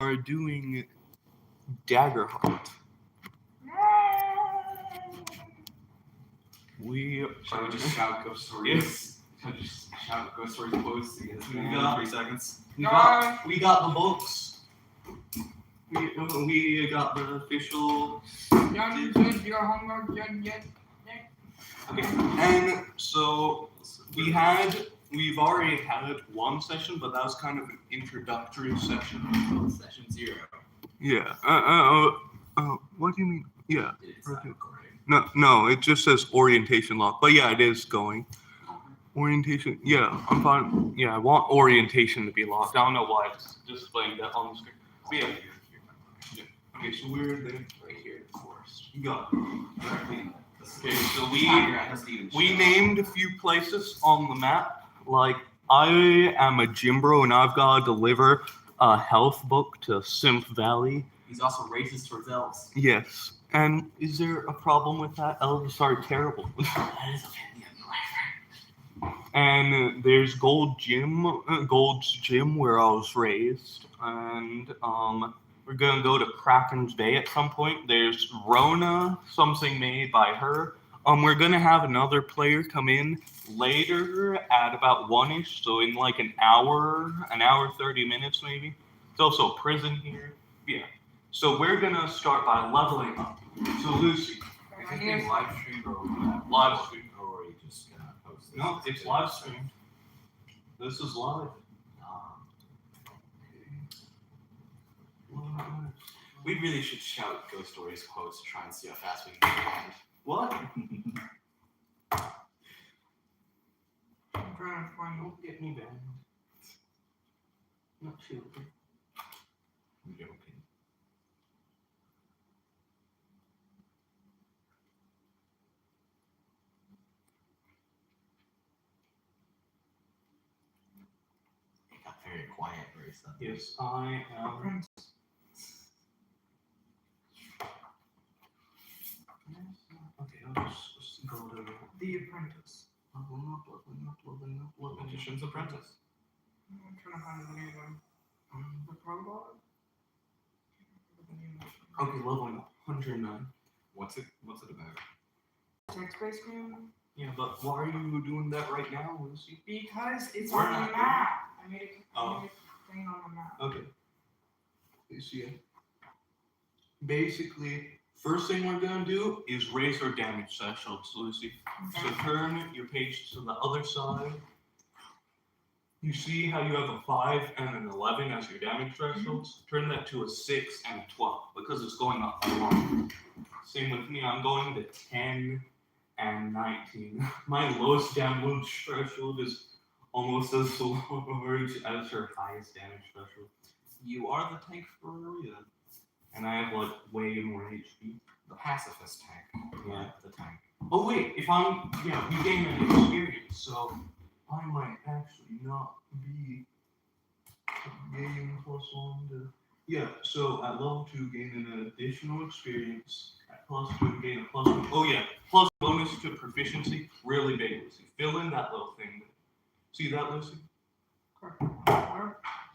are doing Daggerheart. Shall we just shout ghost stories? Yes. Shall we just shout ghost stories quotes? Because We got 3 seconds. We got the books. We got the official. Young, did your homework yet? Okay, and so we've already had one session, but that was kind of an introductory session. Session 0. Yeah. What do you mean? Yeah. It's not recording. No, it just says orientation lock. But yeah, it is going. Orientation. Yeah, I'm fine. Yeah, I want orientation to be locked. I don't know why it's displaying that on the screen. But yeah. Okay, so we're there. Right here in the forest. You got it. Directly. Okay, so we named a few places on the map. Like, I am a gym bro, and I've got to deliver a health book to Simp Valley. He's also racist towards elves. Yes. And is there a problem with that? Elves are terrible. That is okay. And there's Gold's Gym where I was raised. And we're gonna go to Kraken's Bay at some point. There's Rona, something made by her. We're gonna have another player come in later at about 1-ish, so in like an hour 30 minutes maybe. There's also a prison here. Yeah. So we're gonna start by leveling up. So Lucy, I think live stream or live stream. or you just gonna post this. No, it's live stream. This is live. We really should shout ghost stories quotes to try and see how fast we can get banned. What? I'm trying to find Don't get me banned. Not children. I'm joking. It got very quiet very suddenly. Yes, I am. Okay, I'll just go to The Apprentice. leveling up. Magician's Apprentice. I'm trying to find the name of the prologue. Okay, leveling up. 109. What's it about? Text-based game? Yeah, but why are you doing that right now, Lucy? Because it's We're on the not map. I made a Oh. thing on the map. Okay. Lucy. Basically, first thing we're gonna do is raise our damage thresholds, Lucy. So turn your page to the other side. You see how you have a 5 and an 11 as your damage thresholds? Turn that to a 6 and a 12 because it's going up a lot. Same with me, I'm going to 10 and 19. My lowest damage threshold is almost as large as her highest damage threshold. You are the tank for a reason. And I have like way more HP. The pacifist tank. Yeah. The tank. Oh wait, we gain an experience, so I might actually not be gaining +1 to... Yeah, so at level 2 gain an additional experience. At +2 gain a +1. Oh yeah, plus bonus to proficiency. Really big, Lucy. Fill in that little thing. See that, Lucy?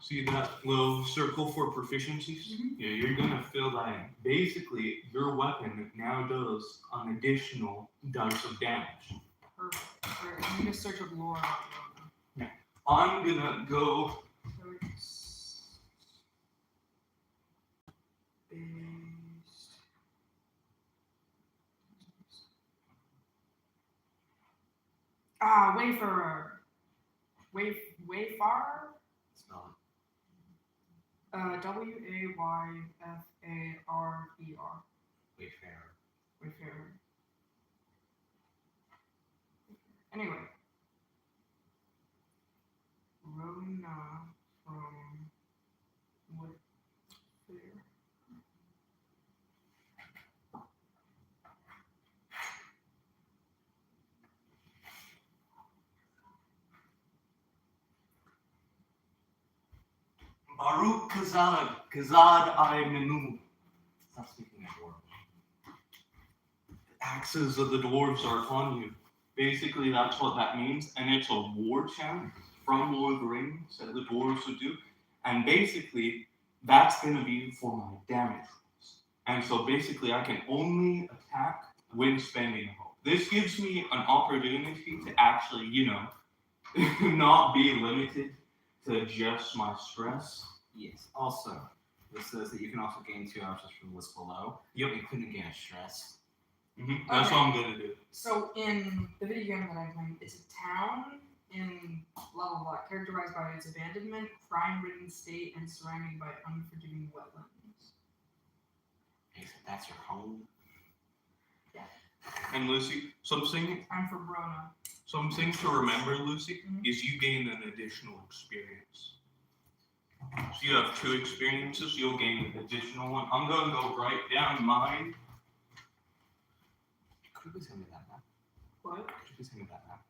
See that little circle for proficiencies? Mhm. Yeah, you're gonna fill that in. Basically, your weapon now does an additional dice of damage. Perfect. Alright, I need a search of lore. I'm gonna go. Based. Wayfarer. Wayfarer? Spell Wayfarer. Wayfarer. Wayfarer. Anyway. Rona from Wayfarer. Baruch Kazad I Menu. Stop speaking in dwarven. The axes of the dwarves are upon you. Basically, that's what that means, and it's a war chant from Lord of the Rings that the dwarves would do. And basically, that's going to be for my damage rolls. And so basically, I can only attack when spending a hope. This gives me an opportunity to actually, not be limited to just my stress. Yes. Also, this says that you can also gain 2 options from the list below. Yep. Including gain stress. That's Okay. what I'm going to do. So in the video game that I played, it's a town in blah blah blah, characterized by its abandonment, crime-ridden state, and surrounded by unforgiving wetlands. Okay, so that's your home. And Lucy, something I'm for Brona. to remember, Lucy, Mhm. is you gain an additional experience. So you have 2 experiences, you'll gain an additional one. I'm going to go write down mine. Could you please hand me that map? What? Could you please hand me that map?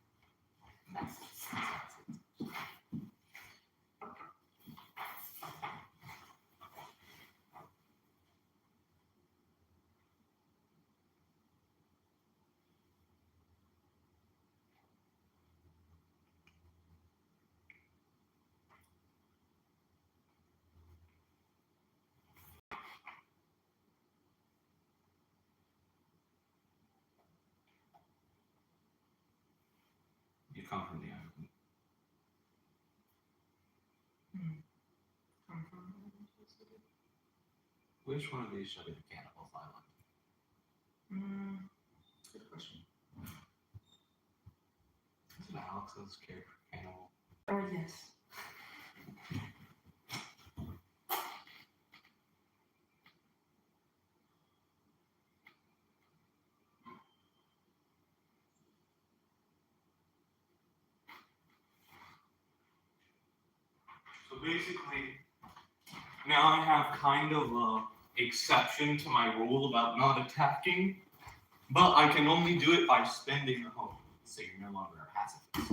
You come from the island. Which one of these shall be the Cannibals Island? Good question. Isn't Alex's character Cannibal? Oh yes. So basically, now I have kind of a exception to my rule about not attacking, but I can only do it by spending a hope. So you're no longer a pacifist.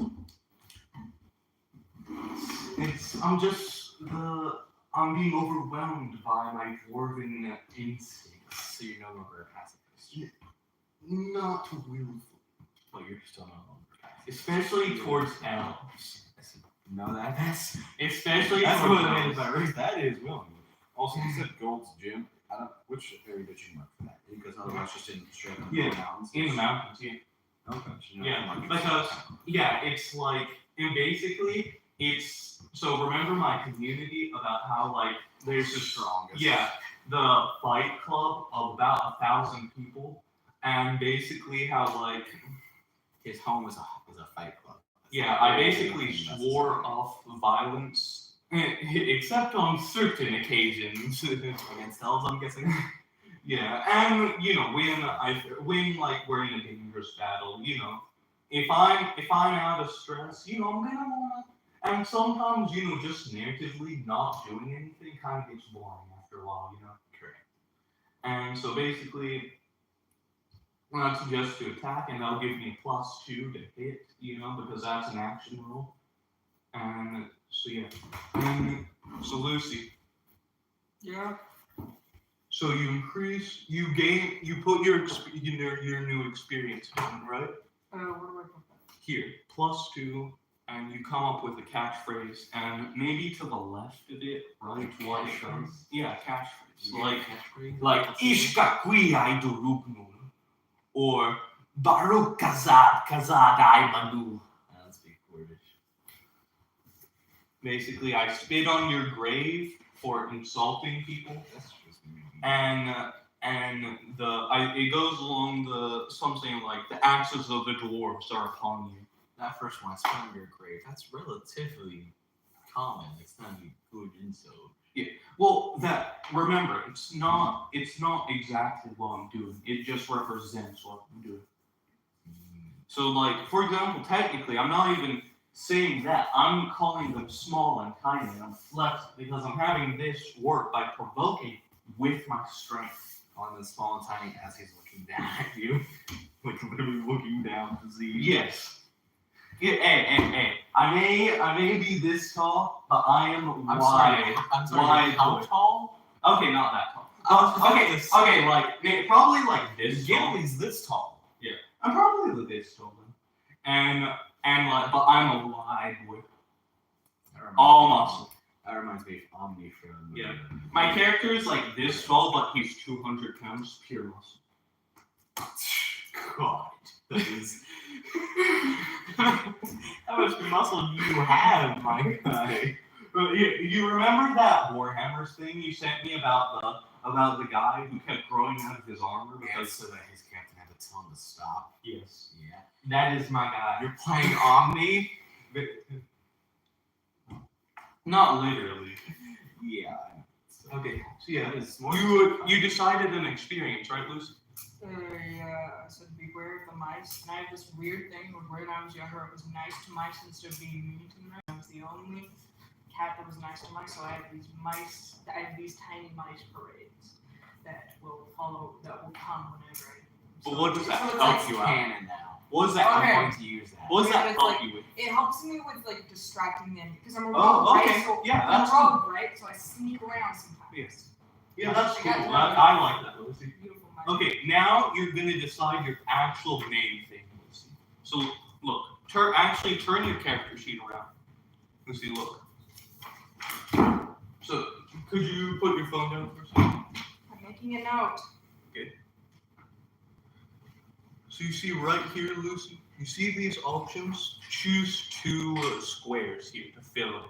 I'm being overwhelmed by my dwarven instincts. So you're no longer a pacifist. Not willful. Well, you're still no longer a pacifist. Especially towards elves. No, that's Especially that's towards what it is. elves. That is willingly. Also, you said Gold's Gym. I don't. Which area did you mark for that? Because otherwise, just in straight up Yeah, the mountains. In the mountains, yeah. Okay. So you're Yeah, not marking because yourself. it's like, and basically, so remember my community about how like there's this strongest. Yeah, the fight club of about 1,000 people, and basically how like His home is a fight club. yeah, I basically swore off violence, except on certain occasions. Against elves, I'm guessing. Yeah, and when like we're in a dangerous battle, if I'm out of stress, I'm gonna wanna, and sometimes just narratively not doing anything kind of gets boring after a while, Correct. And so basically, I suggest to attack, and that'll give me +2 to hit, because that's an action roll, and so yeah, and so Lucy. Yeah. So you gain, you put your new experience in, right? Where do I put that? Here, +2, and you come up with a catchphrase, and maybe to the left of it, right? What it does? Yeah, catchphrase. Like Ishka qui idurubnun, or Baruch Kazad Aimanu. That's big Kurdish. Basically, I spit on your grave for insulting people. That's just maybe. And it goes along something like the axes of the dwarves are upon you. That first one, spit on your grave. That's relatively common. It's not a good insult. Well, remember, it's not exactly what I'm doing. It just represents what I'm doing. So, like, for example, technically, I'm not even saying that. I'm calling them small and tiny. I'm flexible because I'm having this work by provoking with my strength. On the small and tiny as he's looking down at you. Like literally looking down to see. Yes. Yeah, hey. I may be this tall, but I am wide. I'm sorry. Wide. How tall? Okay, not that tall. Okay, like probably like this tall. Gimli's this tall. I'm probably this tall, and like, but I'm a wide boy. All muscle. That reminds me of Omni from. Yeah. My character is like this tall, but he's 200 pounds pure muscle. God, that is. How much muscle do you have, my guy? You remember that Warhammer thing you sent me about the guy who kept growing out of his armor Because because so that his captain had to tell him to stop. yes, Yeah. that is my guy. You're playing Omni? Not literally. Yeah. Okay, so yeah, That is more you decided an experience, right, Lucy? Yeah, I said beware of the mice. And I have this weird thing where when I was younger, it was nice to mice instead of being mean to them. I was the only cat that was nice to mice, so I have these mice. I have these tiny mice parades that will come whenever I. But what does that so it's help like- you out? canon now. What does that Okay. I'm going to use that. What does Yeah, that it's help like- you with? It helps me with like distracting them because I'm a rogue, Oh, okay. right? So Yeah, I'm that's a rogue, right? So I sneak around sometimes. Yes. Yeah, that's I cool. got one. I like that, Lucy. Beautiful mice. Okay, now you're gonna decide your actual name thing, Lucy. So look, turn your character sheet around. Lucy, look. So could you put your phone down for a second? I'm making a note. So you see right here, Lucy. You see these options? Choose two squares here to fill in.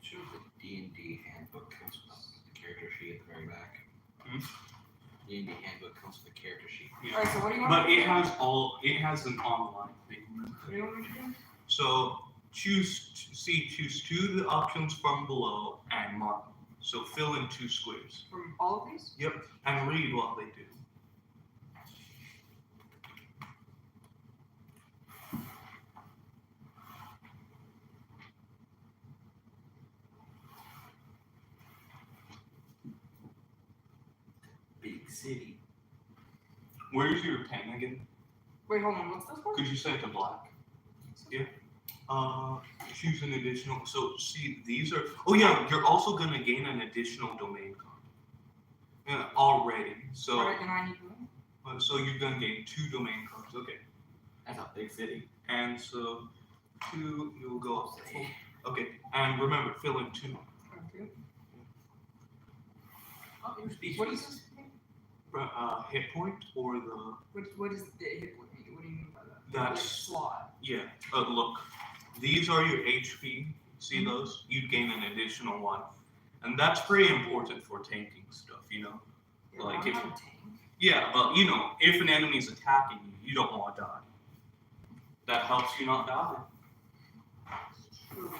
Shows the D&D handbook comes with the character sheet at the very back. Hmm? D&D handbook comes with the character sheet. Yeah. Alright, so what do you want? But me to it do? has an online thing. What do you want me to do? So choose two of the options from below and mark them. So fill in two squares. From all of these? Yep, and read what they do. Big city. Where's your pen again? Wait, hold on. What's this one? Could you set it to black? Yeah. Choose an additional. So see, these are. Oh yeah, you're also gonna gain an additional domain card. Yeah, already. So Alright, then I need one. so you're gonna gain 2 domain cards. Okay. That's a big city. And so 2, you'll go up. Okay. And remember, fill in 2. Okay. Oh, your speech. What is this? Hit point or the. What is the hit point? What do you mean by that? That's- Like slot. Yeah, look, these are your HP. See those? You'd gain an additional 1. And that's pretty important for tanking stuff, you know? Yeah, Like I'm if- not a tank. Yeah, but you know, if an enemy's attacking you, you don't want to die. That helps you not die. True.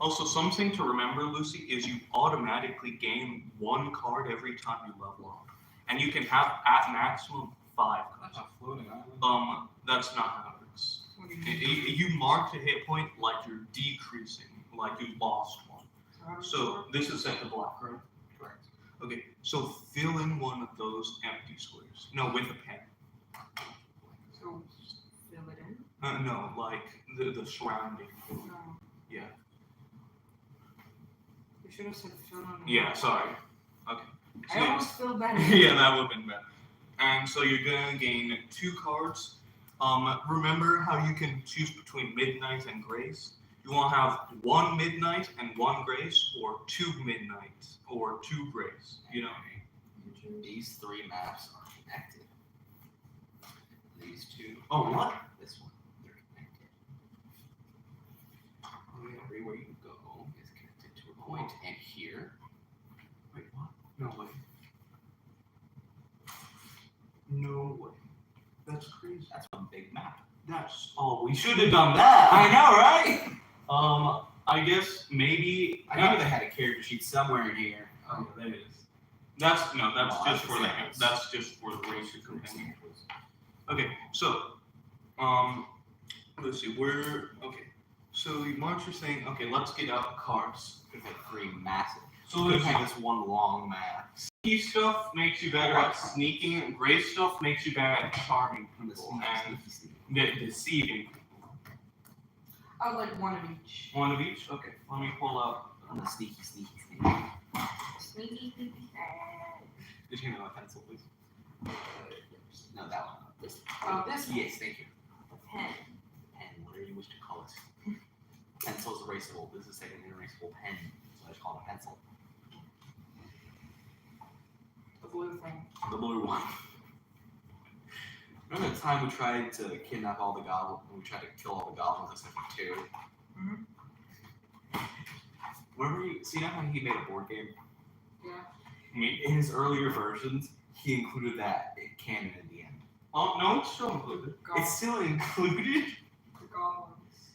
Also, something to remember, Lucy, is you automatically gain 1 card every time you level up. And you can have at maximum 5 That's cards. a floating island. That's not how it works. What do you mean? You mark the hit point like you're decreasing, like you lost 1. How does it So work? this is set to black, right? Correct. Okay, so fill in one of those empty squares. No, with a pen. So fill it in. No, like the surrounding. No. Yeah. You should have said fill in. Yeah, sorry. Okay. So, I yeah. almost filled that in. Yeah, that would have been better. And so you're gonna gain 2 cards. Remember how you can choose between Midnight and Grace? You want to have 1 Midnight and 1 Grace, or 2 Midnight or 2 Grace. You know. These 3 maps are connected. These 2. Oh, what? This one. They're connected. Everywhere you go is connected to a point. And here. Wait, what? No way. No way. That's crazy. That's one big map. That's. Oh, we should have done that. I know, right? I guess maybe. I knew they had a character sheet somewhere in here. Oh, yeah, that is. That's Oh, just for the that's- that's just for the racer companion. Okay, so let's see, okay. So March is saying, okay, let's get out cards. Because they're 3 massive. So We let's have see. this one long map. Sneaky stuff makes you better at sneaking, and gray stuff makes you better at charming And the people sneaky, and sneaky, sneaky. deceiving people. I would like one of each. One of each? Okay, let me pull out. And the sneaky, sneaky, sneaky. Sneaky, sneaky. Did you know a pencil, please? No, that one. This. Oh, this one. Yes, thank you. Pen. Pen, whatever you wish to call it. Pencil is erasable. This is an erasable pen, so I just call it a pencil. The blue thing. The blue one. Remember the time we tried to kidnap all the goblins? We tried to kill all the goblins except for 2. Mhm. Remember you see how he made a board game? Yeah. Me? In his earlier versions, he included that canon in the end. Oh no, it's still included. It's still included. The goblins.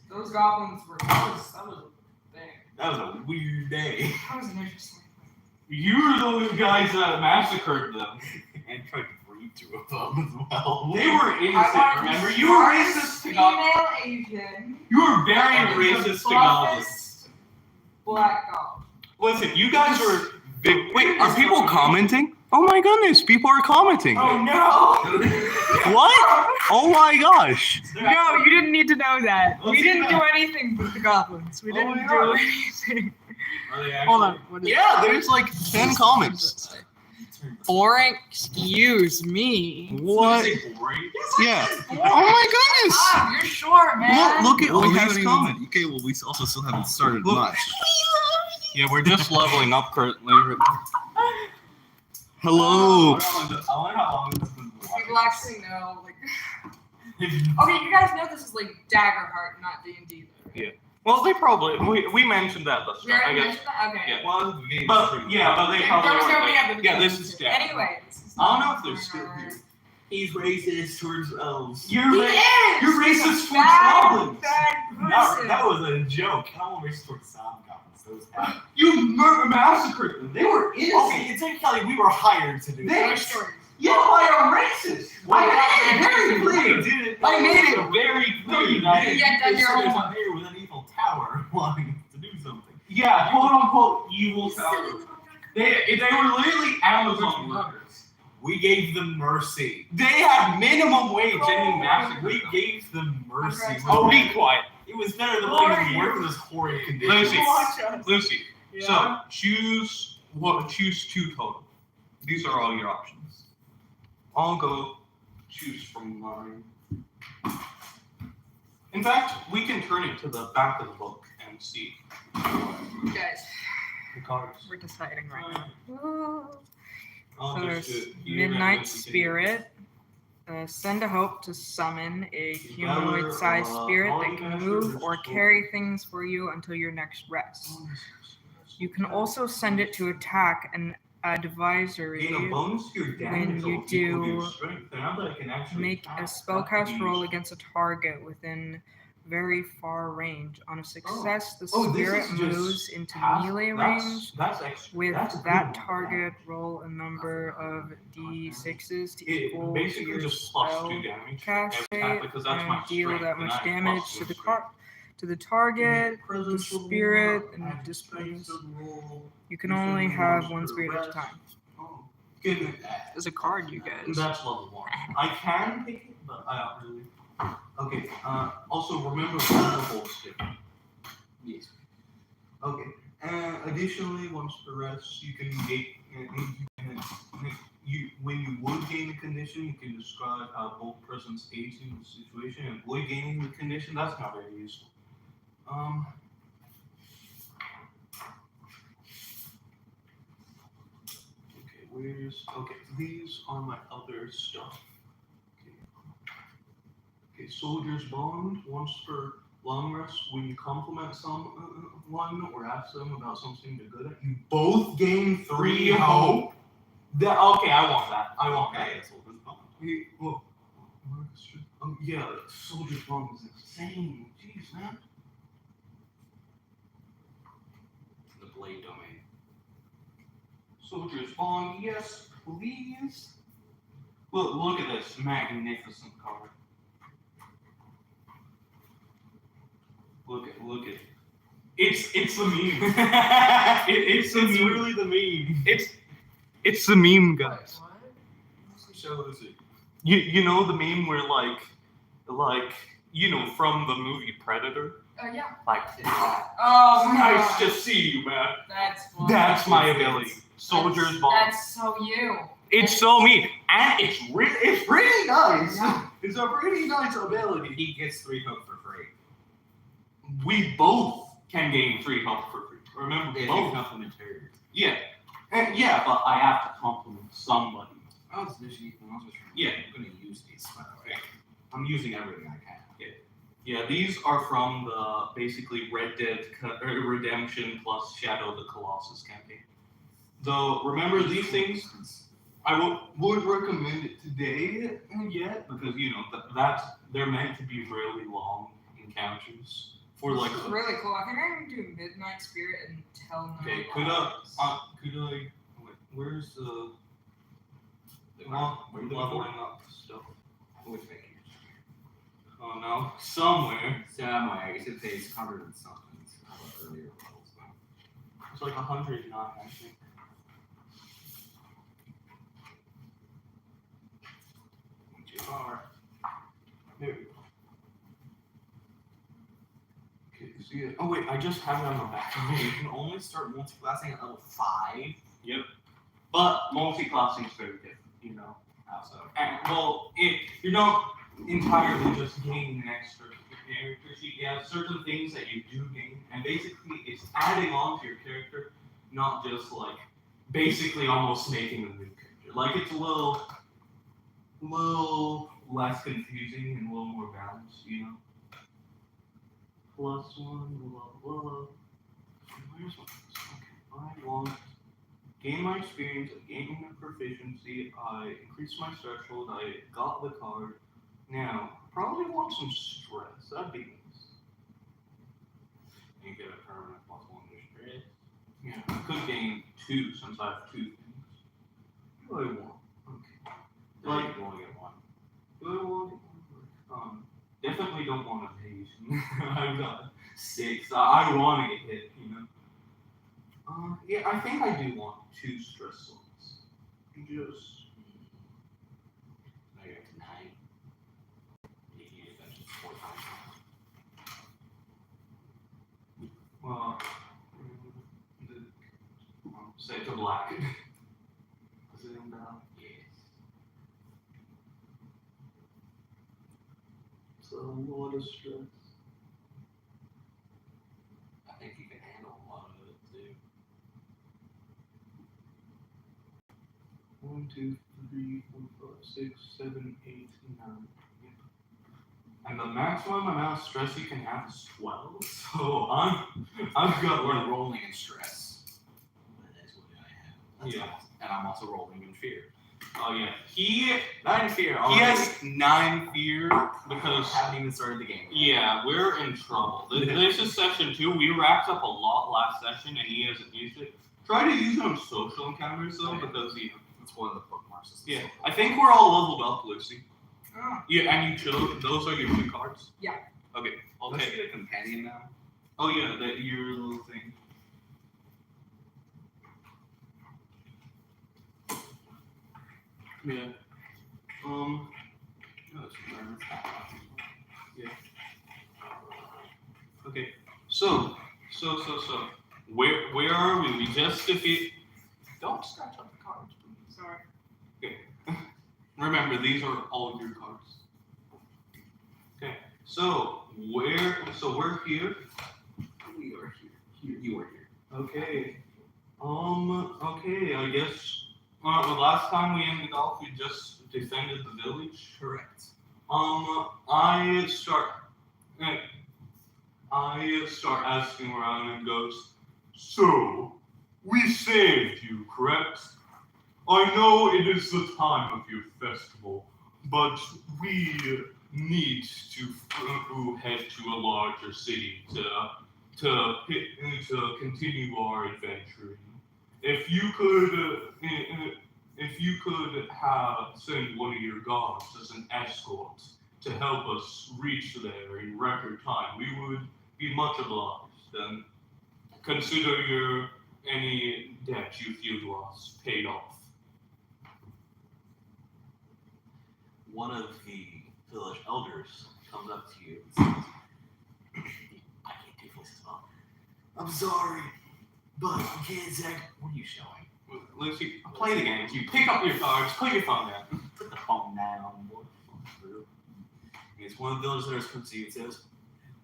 Those goblins were. That was a thing. That was a weird day. That was an interesting thing. You were those guys that massacred them. And tried to breed 2 of them as well. They were innocent, remember? You were racist to goblins. Female Asian. You were very and the racist to goblins. buffest Black goblin. Listen, you guys were big. Wait, are people commenting? Oh my goodness, people are commenting. Oh no! What? Oh my gosh. No, you didn't need to know that. Let's We see didn't that. do anything with the goblins. We Oh didn't my do God. anything. Are they Hold on. What is Yeah, there's like 10 comments. Boring. Excuse me. What? Yeah. Oh my goodness. Ah, you're short, man. Look at all we these haven't comments. Okay, well, we also still haven't started Look. much. Yeah, we're just leveling up currently. Hello. I wonder how long this has been. People actually know. Like, okay, you guys know this is like Daggerheart, not D&D. Well, they probably we mentioned that last We time, I already guess. mentioned that. Okay. Yeah. Well, the game But yeah, but they There probably was weren't nobody like- at the Yeah, beginning. this is Jack. Anyway, this is I don't know if they're still here. He's racist towards elves. You're He ra- is. you're He's a racist towards bad, goblins. bad That, person. that was a joke. I don't want racist towards sound goblins. Those bad. You massacred them. They were innocent. Okay, it's like Kelly, we were hired to do They- Other this. stories. Yeah, I am racist. I made it very clear. did it. I made it very clear. that- Yeah, done your There's homework. a mayor with an evil tower wanting to do something. Yeah, quote unquote evil tower. They were literally Amazon workers. We gave them mercy. They had minimum wage and we massacred We them. gave them mercy. Oh, be quiet. It was better than Who are letting them you? work in this horrid condition. Lucy. Watch us. Lucy, Yeah. so choose 2 total. These are all your options. I'll go choose from mine. In fact, we can turn it to the back of the book and see Guys, the cards. we're deciding right now. I'll So just do there's it here and Midnight then we can- Spirit. Send a hope to summon a Together, humanoid-sized spirit that can move or multi-masters, carry things for you until your next rest. You can also send it to attack an advisory. Gain a bonus to your damage when you roll equal to your do strength. Now that I can actually Make a attack, spellcast that could roll be against a target within very far range. On a success, the Oh, this spirit is just moves into half- melee that's- range. That's extra. With that's a good that one. target, roll a number of d6s to It equal basically your just plus spell 2 damage. cast every time rate because that's my and deal strength, that and much I have damage plus to 2 the strength. to the target. Presence the of spirit, war, and I dispose. space of roll. You can Use only only have once one per spirit at a rest. time. Oh, goodness. There's a card, you guys. That's level 1. I can take it, but I don't really. Okay. Also, remember vulnerable skip. Yes. Okay. Additionally, once per rest, you can gain. When you would gain a condition, you can describe how both persons age in the situation and avoid gaining the condition. That's not very useful. Okay, these are my other stuff. Okay, Soldier's Bond, once per long rest, when you compliment someone or ask them about something they're good at, you both gain 3 hope. Okay, I want that. I want that. Okay, Soldier's Bond. Yeah, Soldier's Bond is insane. Jeez, man. The Blade Domain. Soldier's Bond, yes, please. Look at this magnificent card. Look at. It's the meme. It's really the meme. It's the meme, guys. Show us it. You know the meme where like from the movie Predator. Yeah. Like, Oh, nice God. to see you, man. That's funny. That's my ability. Soldier's Bond. That's so you. It's so mean, and it's pretty nice. Yeah. It's a pretty nice ability. He gets 3 hope for free. We both can gain 3 health for free. Remember, If you both. complimentary. Yeah, yeah, but I have to compliment somebody. Oh, it's initially monsters. Yeah. I'm gonna use these, by the way. I'm using everything I can. Yeah, these are from the basically Red Dead Redemption plus Shadow of the Colossus campaign. Though, remember these things, I would recommend it today yet because they're meant to be really long encounters for like. This is really cool. I think I'm gonna do Midnight Spirit and tell them. Okay, could I? Wait, where's the? Well, we're leveling up stuff. Which make you? Oh no, somewhere. I guess it pays 100 and something. How about earlier levels though? It's like 109, I think. Alright. There we go. Okay, see it. Oh wait, I just have it on my back. You can only start multi-classing at level 5. Yep. But multi-classing is very different, So And, well, you're not entirely just gaining an extra character sheet. You have certain things that you do gain, and basically it's adding on to your character, not just like basically almost making a new character. Like it's a little less confusing and a little more balanced, +1, blah blah. Where's my? Okay, I want gain my experience, I gain my proficiency, I increased my threshold, I got the card. Now, probably want some stress. That'd be nice. you get a permanent +1 to stress. Yeah, I could gain 2 since I have 2 things. What do I want? Okay. Like you only get 1. Do I want? Definitely don't want evasion. I've got 6. I want to get hit, Yeah, I think I do want 2 stress slots. Just. Now you're at 9. You can use that just 4 times. Well, say to black. Is it in down? Yes. It's a lot of stress. I think you can handle a lot of it too. 1, 2, 3, 4, 5, 6, 7, 8, 9. Yep. And the maximum amount of stress you can have is 12. So I've got We're like rolling in stress. That's what I have. That's Yeah. awesome. And I'm also rolling in fear. oh yeah. He 9 fear. he has 9 fear because haven't even started the game. yeah, we're in trouble. This is session 2. We racked up a lot last session and he hasn't used it. Try to use it on social encounters though because It's one of the bookmarks. yeah. I think we're all leveled up, Lucy. Oh, Yeah, and you chose those are your 2 cards? Yeah. Okay, I'll Let's take get a companion now. Oh yeah, your little thing. Yeah. No, it's learn Yeah. Okay. So. Where are we? We just defeat. Don't scratch up the cards, please. sorry. Remember, these are all your cards. Okay. So we're here. We are here. You are here. Okay. Okay. I guess. The last time we ended off, we just defended the village. Correct. I start asking around and goes, so, we saved you, correct? I know it is the time of your festival, but we need to head to a larger city to continue our adventure. If you could send one of your guards as an escort to help us reach there in record time, we would be much obliged. And consider any debt you feel to us paid off. One of the village elders comes up to you and says, I can't do voices well. I'm sorry, but I can't exactly. What are you showing? Lucy, play the game. You pick up your cards, put your phone down. Put the phone down, boy. It's one of the villagers comes to you and says,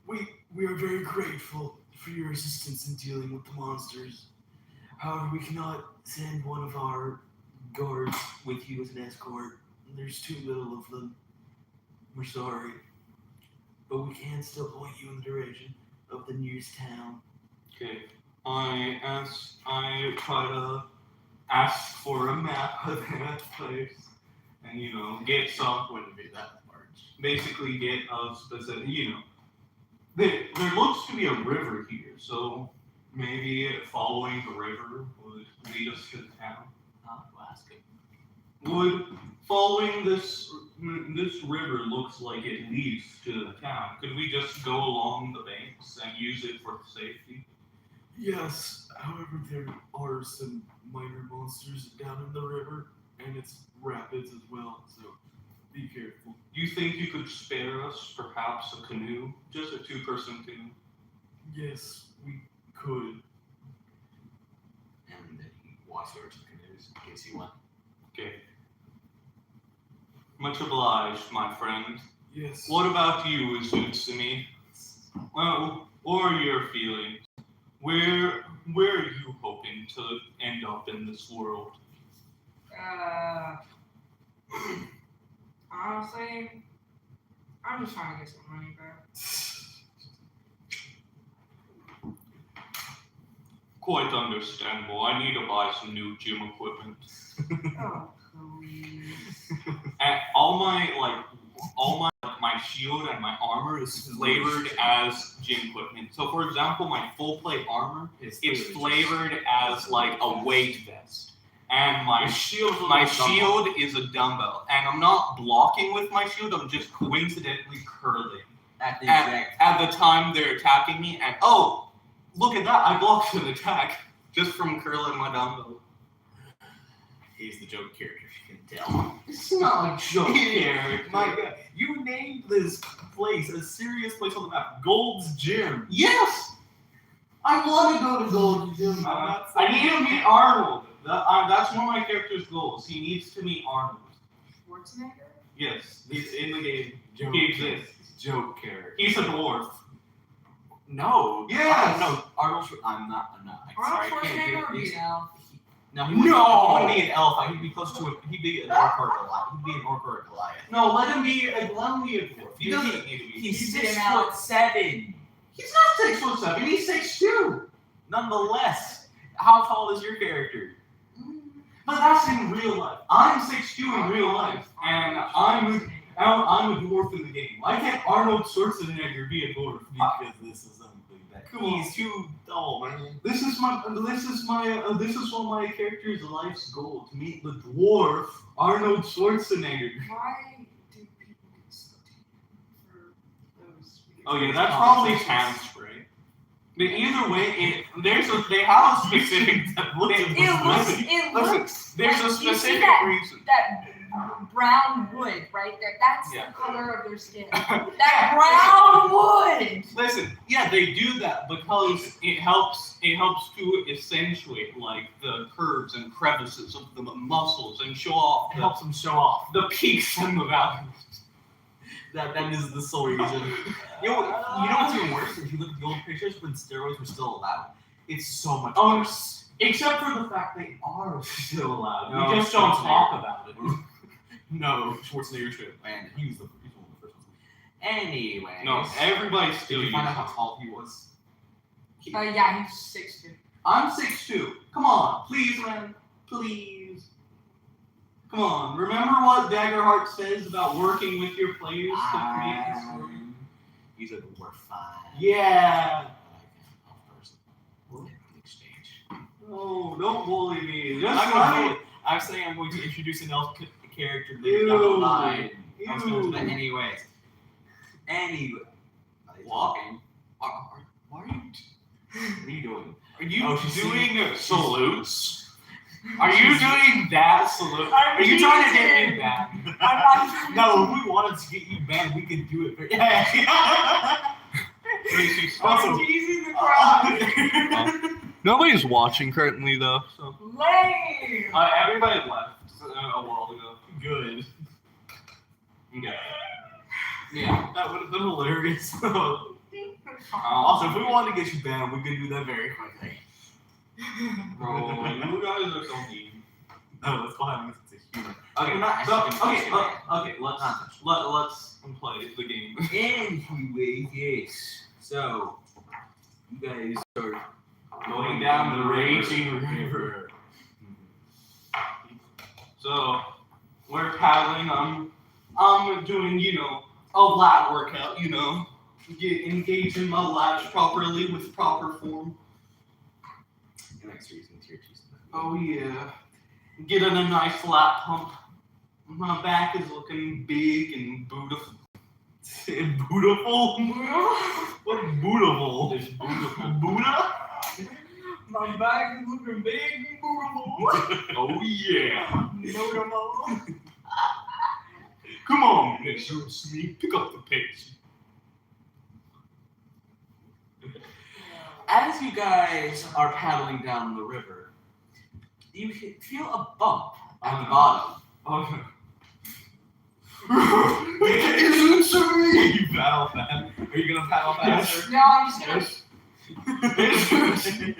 We are very grateful for your assistance in dealing with the monsters. However, we cannot send one of our guards with you as an escort. There's too little of them. We're sorry. But we can still point you in the direction of the nearest town. Okay. I try to ask for a map of that place, and get some. Wouldn't be that large. Basically, get a specific. There looks to be a river here, so maybe following the river would lead us to the town. I'll ask it. Would following this river looks like it leads to the town? Could we just go along the banks and use it for safety? Yes, however, there are some minor monsters down in the river, and it's rapids as well, so be careful. Do you think you could spare us perhaps a canoe? Just a two-person canoe? Yes, we could. And then he walks over to the canoes in case he went. Okay. Much obliged, my friend. Yes. What about you, Uzutsumi? Well, what are your feelings? Where are you hoping to end up in this world? Honestly, I'm just trying to get some money back. Quite understandable. I need to buy some new gym equipment. Oh, please. And all my shield and my armor is flavored as gym equipment. So for example, my full plate armor, it's flavored as like a weight vest. And my shield is a dumbbell. And I'm not blocking with my shield, I'm just coincidentally curling. At the exact At the time they're attacking me, and oh, look at that, I blocked an attack just from curling my dumbbell. He's the joke character, you can tell. It's not a joke character. My God, you named this place, a serious place on the map, Gold's Gym. Yes! I want to go to Gold's Gym. I need to meet Arnold. That's one of my character's goals. He needs to meet Arnold. Schwarzenegger? Yes, he's in the game. Joke He exists. Joke character. He's a dwarf. No. Yes! No, Arnold. I'm not. Arnold Sorry, I can't Schwarzenegger do would it. be an elf. No, he No! wouldn't be an elf. He'd be close to it. He'd be an orc or a Goliath. He'd be an orc or a Goliath. No, let him be a dwarf. He doesn't need to be. He's He'd be 6'7". He's not 6'7", he's 6'2". Nonetheless, how tall is your character? But that's in real life. I'm 6'2" in real life, and I'm a dwarf in the game. Why can't Arnold Schwarzenegger be a dwarf? Because this is something that Come on. he's too dull, man. This is one of my character's life's goal, to meet the dwarf Arnold Schwarzenegger. Why do people get so taken for those? Oh yeah, that's probably hand spray. But either way, they have a specific. It looks. There's a like, you see specific that- reason. That brown wood right there. That's Yeah. the color of their skin. That brown wood. Listen, yeah, they do that because it helps to accentuate like the curves and crevices of the muscles and show off It helps him show off. the peaks and the valleys. That is the sole reason. You know what's even worse? If you look at the old pictures when steroids were still allowed, it's so much worse. Except for the fact they are still allowed. No, We just don't Schwarzenegger. talk about it. No, Schwarzenegger should, and he was one of the first ones. Anyway, No, everybody did still you find out uses how tall he was? Yeah, he's 6'2". I'm 6'2". Come on, please, man. Please. Come on. Remember what Daggerheart says about working with your players to create this story? He's a dwarf 5. Yeah. We'll exchange. Oh, don't bully me. Just I'm funny. going I'm saying I'm going to introduce an elf character Ew. down the line. I was going to do that Ew. anyways. Anyway. What? Why are you... What are you doing? Are you Oh, she's doing salutes? Are you doing that salute? Are you trying to get me banned? I'm not. No, if we wanted to get you banned, we could do it. Tracy, I'm teasing the crowd. Nobody's watching currently though, so. Lame! Everybody left a while ago. Good. Okay. Yeah, that would have been hilarious. Also, if we wanted to get you banned, we could do that very quickly. Bro, you guys are so mean. No, let's go ahead and it's a humor. Okay, We're not so, actually gonna okay, let's play the game. Anyway, yes. So, you guys are Going down the raging river. So, we're paddling. I'm doing, a lat workout. Engaging my lats properly with proper form. Next reason tier 2. Oh yeah. Getting a nice lat pump. My back is looking big and beautiful. Beautiful? What beautiful? It's beautiful. Buddha? My back is looking big and beautiful. Oh yeah. Beautiful. Come on, Mr. Smee, pick up the pace. As you guys are paddling down the river, you feel a bump at the bottom. Oh, Is it me? You paddle fast. Are you gonna paddle faster? No, I'm just gonna.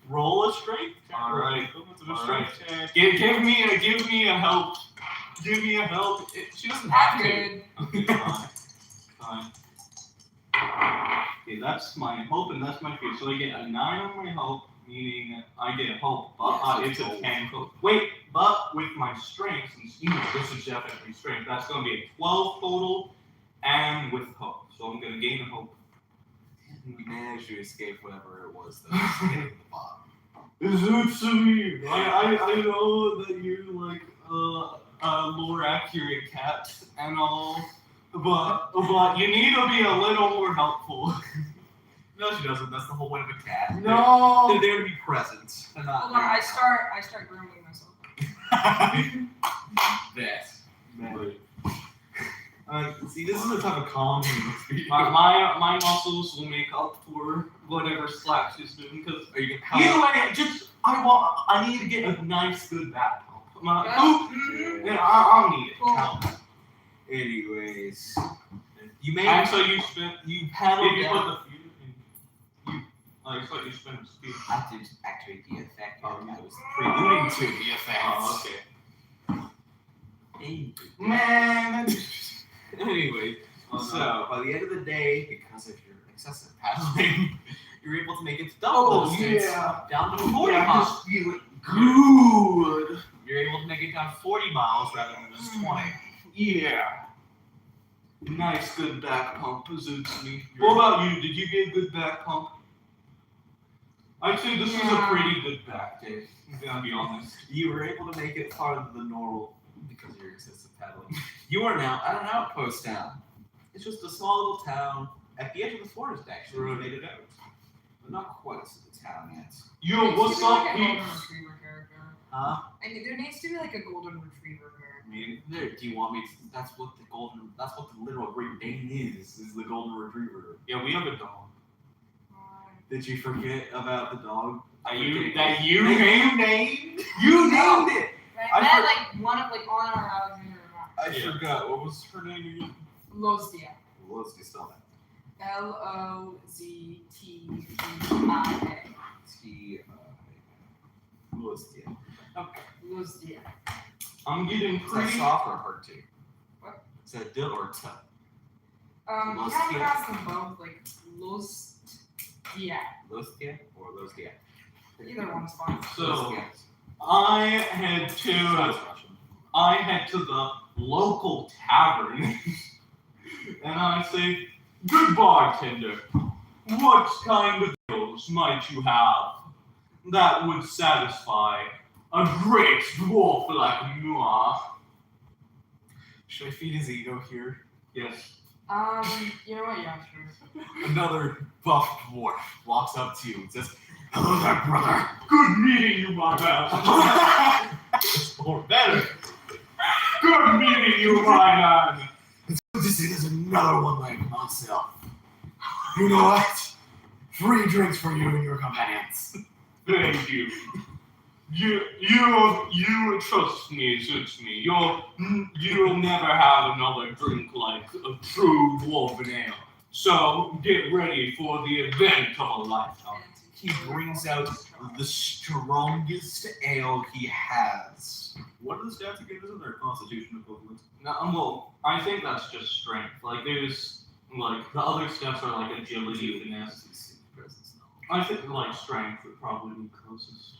Roll a strength. All right. It's a All strength right. check. give me a help. Give me a help. She doesn't have I'm to. good. Okay, fine. Okay, that's my hope and that's my fear. So I get a 9 on my hope, meaning I get hope, but it's a 10. Wait, but with my strength, since this is definitely strength, that's going to be a 12 total, and with hope. So I'm going to gain a hope. We managed to escape whatever it was that was hitting the bottom. Zutsumi, I know that you're like a more accurate cat and all, but you need to be a little more helpful. No, she doesn't. That's the whole point of a cat. No. They're there to be present. They're not. Hold on, I start grooming myself. This. Wait. See, this is the type of calm My muscles will make up for whatever slack she's doing. Because Are you gonna either way, I need to get a nice good back pump. Yeah, I'll need it. Cool. Anyways, you made. And so you paddled did you down. put the feud in? I thought you spent the speed. I did activate the effect. I was preluding to the effect. Oh, okay. Man. Anyway, Oh, so no. by the end of the day, because of your excessive paddling, you're able to make it to double distance down to 40 miles. Just feeling good. You're able to make it down 40 miles rather than just 20. Yeah. Nice good back pump, suits me. What about you? Did you get a good back pump? I'd say this is a pretty good back day. I'm gonna be honest. You were able to make it farther than normal because of your excessive paddling. You are now at an outpost town. It's just a small little town at the edge of the forest, actually. Right. You made it out. But not quite to the town yet. Yo, what's up, peeps? Retriever character. Huh? I mean, there needs to be like a golden retriever character. I mean, there, do you want me to? That's what the literal Great Dane is the golden retriever. Yeah, we have a dog. Did you forget about the dog? That you named? You named it! I meant like one of like on our Alexander. I Yeah. forgot. What was her name again? Lozdia. Let's spell that. Loztia. T. Lostia. Okay. Lozdia. I'm getting Is that pretty. soft or hard T? What? Is that D or T? You Lozdia. kind of have them both, like Lozdia. Lostia or Lostia? Either one's fine. So I head to the local tavern and I say, "Good bartender, what kind of deals might you have that would satisfy a great dwarf like moi?" Should I feed his ego here? Yes. You know what? Yeah, sure. Another buff dwarf walks up to you and says, "Hello there, brother." Good meeting you, my man. Or better. Good meeting you, my man. It's good to see there's another one like myself. You know what? Free drinks for you and your companions. Thank you. You trust me, suits me. You'll never have another drink like a true dwarven ale. So get ready for the event of a lifetime. He brings out the strongest ale he has. What are the stats again? Isn't there a constitution equivalent? No, well, I think that's just strength. Like there's like the other steps are like agility, finesse. I think like strength would probably be closest.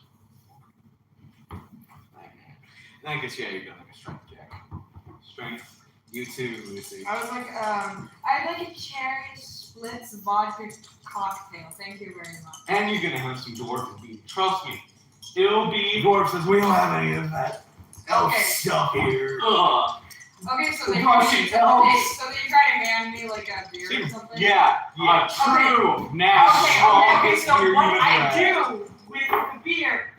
I guess yeah, you're doing like a strength check. Strength. You too, Lucy. I was like, I'd like a cherry splits vodka cocktail. Thank you very much. And you're gonna have some dwarven beer. Trust me. It'll be Dwarf says we don't have any of that elf Okay. stuff here. Okay, so they Russian so elves. they try to hand me like a beer or something. Yeah, true. Now, Okay, so you're what doing I right. do with the beer?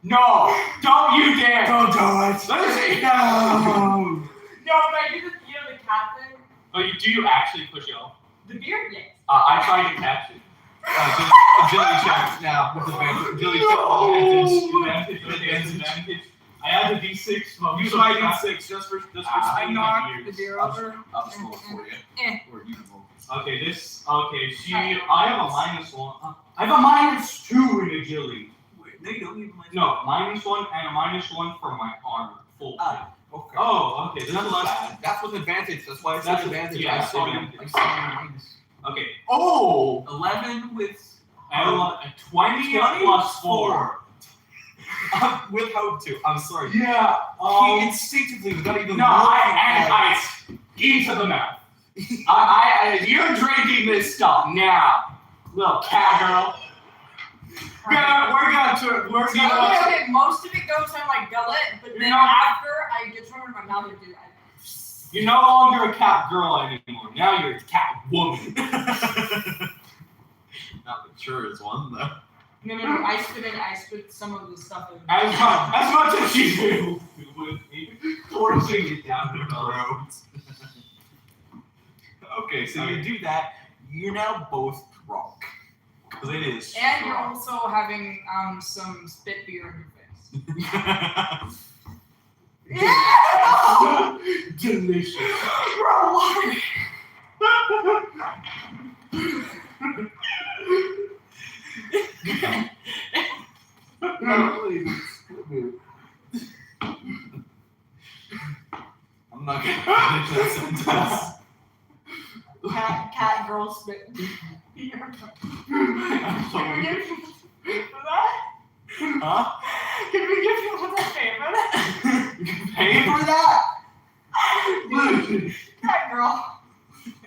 No, don't you dare. Don't do it. Lucy. No. No, but I do the cat thing. Oh, do you actually push it off? The beer, yes. I tried to catch it. Agility check now with advantage. Agility check with Advantage. I had a D6. Well, Use my D6 just for I speed. knocked the beer over. I'll just roll it for you. Or you can roll. Okay, I have a -1. I have a -2 in agility. Wait, no, you don't need my. No, -1 and a -1 for my armor. Full. Okay. Oh, okay. This is Nonetheless, bad. that's with advantage. That's why I said That's advantage. yeah, I saw advantage. I saw minus. Okay. Oh! 11 with. And 20 plus 4. With hope too. I'm sorry. Yeah. He instinctively, without even No, I into the mouth. You're drinking this stuff now, little cat girl. We're gonna. Okay, most of it goes in my gullet, but then You're not- after I determine my mouth to do it. You're no longer a cat girl anymore. Now you're a cat woman. Not mature as one though. No, I spit some of the stuff in. As much as you do with me, forcing it down the throat. Okay, so you do that. You're now both drunk. Because it is. And you're also having some spit beer in your face. Yeah! Delicious. Bro, water. I'm not gonna finish that sentence. Cat girl spit beer. I'm Can sorry. we give people pay for that? Huh? Can we give people that pay for that? Pay for that? Cat girl.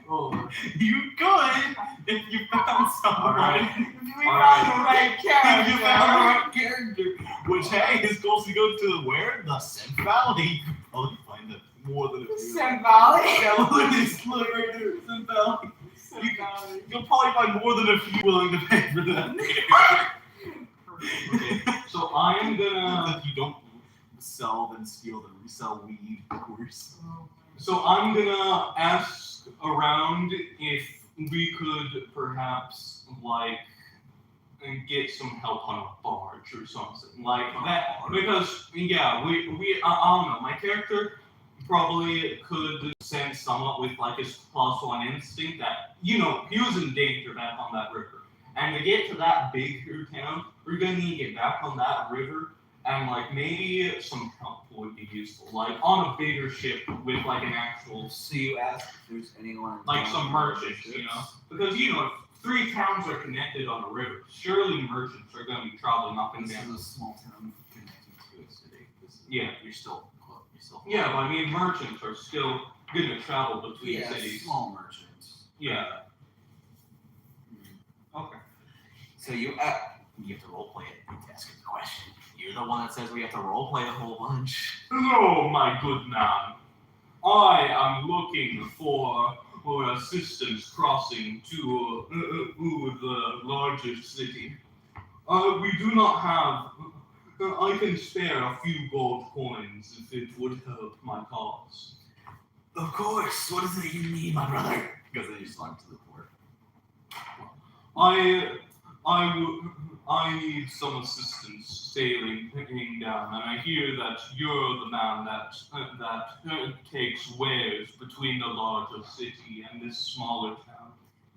Oh. You could if you found someone. Alright. If we found the right If you character. found the right character, which hey, his goals to go to where? The Sim Valley. You could probably find it more than a few. Sim Valley. Yeah, look at this, look right there, Sim Valley. Sim Valley. You'll probably find more than a few willing to pay for that. Okay. So I am gonna. If you don't sell, then steal, then resell weed, of course. So I'm gonna ask around if we could perhaps like get some help on a barge or something like that. Because yeah, we I don't know. My character probably could send someone with like his +1 instinct that he was in danger back on that river. And to get to that bigger town, we're gonna need to get back on that river. And like maybe some help would be useful, like on a bigger ship with like an actual, So you ask if there's anyone like some merchants, because if 3 towns are connected on a river, surely merchants are going to be traveling up and This down. is a small town connecting to a city. Yeah. You're still close. Yeah, but I mean merchants are still going to travel between cities. Small merchants. Yeah. Okay. So you have to roleplay it. You have to ask the question. You're the one that says we have to roleplay a whole bunch. Hello, my good man. I am looking for assistance crossing to the largest city. We do not have. I can spare a few gold coins if it would help my cause. Of course. What is it you need, my brother? Because they just went to the port. I need some assistance sailing down, and I hear that you're the man that takes wares between the larger city and this smaller town.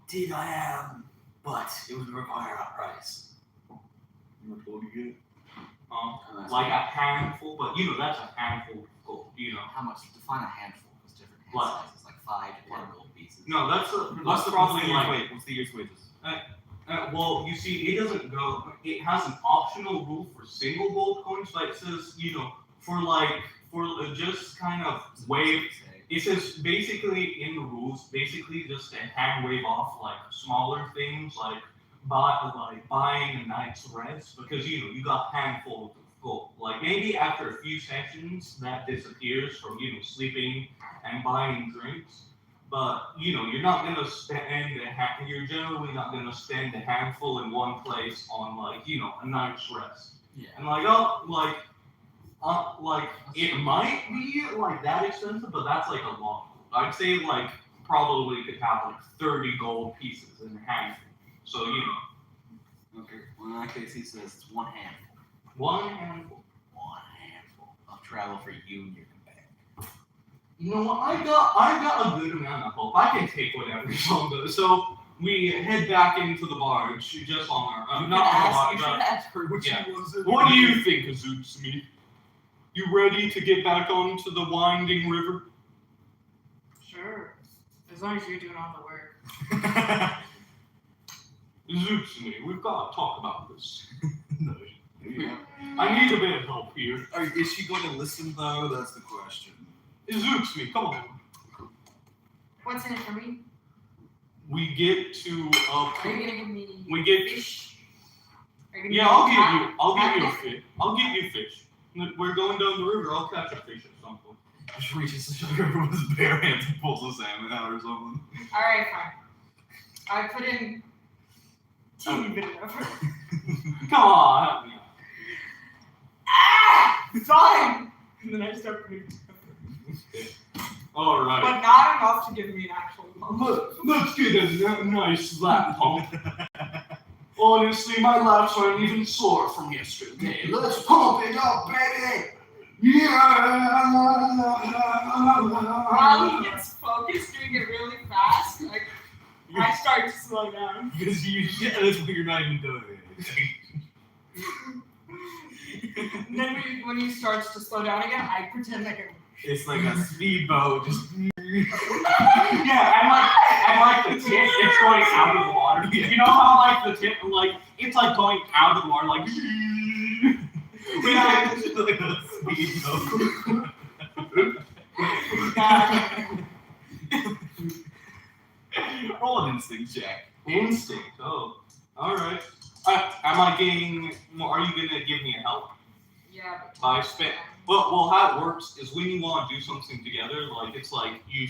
Did I am, but it would require a price. What do you get? Like a handful, but that's a handful of gold. How much? Define a handful. Because different hand What? sizes, like 5 to 10 gold pieces. No, that's What's probably the like. wait? What's the year's wages? Well, you see, it doesn't go. It has an optional rule for single gold coins. Like it says, for just kind of wave. It says basically in the rules, basically just to hand wave off like smaller things like buying a night's rest because you got handfuls of gold. Like maybe after a few sessions that disappears from sleeping and buying drinks. But you're not gonna spend you're generally not gonna spend a handful in one place on a night's rest. Yeah. And it might be like that expensive, but that's like a lot. I'd say probably could have 30 gold pieces in a handful. So Okay. Well, in that case, he says it's one handful. one handful. One handful of travel for you and your companion. You know what? I got a good amount of hope. I can take whatever song goes. So we head back into the barge, just on our not on the barge. ask her what yeah. she wants. What do you think, Azutsumi? You ready to get back onto the winding river? Sure. As long as you're doing all the work. Azutsumi, we've got to talk about this. No, yeah. I need a bit of help here. Is she going to listen though? That's the question. Azutsumi, come on. What's in it for me? We get to Are you gonna give me we get fish? Are you gonna yeah, I'll give you a fish. I'll give you a fish. We're going down the river. I'll catch a fish at some point. Just reaches the river with his bare hands and pulls a salmon out or something. Alright, fine. I put in teeny bit of effort. Come on, help me out. Ah! Fine! And then I start putting effort. All right. But not enough to give me an actual pump. Let's get a nice lap pump. Honestly, my laps aren't even sore from yesterday. Let's pump it up, baby! Yeah! While he gets focused doing it really fast, I start to slow down. Because that's what you're not even doing. And then when he starts to slow down again, I pretend like I'm... It's like a speedboat, just. Yeah, and the tip, it's going out of the water. You know how the tip, it's going out of the water, Yeah, it's just like a speedboat. Roll an instinct check. Instinct. Oh, all right. Am I getting? Are you gonna give me a help? Yeah, but... I spent. Well, how it works is when you want to do something together, it's like you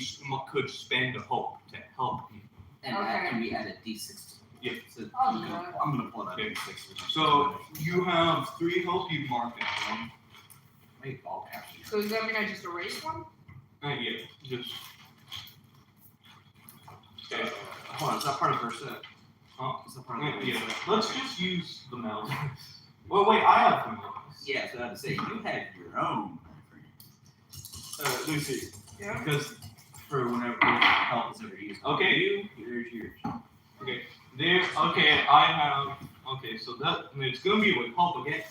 could spend a hope to help you. And we add a d6. Yeah. So Oh, I'm gonna pull out a d6. So you have 3 hope. You mark that one. Wait, all caps. So does that mean I just erase one? Yeah. Just. Okay. Hold on, is that part of her set? Huh? Is that part of Yeah. Let's just use the melodies. Well, wait. I have the melodies. Yeah, so I have to say, you have your own. Lucy. Yeah. Because for whenever help is ever used. Okay. Here's yours. Okay. There. Okay. I have. Okay. So it's gonna be with help again.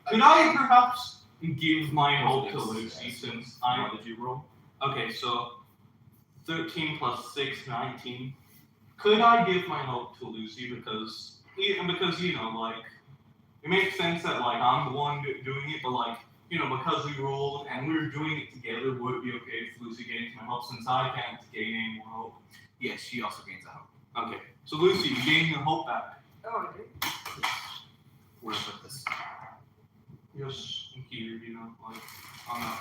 Could I perhaps give my help to Lucy since I? What did you roll? Okay. So 13 plus 6, 19. Could I give my help to Lucy because it makes sense that I'm the one doing it, but because we rolled and we were doing it together, would it be okay if Lucy gains my help since I can't gain any more hope? Yes, she also gains a hope. Okay, so Lucy, you gain your hope back. Oh, I did. Where to put this? Just here,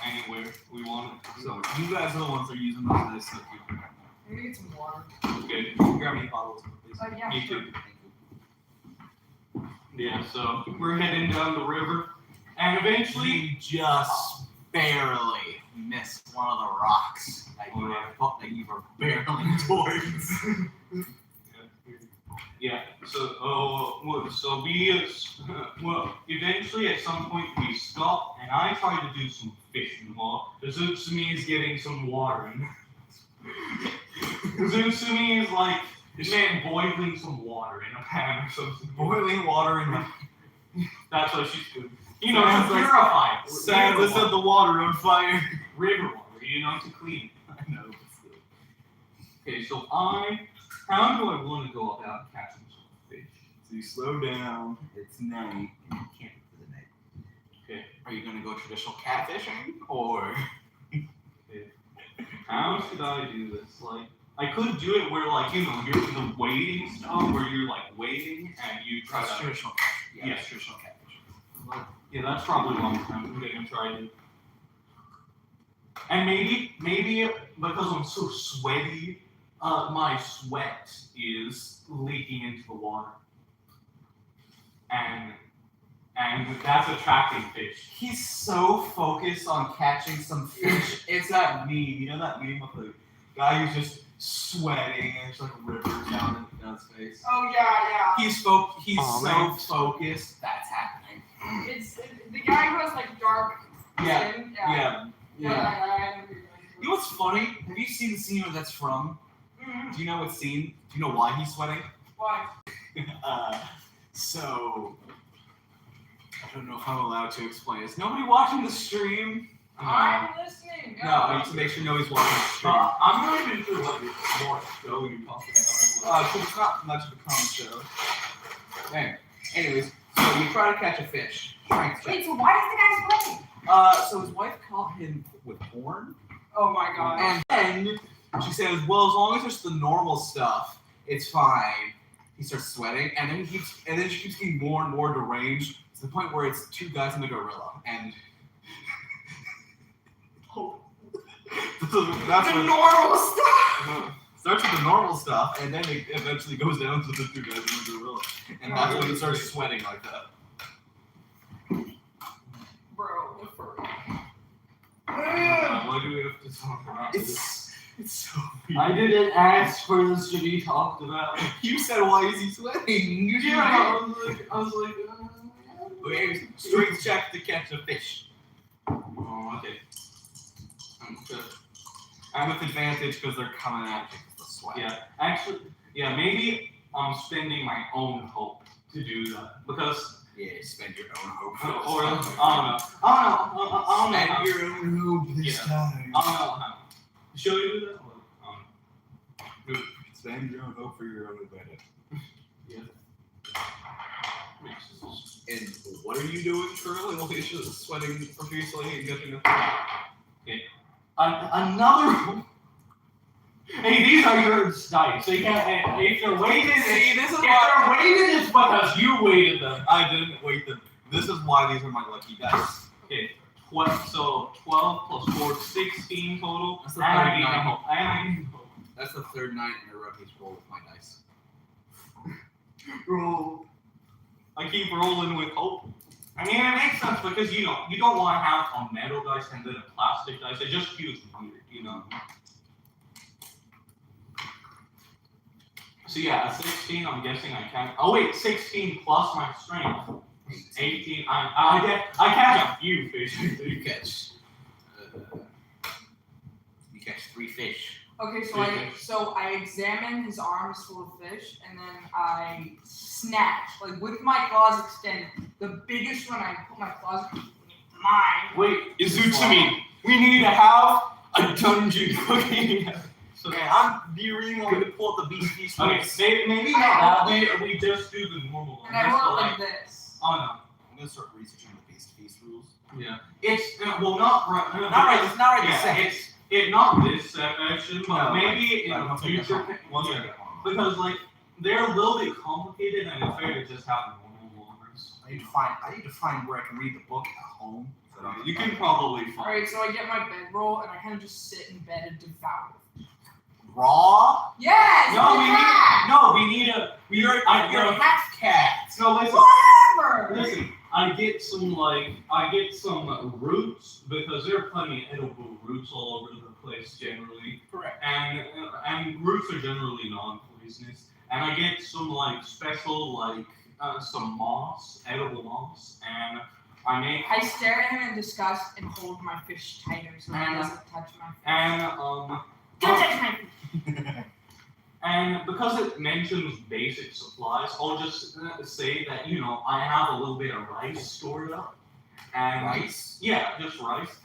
anywhere we want it. So you guys are the ones that are using those dice. So Maybe get some water. Okay, grab me bottles, please. Oh, yeah, me sure. too. Yeah, so we're heading down the river, and eventually, You just barely missed one of the rocks that you were barreling towards. yeah, well, eventually at some point we stopped, and I tried to do some fishing while Kazutsumi is getting some water in. Kazutsumi is like, man, boiling some water in a pan or something. Boiling water in the. That's what she's doing. You know, Sounds to like- purify it. Sam, let's set the water on fire. River water, you know, to clean it. I know, but still. Okay, so how do I want to go about catching some fish? So you slow down, it's night, and you camp for the night. Okay. Are you gonna go traditional catfishing, or? How should I do this? Like, I could do it where, like, you know, you're the waiting stuff, where you're like waiting and you try That's to. traditional catfishing. Yeah, Yeah. that's traditional catfishing. Like, yeah, that's probably one I'm gonna try to. And maybe because I'm so sweaty, my sweat is leaking into the water, and that's attracting fish. He's so focused on catching some fish. It's that meme. You know that meme of the guy who's just sweating and it's like rivers down his face. Oh yeah. He's Oh, so man. focused. That's happening. It's the guy who has like dark Yeah. skin. Yeah. I You know what's funny? Have you seen the scene where that's from? Do you know what scene? Do you know why he's sweating? Why? So I don't know if I'm allowed to explain. Is nobody watching the stream? I'm listening. No, I need to make sure nobody's watching the stream. I'm not even sure what show you're talking about. So it's not much of a common show. Anyway, anyways, so you try to catch a fish. Strength check. Wait, so why is the guy sweating? So his wife caught him with porn, Oh my god. and then she says, "Well, as long as it's the normal stuff, it's fine." He starts sweating, and then she keeps getting more and more deranged to the point where it's two guys and a gorilla, and that's The when normal stuff. starts with the normal stuff, and then it eventually goes down to the two guys and the gorilla, and that's when it starts sweating like that. Bro, the furry. Why do we have to talk about this? It's so weird. I didn't ask for this to be talked about. You said, "Why is he sweating?" You Yeah, I was like, Okay, strength check to catch a fish. oh, okay. I'm with advantage because they're coming at you with the sweat. Yeah, actually, yeah, maybe I'm spending my own hope to do that because, Yeah, spend your own hope. or I don't know. I don't know. Spend your own hope this Yeah. time. I don't know how. Should we do that? Spend your own hope for your own advantage. Makes sense. And what are you doing currently while he's just sweating profusely and getting Another. Hey, these are your dice. So you can't. If they're weighted, See, this is if why they're weighted, it's because you weighted them. I didn't wait them. This is why these are my lucky dice. Okay, 12. So 12 plus 4, 16 total. That's the And I third need a nine. hope. And I need a hope. That's the third night in a row he's rolled with my dice. Roll. I keep rolling with hope. I mean, it makes sense because you know you don't want to have a metal dice and then a plastic dice. It just feels weird, you know. So yeah, at 16, I'm guessing I can. Oh wait, 16 plus my strength. 18. I catch a few fish. You catch 3 fish. Okay, so I examine his arms full of fish, and then I snatch, like with my claws extended, the biggest one. I put my claws in mine. Wait, Izutsumi, we need to have a dungeon. Okay. So Okay, do you really want me to pull up the beast feast? okay, maybe not that. We just do the normal one. And I roll it like this. Oh I'm gonna start researching the beast feast rules. no. Yeah. It's well, not right. It's not right Yeah, this second. it's not this section, but No, maybe in Right, the once I get future. home. Once I Yeah. get home. Because like they're a little bit complicated, and it's fair to just have normal ones. I need to find where I can read the book at home. So that I You can probably find. Alright, so I get my bedroll, and I kind of just sit in bed and devour. raw. Yes! No, like we need a. You're half cat. No, listen. Whatever! Listen, I get some roots because there are plenty of edible roots all over the place generally, Correct. and roots are generally non-poisonous. and I get some like special like some moss, edible moss, and I make I stare at him in disgust and hold my fish tighter so he doesn't touch my fish. and Don't touch my fish! and because it mentions basic supplies, I'll just say that I have a little bit of rice stored up, and Rice? yeah, just rice.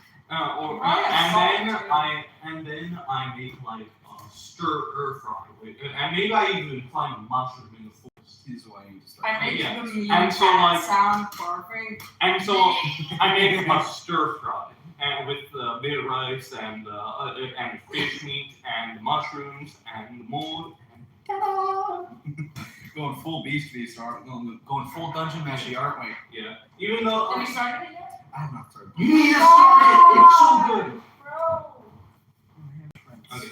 And then I make like a stir fry with, and maybe I even find a mushroom in the forest. He's white. Just I make Yeah. the meat And so, like- sound barfing. And so I make a stir fry and with a bit of rice and fish meat and mushrooms and mold. Going full beast feast, aren't we? Going full dungeon meshy, aren't we? Yeah, even though Have you started it yet? I have not started. you need to start it. It's so good. Bro! Okay.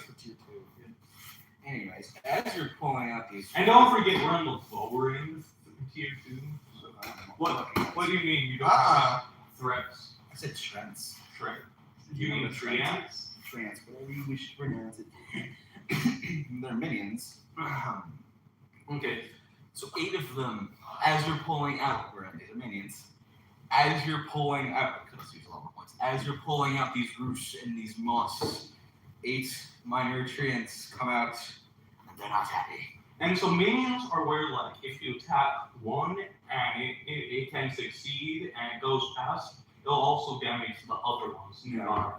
Anyways, as you're pulling out these, And don't forget we're on the lower end of tier 2. So what do you mean you don't have threats? I said trends. Threat? You mean treants? Trans, whatever you wish to pronounce it. They're minions. Okay. So 8 of them, as you're pulling out, these are minions. As you're pulling out, as you're pulling out these roosts and these moss, 8 minor treants come out, and they're not happy. And so minions are where like if you attack one and it can succeed and it goes past, it'll also damage the other ones nearby.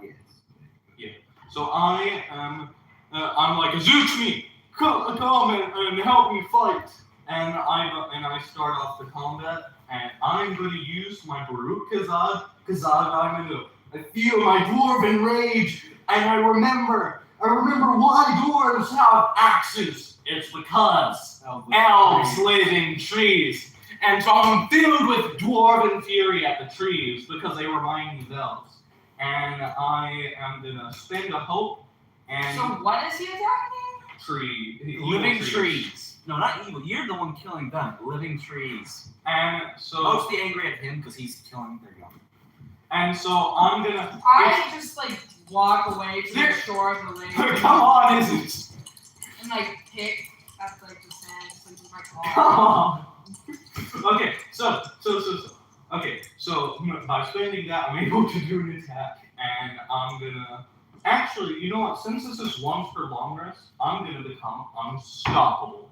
Yes. So I am I'm like Azuchmi, come and help me fight. And I start off the combat, and I'm going to use my Baruch Kazad. I'm going to feel my dwarven rage, and I remember why dwarves have axes. It's because elves live in trees. And so I'm filled with dwarven fury at the trees because they remind me of elves. And I am going to spend a hope and So what is he attacking? Living trees. No, not evil. You're the one killing them. Living trees. And so Mostly angry at him because he's killing their young. And so I'm gonna. I just like walk away to the There- shore of the lake Come on, isn't? and like pick at like the sand just like with my Come claw. on. Okay, so. Okay, so by spending that, I'm able to do an attack, and I'm gonna. Actually, you know what? Since this is once per long rest, I'm gonna become unstoppable.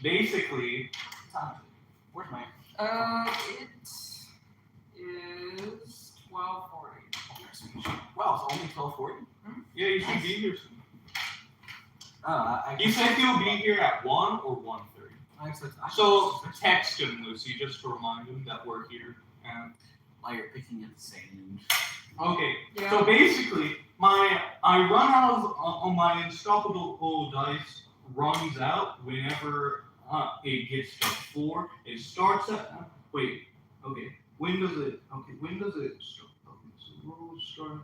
Basically, Where's my? It is 12:40. Wow, it's only 12:40. yeah, you should be here soon. I You said you'll be here at 1 or 1:30. So text him, Lucy, just to remind him that we're here. And while you're picking at the sand. okay, Yeah. so basically, I run out of on my unstoppable dice runs out whenever it gets to 4. It starts at wait. Okay, when does it? Okay, when does it start? Okay, so roll start.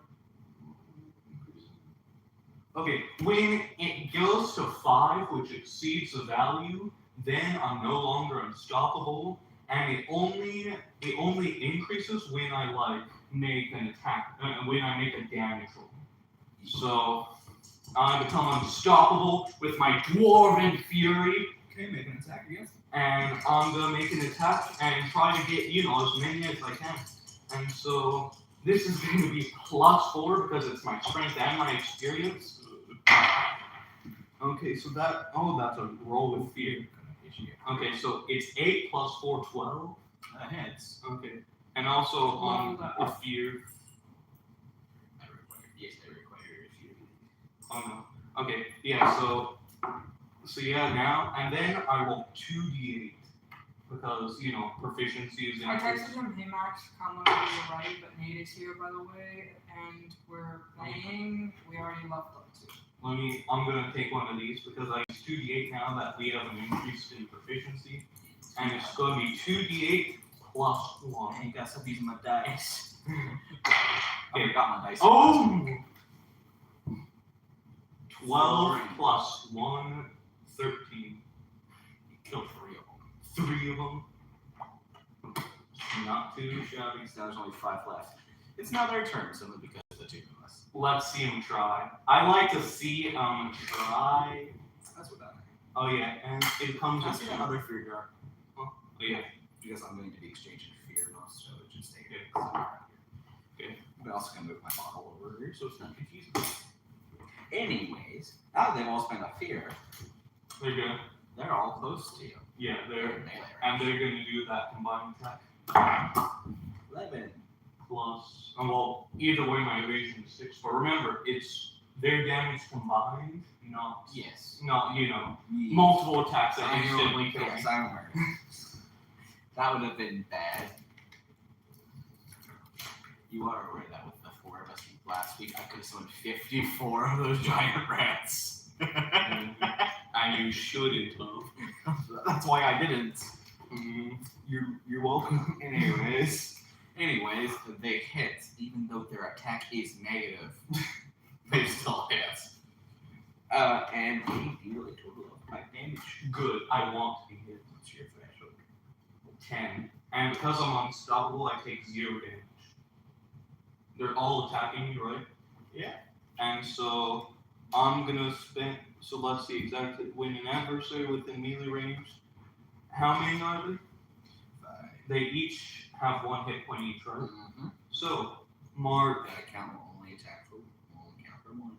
Okay, when it goes to 5, which exceeds the value, then I'm no longer unstoppable, and it only increases when I like make an attack, when I make a damage roll. So I become unstoppable with my dwarven fury, Okay, make an attack against. and I'm gonna make an attack and try to get as many as I can. And so this is going to be +4 because it's my strength and my experience. Okay, so that's a roll with fear. Okay, so it's 8 + 4, 12. Hits. Okay, and also with fear. Yes, I require fear. Oh no. Okay, yeah. So yeah, now and then I roll 2d8 because proficiency is I increased. texted him, hey Max, come on to the right, but Nate is here by the way, and we're playing. We already left up to. I'm gonna take one of these because I use 2d8 now that we have an increase in proficiency, and it's gonna be 2d8 + 1. I gotta stop using my dice. Okay. I got my dice. Oh! 12 + 1, 13. You killed 3 of them. 3 of them. Not too shabby. So there's only 5 left. It's now their turn, simply because of the 2 of us. Let's see him try. I like to see him try. That's what that means. Oh yeah, and it comes That's with another fear jar. Oh yeah. Because I'm going to be exchanging fear most, so it should stay here. Okay. I'm also going to move my model over here so it's not confusing. Anyways, now that they've all spent a fear, They're good. they're all close to you. Yeah, They're they're in melee and range. they're gonna do that combined attack 11. plus. Well, either way, my evasion is 6. But remember, it's their damage combined, not Yes. multiple attacks that I instantly kill Yes, me. I'm aware. That would have been bad. You are aware that with the 4 of us last week, I could have summoned 54 of those giant rats. And you shouldn't have. That's why I didn't. Mm, You're welcome. Anyways, they hit, even though their attack is negative. They still hit. And they deal a total of 5 damage. good. I want to be hit. What's your threshold? 10. And because I'm unstoppable, I take 0 damage. They're all attacking me, right? Yeah. And so I'm gonna spend. So let's see exactly. When an adversary within melee range, how many are there? 5. They each have 1 hit point each, right? Mm-hmm. So mark. That account will only count for 1.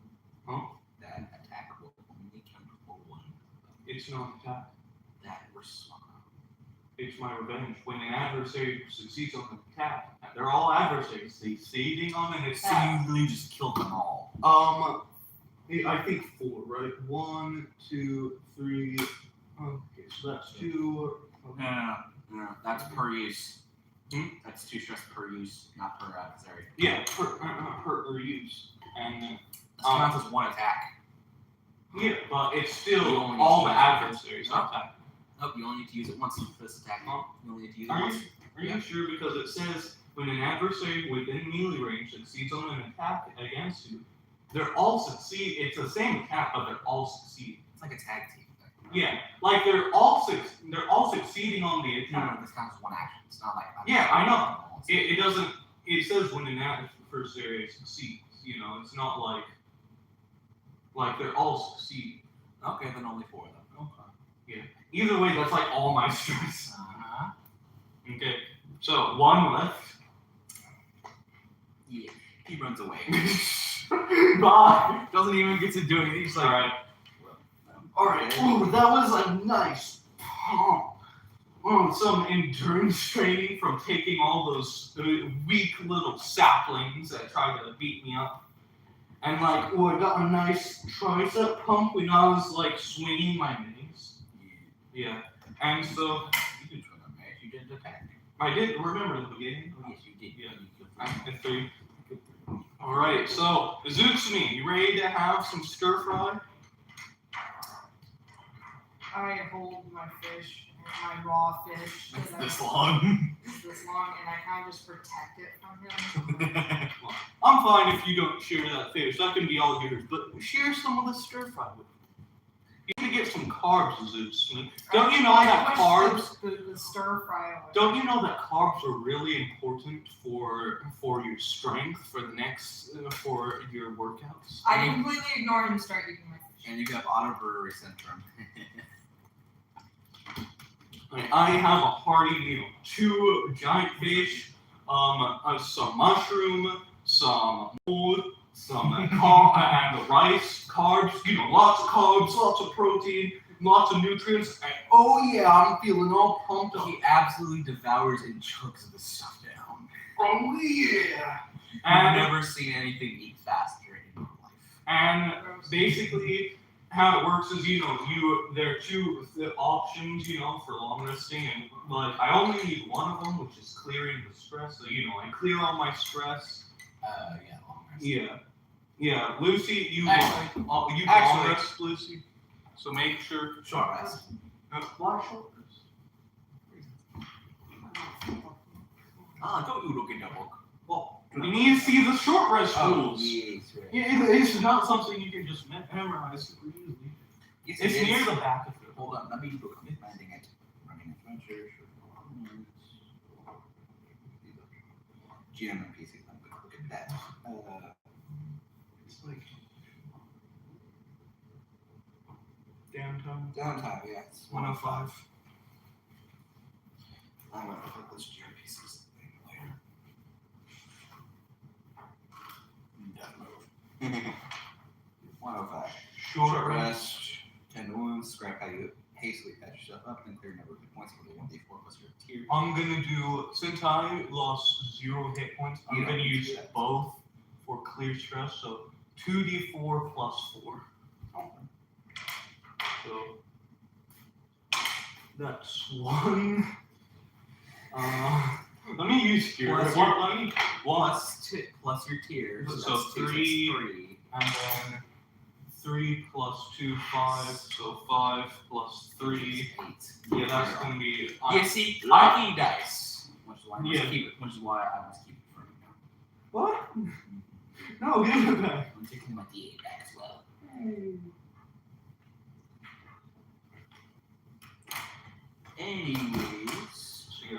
Huh? That attack will only count for 1. It's not attack. That response. It's my revenge. When an adversary succeeds on an attack, they're all adversaries. Succeeding on an So attack. you literally just killed them all. I think 4, right? 1, 2, 3. Okay, so that's 2. Okay. No, that's per use. Hmm? That's 2 stress per use, not per adversary. Yeah, per use. And This counts as 1 attack. yeah, but it's You still only all need the to adversaries Oh. attack. Oh, you only need to use it once for this attack. Huh? You only need to use it Are once. you, are you sure? Because it says when an adversary within melee range succeeds on an attack against you, they're all succeed. It's the same attack, but they're all succeed. It's like a tag team thing. Yeah, like they're all succeeding on the No, attack. this counts as 1 action. It's not like. Yeah, I know. It doesn't. It says when an adversary succeeds. It's not like they're all succeeding. Okay, then only 4 of them. Okay. Either way, that's like all my stress. Uh-huh. Okay. So 1 left. Yeah. He runs away. Bye. Doesn't even get to do anything. He's like, Alright. Alright. okay. Ooh, that was a nice pump. Some endurance training from taking all those weak little saplings that tried to beat me up. And I got a nice tricep pump when I was swinging my mace. Yeah. And so You didn't run away. You didn't attack. I did remember in the beginning. Oh, yes, you did. Yeah. You killed I them. did 3. Alright, so Zooksme, you ready to have some stir fry? I hold my fish, my raw fish. It's that this I- long. It's this long, and I kind of just protect it from him. I'm fine if you don't share that fish. That can be all yours. But share some of the stir fry with me. You need to get some carbs, Zooksme. Don't you know that I carbs? wish the stir fry. Don't you know that carbs are really important for your strength for the next for your workouts? I completely ignore him and start eating my fish. And you have auto brewery syndrome. I have a hearty meal: 2 giant fish, some mushroom, some mold, some and the rice, carbs. Lots of carbs, lots of protein, lots of nutrients. And oh yeah, I'm feeling all pumped up. He absolutely devours and chugs this stuff down. Oh yeah. I've And never seen anything eat faster in your life. and basically how it works is there are 2 options for long resting, and I only need one of them, which is clearing the stress. So I clear all my stress. Yeah, long rest. Yeah. Lucy, you Actually- long actually- rest, Lucy. So make sure. Short rest. Why short rest? Don't you look in the book. Well, you need to see the short rest rules. yes, right. Yeah, it's not something you can just memorize super easily. Yes, It's it near is. the back of it. Hold on, let me look. I'm finding it. Running adventure. GM and PC. Look at that. downtime? Downtime, yeah. It's 105. I'm gonna put this GRPCs thing later. Done move. 105. Short rest. 10 wounds. Scrap how you hastily patch yourself up and clear number of hit points for the 1d4 plus your tier. I'm gonna do, since I lost 0 hit points, I'm You don't gonna need to use do that. both for clear stress, so 2d4 plus 4. So that's 1. Let me use here. Plus Let me Plus your tier. So that's 2, 3. 3. and then 3 plus 2, 5. So 5 plus 3. 8. Yeah, that's gonna be. Yeah, see, lucky dice. Which is why I must Yeah. keep it. Which is why I must keep it for you now. What? No, give it back. I'm taking my D8 back as well. Anyways. So yeah.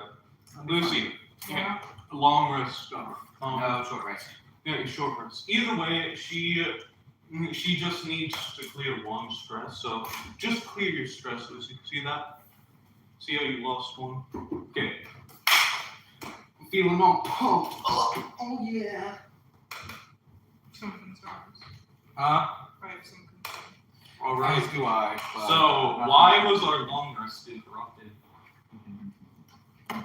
Lucy, Yeah. long rest stuff. No, short rest. Yeah, short rest. Either way, she just needs to clear 1 stress. So just clear your stress, Lucy. See that? See how you lost 1? Okay. I'm feeling all pumped up. Oh yeah. Some concerns. Huh? I have some concerns. All right. As do I. but So not- why was our long rest interrupted? Trying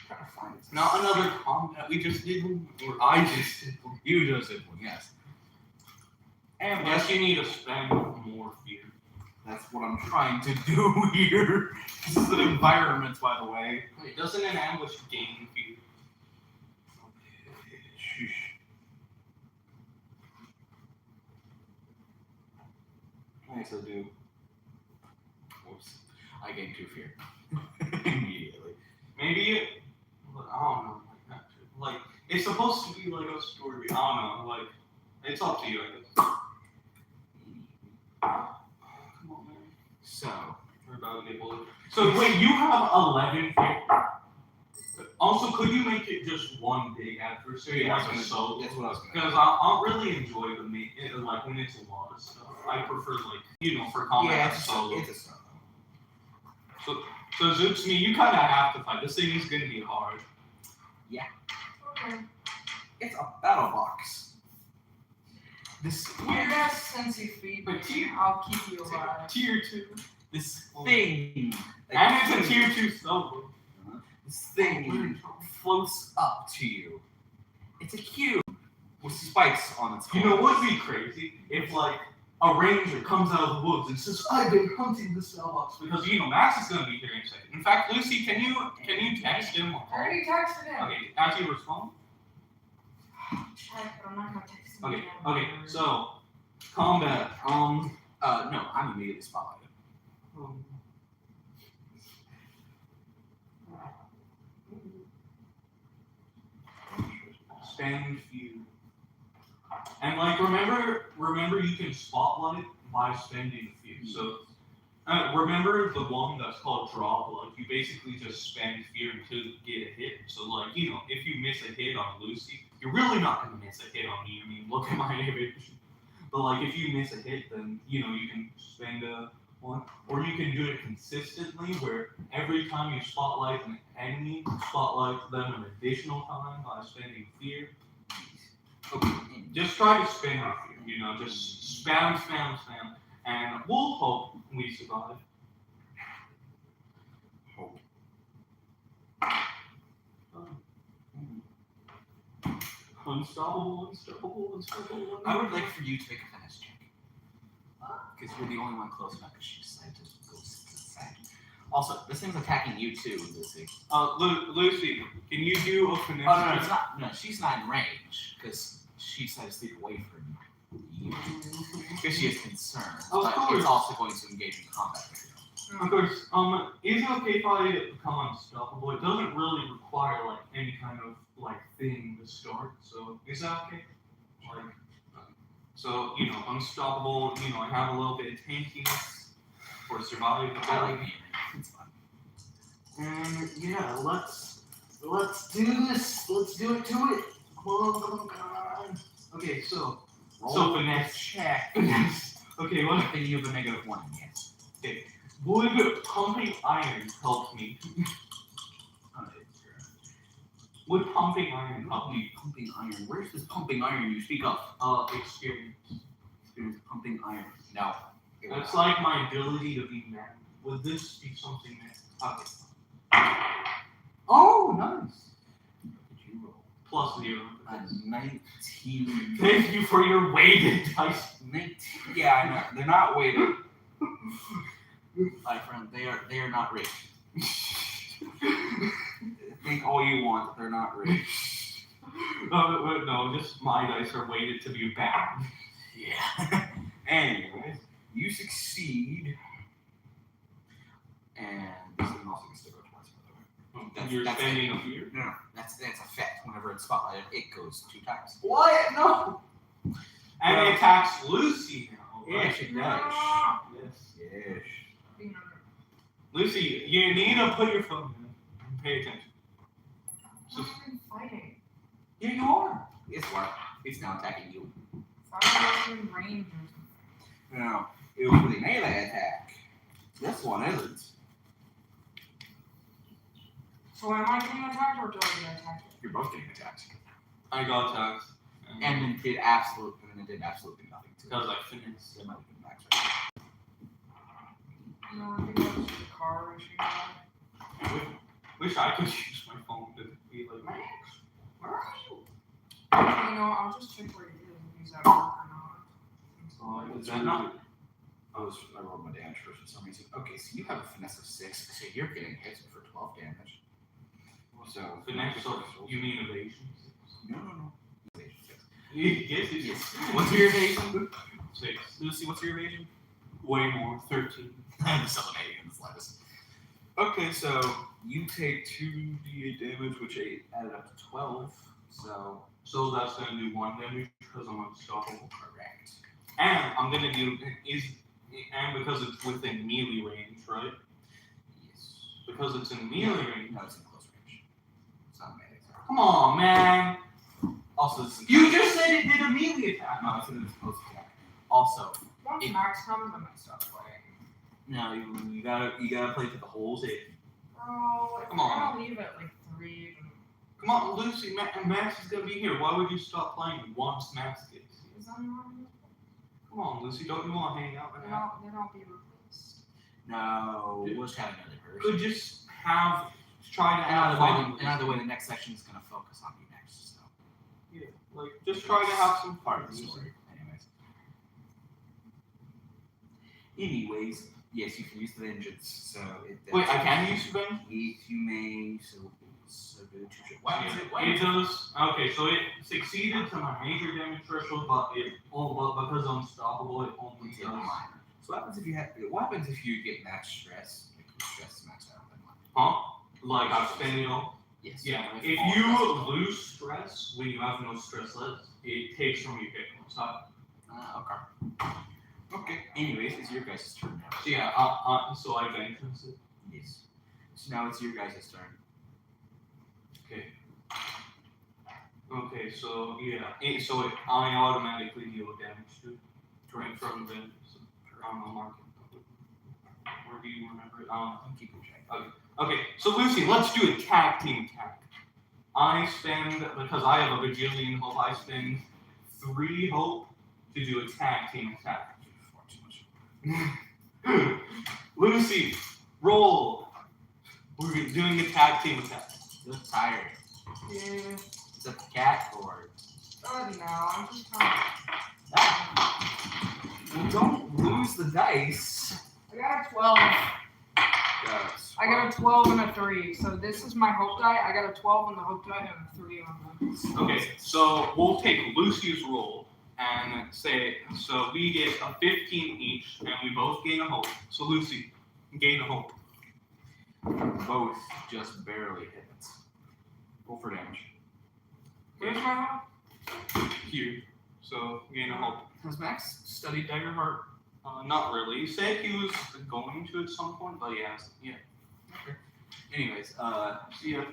to find it. Not another combat. We just did one. Or I just did one. You just did one, yes. And yes, you need to spend more fear. That's what I'm trying to do here. This is an environment, by the way. Wait, doesn't an ambush gain fear? Okay, so do. Whoops. I gained 2 fear. Immediately. Maybe it. I don't know. Like it's supposed to be like a story. I don't know. Like it's up to you, I guess. Come on, man. So, We're about to get bullied. So wait, you have 11 fear. Also, could you make it just one big adversary, Yeah, like a solo? that's what I was gonna Because I really enjoy the like when it's a lot of stuff. I prefer like for combat yeah, it's solo. it's a solo. So Zoops, you kind of have to fight. This thing is gonna be hard. Okay. It's a battle box. This Weird ass Sensi feet, but I'll keep you alive. Tier 2. this thing. And it's a tier 2 solo. This thing floats up to you. It's a cube with spikes on its You know what would be crazy? If like a ranger comes out of the woods and says, "I've been hunting the spellbox," because Max is gonna be here in a second. In fact, Lucy, can you text him? I already texted him. Okay, actually respond. Check, but I'm not gonna text him. Okay, again. okay. So combat. no, I'm immediately spotlighted. Stand fear. And like remember you can spotlight by spending fear. So remember the one that's called draw blood. You basically just spend fear until you get a hit. So like if you miss a hit on Lucy, you're really not gonna miss a hit on me. I mean, look at my image. But like if you miss a hit, then you can spend a one, or you can do it consistently, where every time you spotlight an enemy, spotlight them an additional time by spending fear. Okay, just try to spend your fear. Just spam, and we'll hope we survive. Hope. Unstoppable. I would like for you to make a finesse check. Because you're the only one close enough because she decided to go to the side. Also, this thing's attacking you too, Lucy. Lucy, can you do a finesse? Oh, no, it's not. No, she's not in range because she decided to sleep away from you. Because she is concerned. Of But course. it's also going to engage in combat with you. Of course, is it okay if I become unstoppable? It doesn't really require like any kind of thing to start. So is that okay? So unstoppable. I have a little bit of tankiness for survivability. I like being it's fun. And yeah, let's do this. Let's do it to it. Come on. Okay, so Roll so finesse check. Finesse. Okay, what? Then you have a -1, yes. Would pumping iron help me? Would pumping iron help me? Pumping iron. Where's this pumping iron you speak of? Experience. Experience pumping iron. No. That's like my ability to be man. Would this be something that? Okay. Oh, nice. What did you roll? +0. A 19. Thank you for your weighted dice. 19. Yeah, I know. They're not weighted. My friend, they are not rich. Think all you want, they're not rich. No, just my dice are weighted to be bad. Yeah. Anyways, you succeed. And this thing also gets to go twice, by the way. You're That's spending it. a fear? No, that's effect. Whenever it's spotlighted, it goes 2 times. What? No. And it attacks Lucy now. Right? Yes, it does. Yes. Yes. Lucy, you need to put your phone in and pay attention. I'm not even fighting. Yeah, you are. It's what? It's now attacking you. Fire in range or something. No, it was with a melee attack. This one isn't. So am I getting attacked or do I get attacked? You're both getting attacked. I got attacked. And then it did absolutely nothing to it. Because I finished. It might have been max right. No, I think that was just a car issue. Wish I could use my phone to be like, Max, where are you? You know, I'll just check where he is if he's at work or not. Is that not? I rolled my damage first for some reason. Okay, so you have a finesse of 6, so you're getting hit for 12 damage. So Finesse, so you mean evasion? No. Evasion 6. Yes. What's your evasion? 6. Lucy, what's your evasion? Way more, 13. I'm just eliminating in the slightest. Okay, so you take 2d8 damage, which added up to 12. So that's gonna do 1 damage because I'm unstoppable. Correct. And I'm gonna do and because it's within melee range, right? Yes. Because it's in melee range. No, it's in close range. It's not melee. Sorry. Come on, man. Also, this is You just said it did a melee attack. no, it's in close attack. Also, Once Max comes, I might stop playing. no, you gotta play for the whole save. Bro, if Come we're on. gonna leave at like 3, then Come on, Lucy. Max is gonna be here. Why would you stop playing once Max gets here? is that wrong? Come on, Lucy. Don't you want to hang out right Then now? I'll be replaced. No, we'll just have another person. Could just try to have fun. And either way, the next section is gonna focus on you next. So Yeah, like just try to have some part fun. of the story. Anyways, yes, you can use the vengeance. So Wait, I can use revenge? If you may, so go to It does. Okay, so it succeeded to my major damage threshold, but because I'm unstoppable, it only It's a does. minor. So what happens if you get max stress? Like your stress is maxed out then what? Huh? Like I spend it all. Yes. Yeah. all If stress you is- lose stress when you have no stress left, it takes from your hit points. Okay. Okay. Anyways, it's your guys' turn now. So yeah, so I vengeance it. Yes. So now it's your guys' turn. Okay. Okay, so yeah, I automatically deal damage to it. Right from the market. Where do you remember it? I'll keep it check. Okay, so Lucy, let's do a tag team attack. I spend, because I have a bajillion hope, I spend 3 hope to do a tag team attack. Lucy, roll. We're doing a tag team attack. You look tired. Yeah. Is that the cat or? Oh no, I'm just kind Well, don't lose the dice. I got a 12. Guys. I got a 12 and a 3. So this is my hope die. I got a 12 on the hope die and a 3 on the. Okay, so we'll take Lucy's roll and say, so we get a 15 each, and we both gain a hope. So Lucy, gain a hope. Both just barely hit. Roll for damage. Where's my hope? Here. So gain a hope. Has Max studied Daggerheart? Not really. He said he was going to at some point, but yes, yeah. Okay. Anyways, Yeah.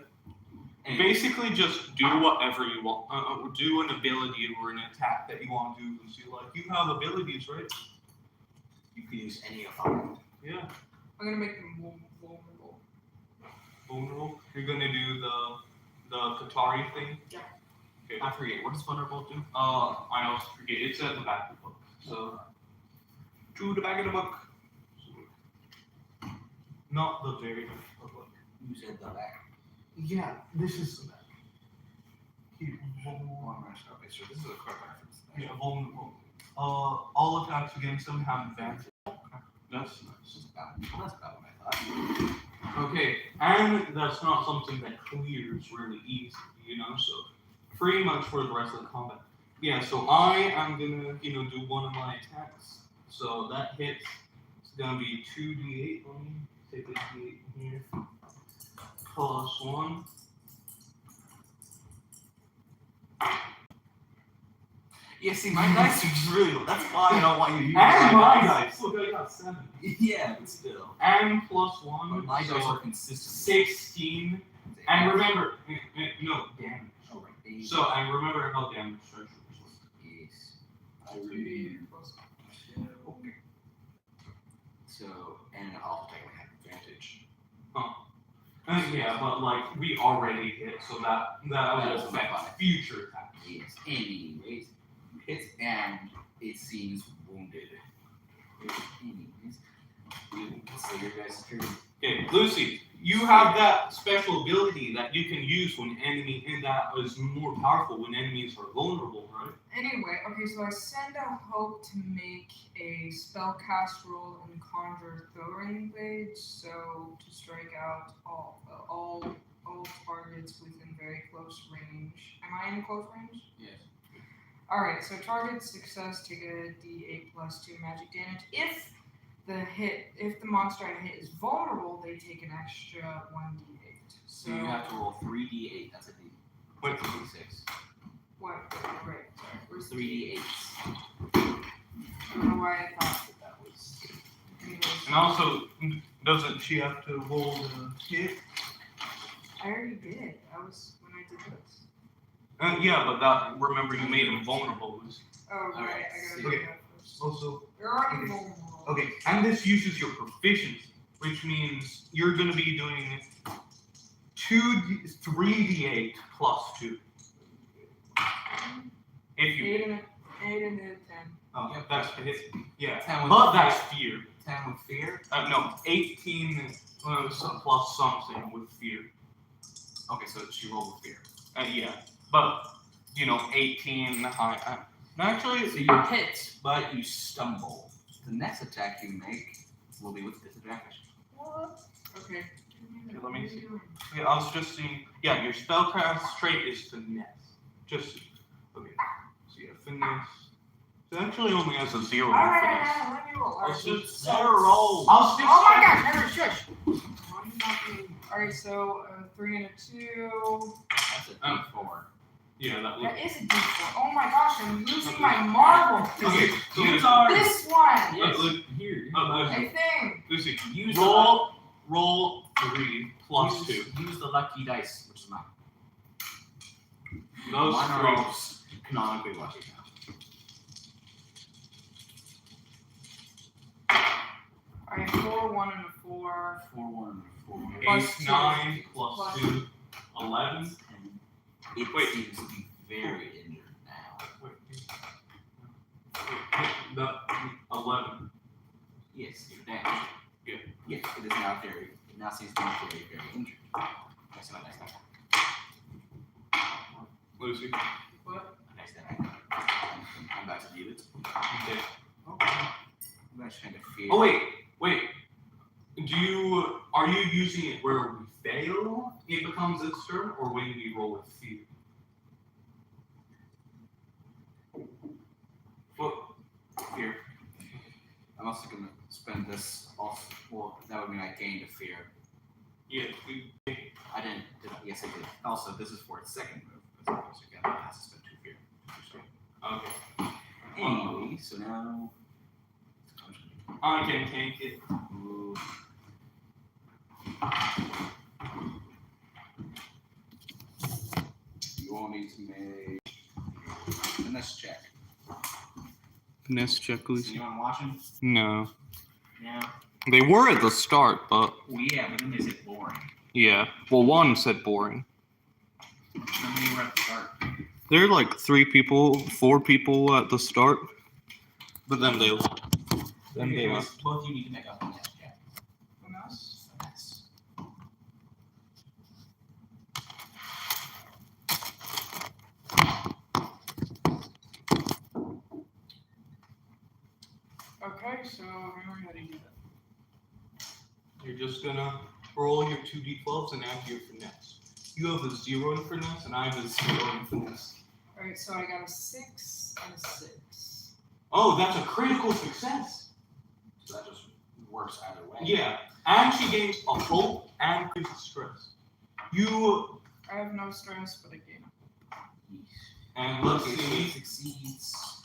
anyways, Basically, just do whatever you want. Do an ability or an attack that you want to do. Lucy. Like you have abilities, right? You can use any of them. Yeah. I'm gonna make them vulnerable. Vulnerable. You're gonna do the Qatari thing. Yeah. Okay. I forget. What does vulnerable do? I also forget. It's at the back of the book. So to the back of the book. Not the very back of the book. You said the back. Yeah, this is the back. Here, Oh, I'm gonna show. Okay, so this is a quick reference. yeah, vulnerable. All attacks against them have advantage. That's nice. This is about. Well, that's about what I thought. Okay, and that's not something that clears really easy, you know, so pretty much for the rest of the combat. Yeah, so I am gonna, do one of my attacks. So that hits, it's gonna be 2d8 on me. Take this d8 here. Plus 1. Yeah, see, my dice are just really low. That's why I don't want you to use And my dice! Look, I got 7. Yeah, but still. And plus 1. But my dice so are consistent. 16. And remember, no, damage. Oh, right. They- So, and remember how damage thresholds work. Yes. I really. Okay. So, and I'll technically have advantage. Yeah, but like we already hit, so that will doesn't affect apply. future attacks. Yes. Anyways, hits and it seems wounded. Anyways, so your guys' turn. Okay, Lucy, you have that special ability that you can use when enemy and that is more powerful when enemies are vulnerable, right? Anyway, okay, so I send a hope to make a spellcast roll and conjure throwing blade, so to strike out all targets within very close range. Am I in close range? Yes. Alright, so target success, take a d8 plus 2 magic damage. If the monster I hit is vulnerable, they take an extra 1d8. So you have to roll 3d8. That's a d. Wait, d6. What? Right, sorry. Where's 3d8s. I don't know why I thought that was. Anyways, And also, doesn't she have to roll the hit? I already did. I was when I did this. Yeah, but that remember you made him vulnerable. Lucy. Oh, right. Alright, I gotta so- do that first. Also, You're already vulnerable. okay, and this uses your proficiency, which means you're going to be doing 3d8 plus 2. If you 8 and a 10. Oh, Yep. that's a hit. Yeah, 10 with but fear. that's fear. 10 with fear. No, 18 plus something with fear. Okay, so she rolled with fear. Yeah, but 18 high. Actually, So you hit, but you stumble. The next attack you make will be with disadvantage. What? Okay. Okay, let me What are see. you doing? yeah, I was just seeing. Yeah, your spellcast trait is finesse. Just okay. So yeah, finesse. It actually only has a 0 in Alright, finesse. let me roll. I'll Alright, just so let her roll. I'll stick. Oh my gosh, never shush! Alright, so 3 and a 2. That's a d4. Yeah, that That looks. is a d4. Oh my gosh, I'm losing my marble. Okay, so Use Lucy, our. This one, Yes. Look, Here. I think. Lucy, Use roll 3 plus 2. Use the lucky dice, which is mine. Those Mine are 3. all canonically lucky now. Alright, 4, 1, and a 4. 4, 1, 4. Plus 8, 2. 9 plus Plus- 2, 11. It Wait. seems to be very injured now. Wait, the 11. Yes, you're damaged. Yeah. Yes, it is now very. It now seems to be very, very injured. That's not nice. Lucy. What? Nice that I'm about to deal it. Okay. Okay. I'm actually trying to fear. Oh wait. Are you using it where we fail? It becomes its turn, or when we roll with fear? Well, Fear. I'm also gonna spend this off. Well, that would mean I gained a fear. yeah. I didn't. Yes, I did. Also, this is for its second move. Because of course, again, it has to spend 2 fear. Okay. Anyway, so now. I can tank it. Ooh. You want me to make a finesse check. Finesse check, Is Lucy. anyone watching? No. Yeah. They were at the start, but Well, yeah, but then they said boring. yeah. Well, one said boring. How many were at the start? There are like 4 people at the start, but then they left. Then they Anyways, left. both you need to make up a finesse check. Finesse? Finesse. Okay, so Henry, how do you do that? You're just gonna roll your 2d12s and add your finesse. You have a 0 in finesse, and I have a 0 in finesse. Alright, so I got a 6 and a 6. Oh, that's a critical success. So that just works either way. Yeah, and she gains a hope and increases stress. You I have no stress, but I gain. and let's Okay, so see. he succeeds.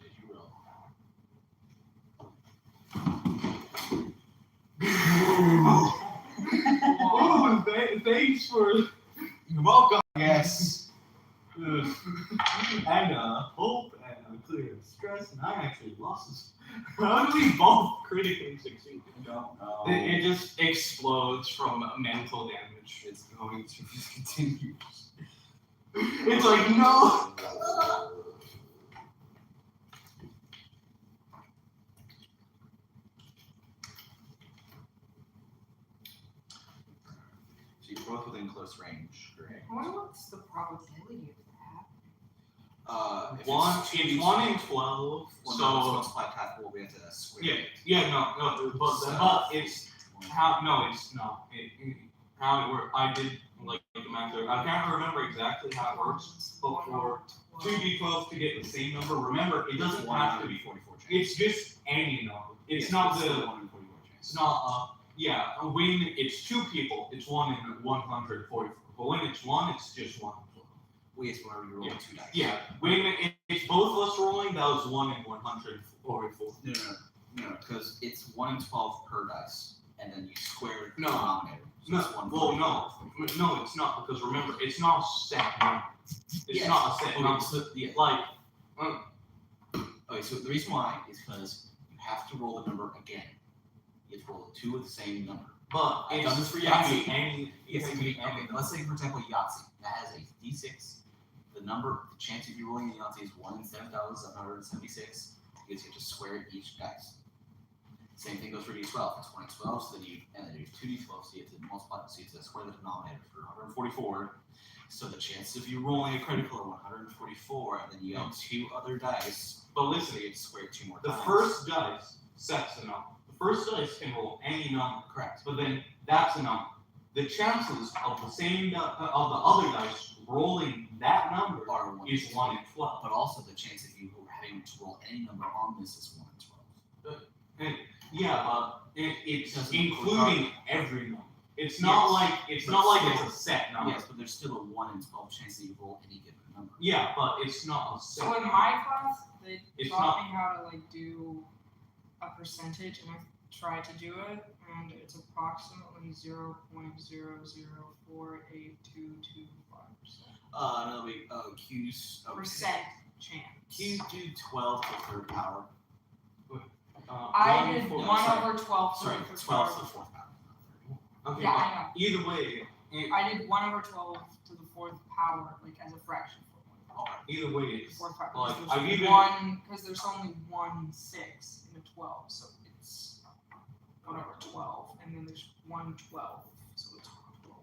Did you roll? Oh, thanks for. You're welcome. Yes. And hope and clear stress, and I actually lost this. How do we both critically succeed? I don't know. It just explodes from mental damage. It's going to continue. It's like, no! So you're both within close range. Great. I wonder what's the probability of that? If One, it's it's 1 in 12, Well, so. no, it's multiplied half. We'll be able to square Yeah, it. yeah, no, but it's how, no, it's not. How it works, I did like the math there. I can't remember exactly how it works, but for 2d12 to get the same number, remember, it doesn't have to be 44 chance. It's just any number. It's Yes, not still the, 1 in 44 chance. it's not, yeah, when it's 2 people, it's 1 in 144. But when it's 1, it's just 1 in 12. Well, yes, whenever you roll Yeah. 2 dice. Yeah, when it's both of us rolling, that was 1 in 144. No, because it's 1 in 12 per dice, and then you square the No. denominator. So No, it's 1 well, no, no, it's not, because remember, it's not a set number. It's Yes. not a set Okay, number. so, yeah. Like, Okay, so the reason why is because you have to roll the number again. You have to roll 2 with the same number. but I've it's done this for it can Yahtzee. be any. Yes, It can be any. let's say, for example, Yahtzee. That has a d6. The chance of you rolling the Yahtzee is 1 in 7,776. You have to square each dice. Same thing goes for d12. It's 1 in 12, so then you do 2d12, so you have to multiply, so you have to square the denominator for 144. So the chances of you rolling a critical are 144, and then you add 2 other dice. But So listen, you have to square 2 more the times. first dice sets the number. The first dice can roll any number, Correct. but then that's a number. The chances of the same of the other dice rolling that number Are 1 is 1 in 12. But also the chance of you having to roll any number on this is 1 in 12. And yeah, but it's Doesn't including every number. It's not Yes, like it's but not like still- it's a set number. Yes, but there's still a 1 in 12 chance that you roll any given number. Yeah, but it's not a set. So in number. my class, they It's taught me how to like do a percentage, and I tried to do it, and it's approximately 0.00482225%. Another week, Q's. Okay. Percent chance. Q do 12 to the third power. I one did for- 1 sorry. over 12 Sorry, to the 12 to fourth the fourth power. power. Okay, Yeah, but I know. either way, I did 1 over 12 to the fourth power, like as a fraction for 1 power. either way, it's Fourth power. like Because I've there's even one, because there's only 1 6 in a 12, so it's 1 over 12, and then there's 1 12, so it's 12.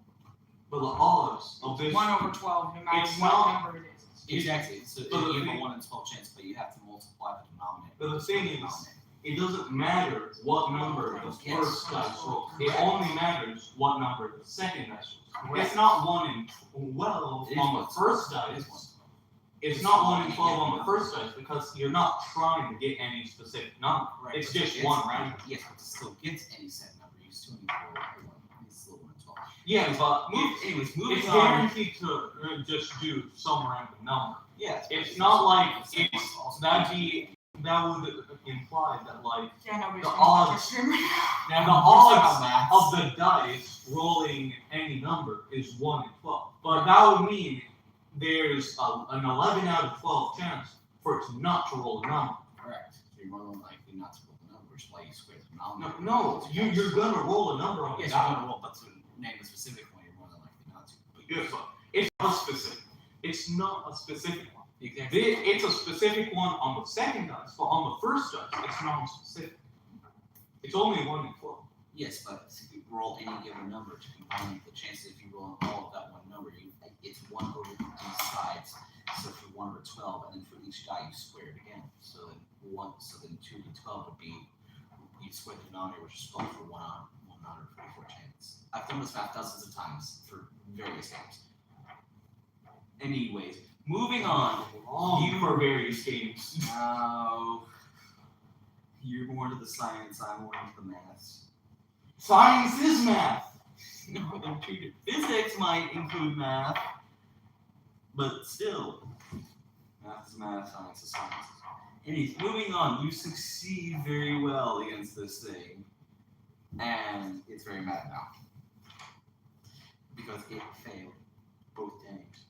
but the odds of this 1 over 12, no matter It's what not- number it is. Exactly. So But you the have a thing- 1 in 12 chance, but you have to multiply the denominator. But the thing is, it doesn't matter what number the first dice rolls. It only matters what number the second dice rolls. It's not 1 in 12 It is on the 1 in first 12. It is dice. 1 It's not 1 in 12 on the first dice because you're not trying to get any specific number. Right, It's but just one random. Yes, but to still get any set number, you still need to roll 1. It's still 1 in 12. Yeah, but Anyways, it's moving on. guaranteed to just do some random number. Yeah, It's not like it's it's also- that would imply that like Yeah, nobody's The gonna watch odds- our stream right now. the odds of the dice rolling any number is 1 in 12. But that would mean there's an 11 out of 12 chance for it not to roll a number. Correct. So you're more than likely not to roll the number, which is why you square the No, denominator. no, you're gonna roll a number on the Yes, die. you're gonna roll, but to name a specific one, you're more than likely not to. But Yes, but it's not specific. It's not a specific one. exactly. It's a specific one on the second dice, but on the first dice, it's non-specific. It's only 1 in 12. Yes, but if you roll any given number to combine the chances if you roll all of that one number, it's 1 over these sides. So for 1 over 12, and then for each die you square it again. So then 2 to 12 would be you square the denominator, which is 12 for 144 chance. I've done this math dozens of times for various games. Anyways, moving on. You for various games. Now, you're more into the science, I'm more into the maths. Science is math. No, they're treated. Physics might include math, but still, math is math, science is science. Anyways, moving on, you succeed very well against this thing, and it's very mad now because it failed both times.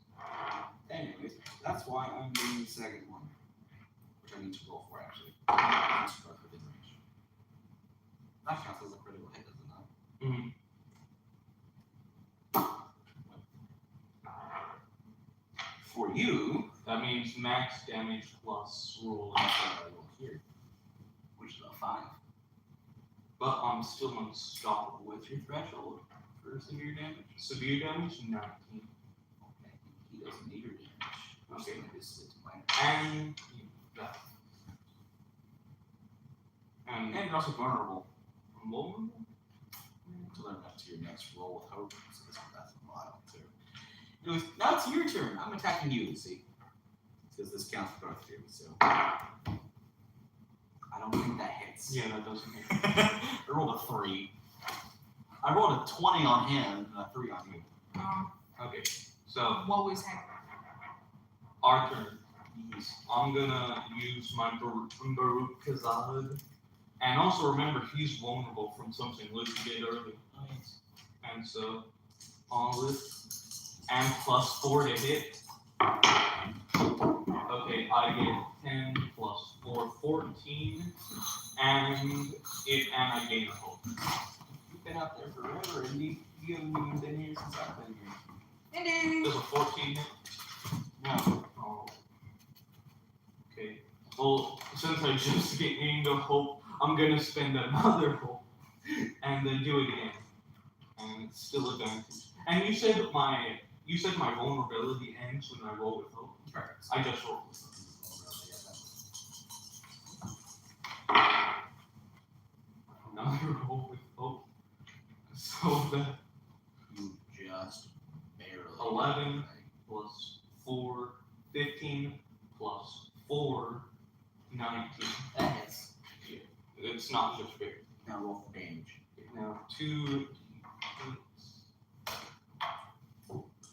Anyways, that's why I'm doing the second one, which I need to roll for actually. I need to start within range. That counts as a critical hit, doesn't it? Mhm. For you, That means max damage plus roll. that's what I roll here, which is a 5. But I'm still unstoppable. What's your threshold for severe damage? Severe damage, 19. Okay, he doesn't need your damage. Okay. So this is minor. And that. And you're also vulnerable. I'm vulnerable? To learn that to your next roll with hope. So that's a while too. Anyways, now it's your turn. I'm attacking you, Lucy. Because this counts for both of you, so. I don't think that hits. Yeah, that doesn't hit. I rolled a 3. I rolled a 20 on him and a 3 on you. Okay, so What was happening? our turn. I'm gonna use my Baruch Kazad. And also remember, he's vulnerable from something Lucy did earlier. And so, all this, and plus 4 to hit. Okay, I get 10 plus 4, 14, and I gain a hope. You've been out there forever, and you haven't even been here since I've been here. It Does is. a 14 hit? No. Oh. Okay. Well, since I just gained a hope, I'm gonna spend another hope, and then do it again. And it's still advantage. And you said my vulnerability ends when I roll with hope. Correct. I just rolled with hope. Another roll with hope. So that You just barely. 11 plus 4, 15 plus 4, 19. That hits. It's not just fair. Now roll for damage. Now 2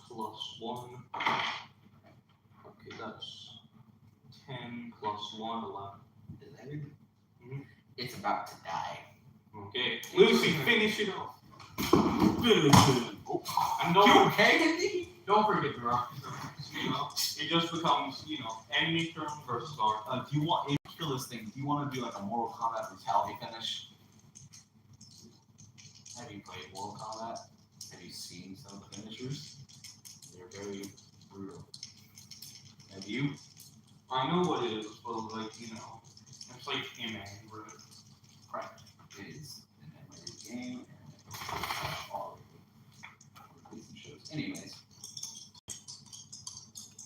plus 1. Okay, that's 10 plus 1, 11. Is that it? Mhm. It's about to die. Okay, Lucy, finish it off. And You don't, okay, Andy? don't forget the rock. You know, it just becomes, enemy turn versus our. Do you want, if you kill this thing, do you want to do like a Mortal Kombat brutality finish? Have you played Mortal Kombat? Have you seen some of the finishers? They're very brutal. Have you? I know what it is, but it's like him and Bro. Correct. It is an animated game, and all of the shows. Anyways,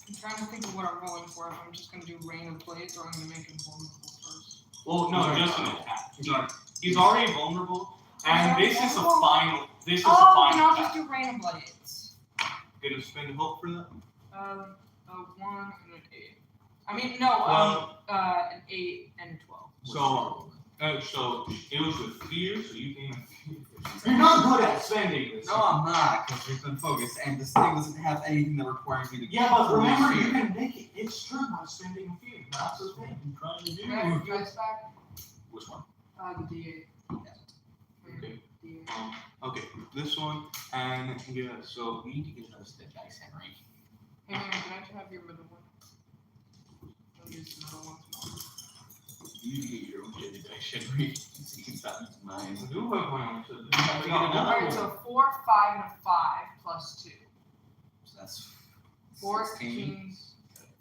I'm trying to think of what I'm rolling for. If I'm just gonna do rain of blades, or I'm gonna make him vulnerable first. Well, no, He's just an already attack. He's already vulnerable, and already this is a vulnerable? final. This is a Oh, then final I'll attack. just do rain of blades. Gonna spend hope for that? A 1 and an 8. I mean, no, an 8 and a 12. So it was with fear, so you can. You're not good at spending this. no, I'm not, because we've been focused, and this thing doesn't have anything that requires me to. Yeah, but remember, you can make it extra by spending a fear. That's the thing I'm trying to Can I have your dice back? Which one? The D8. Okay. D8. Okay, this one, and yeah, so We need to get another stick dice, Henry. Hey man, can I have your middle one? I'll use the middle one tomorrow. You get your own shit today, should we? So you can stop using mine. I do have my own. So have to get another Alright, one. so 4, 5, and a 5 plus 2. So that's 14,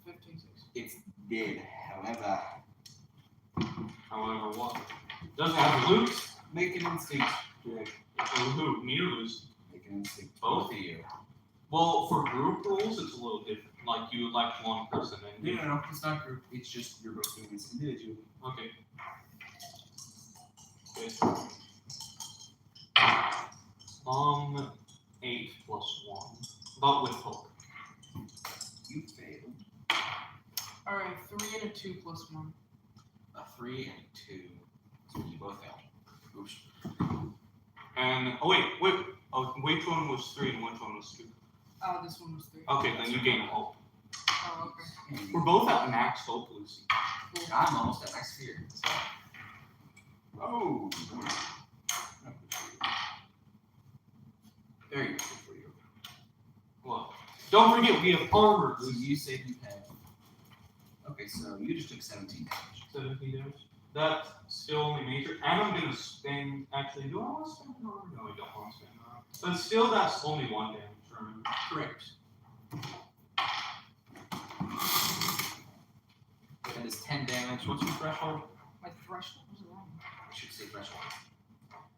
15, 16. It's dead. However, However, what? Doesn't have to lose. make an instinct. Who? Me or lose? Make an instinct. Both? of you. Well, for group rules, it's a little different. Like you elect one person and No, it's not group. It's just you're both doing this individually. Okay. Good. 8 plus 1, but with hope. You failed. Alright, 3 and a 2 plus 1. A 3 and a 2. So you both failed. Oops. And wait. Oh, which one was 3 and which one was 2? This one was 3. Okay, then you gain hope. Oh, okay. We're both at max hope, Lucy. Cool. I'm almost at my sphere. So. Oh. Very good for you. Well, don't forget we have armor. So you said you had. Okay, so you just took 17 damage. 17 damage. That's still only major. And I'm gonna spend. Actually, do I want to spend an armor? No, I don't want to spend an armor. But still, that's only 1 damage. Remember? Correct. That is 10 damage. What's your threshold? My threshold was wrong. I should say threshold.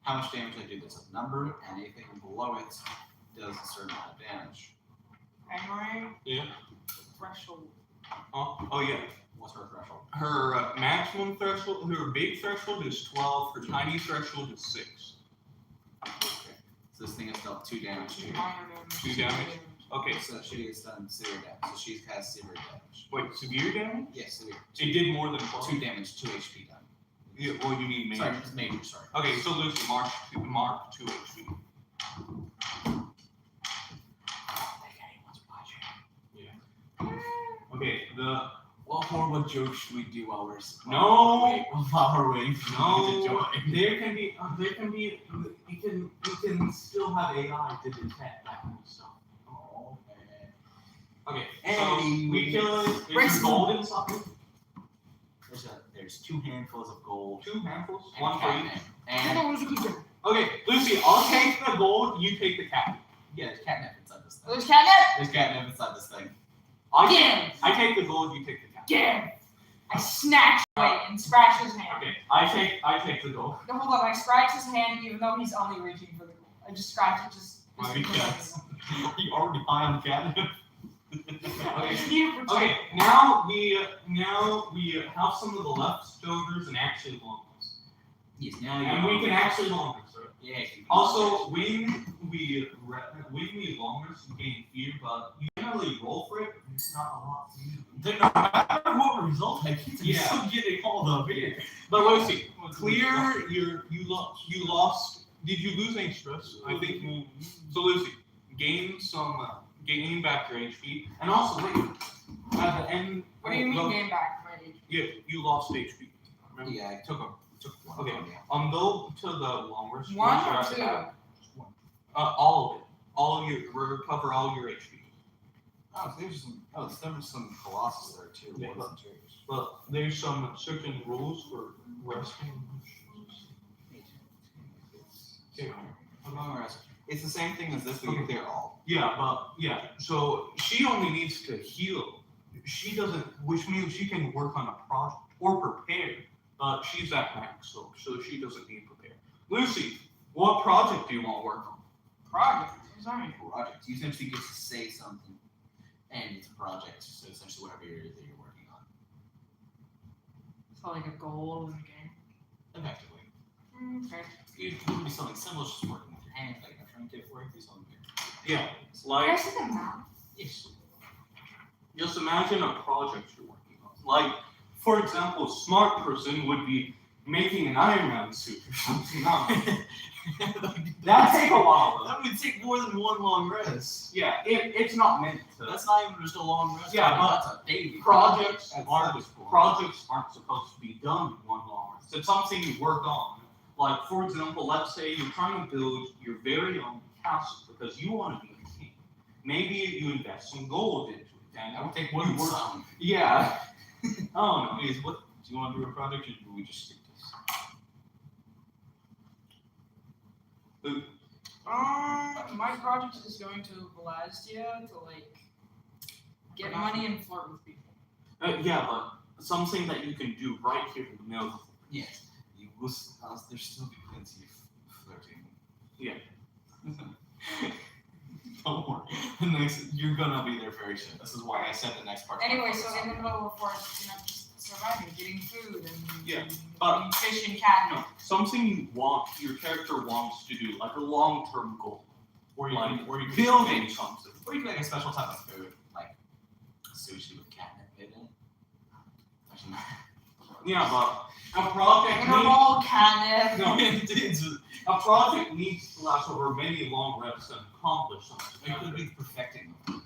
How much damage I do? That's a number, and anything below it does a certain amount of damage. Anyway, Yeah. threshold. Oh yeah. What's her threshold? Her maximum threshold, her big threshold is 12. Her tiny threshold is 6. Okay. So this thing has dealt 2 damage to you. Minor damage. 2 damage? Okay. So she has done severe damage. So she has severe damage. Wait, severe damage? Yes, severe. It did more than 12. 2 damage, 2 HP done. Yeah, well, you mean major. Sorry, it's major, sorry. Okay, so Lucy, mark 2 HP. Okay, What horrible jokes should we do while we're No. while we're waiting for you to no, join? there can be, you can still have AI to detect that kind of stuff. Oh, Okay, okay. so we kill it. Is Racism. there gold inside? There's 2 handfuls of gold. 2 handfuls, And 1 for each. catnip. And Okay, Lucy, I'll take the gold. You take the cat. yeah, there's catnip inside this thing. There's catnip? There's catnip inside this thing. I take the gold. You take the cat. Get him! I snatch away and scratch his hand. Okay, I take the gold. No, hold on, I scratch his hand even though he's only reaching for the goal. I just scratch it just Because You already high on catnip. I just need to protect Okay, it. now we have some of the leftovers and actually long ones, Yes, now you and we can actually long ones, right? Yeah. you can- Also, when we long rest, you gain fear, but you generally roll for it. It's not a lot to use. No matter what result I get, Yeah. I'm still getting all the fear. But Lucy, clear you lost. Did you lose any stress? I think you. So Lucy, gain back your HP, and also wait at the end. What do you mean gain back my age? Yeah, you lost HP. Remember? Yeah, I took one. Okay. Yeah. Go to the long rest. One once you're or at the two? back. All of it. All of your recover all your HP. Oh, so there was some colossus there too. Yeah. Wasn't there? But there's some certain rules for resting. Yeah. Long rest. It's the same thing as this, but you clear all. Yeah. So she only needs to heal. She doesn't, which means she can work on a project or prepare. She's at max, so she doesn't need prepare. Lucy, what project do you want to work on? Project. What's that mean? Project. You essentially get to say something, and it's a project. So essentially, whatever you're working on. It's not like a goal in the game. Effectively, Okay. it could be something similar, just working with your hands, like a trinket, or it could be something bigger. Yeah, Can I like see the map? Yes. just imagine a project you're working on. Like, for example, a smart person would be making an Iron Man suit or something. That'd take a while though. That would take more than one long rest. Yeah, it's not meant to. That's not even just a long rest. Yeah, but that's a daily projects That's aren't cool. supposed to be done in one long rest. It's something you work on. Like, for example, let's say you're trying to build your very own castle because you want to be a king. Maybe you invest some gold into it. And I would take we one work- some. Yeah. I don't know. Anyways, what do you want to do a project, or do we just skip this? My project is going to Velazia to like get money and flirt with people. Yeah, but something that you can do right here in the middle. Yes. You will. There's still be plenty of flirting. Yeah. Don't worry. You're gonna be there very soon. This is why I said the next part. Anyway, so in the middle of the forest, just surviving, getting food, and Yeah, but- eating fish and catnip. Something you want, your character wants to do, like a long-term goal. Or you Like, can or you can build build it. something. Or you can make a special type of food, like sushi with catnip in it. Doesn't matter. Yeah, but a project needs, Interval catnip. no, a project needs to last over many long reps and accomplish something. It could be perfecting of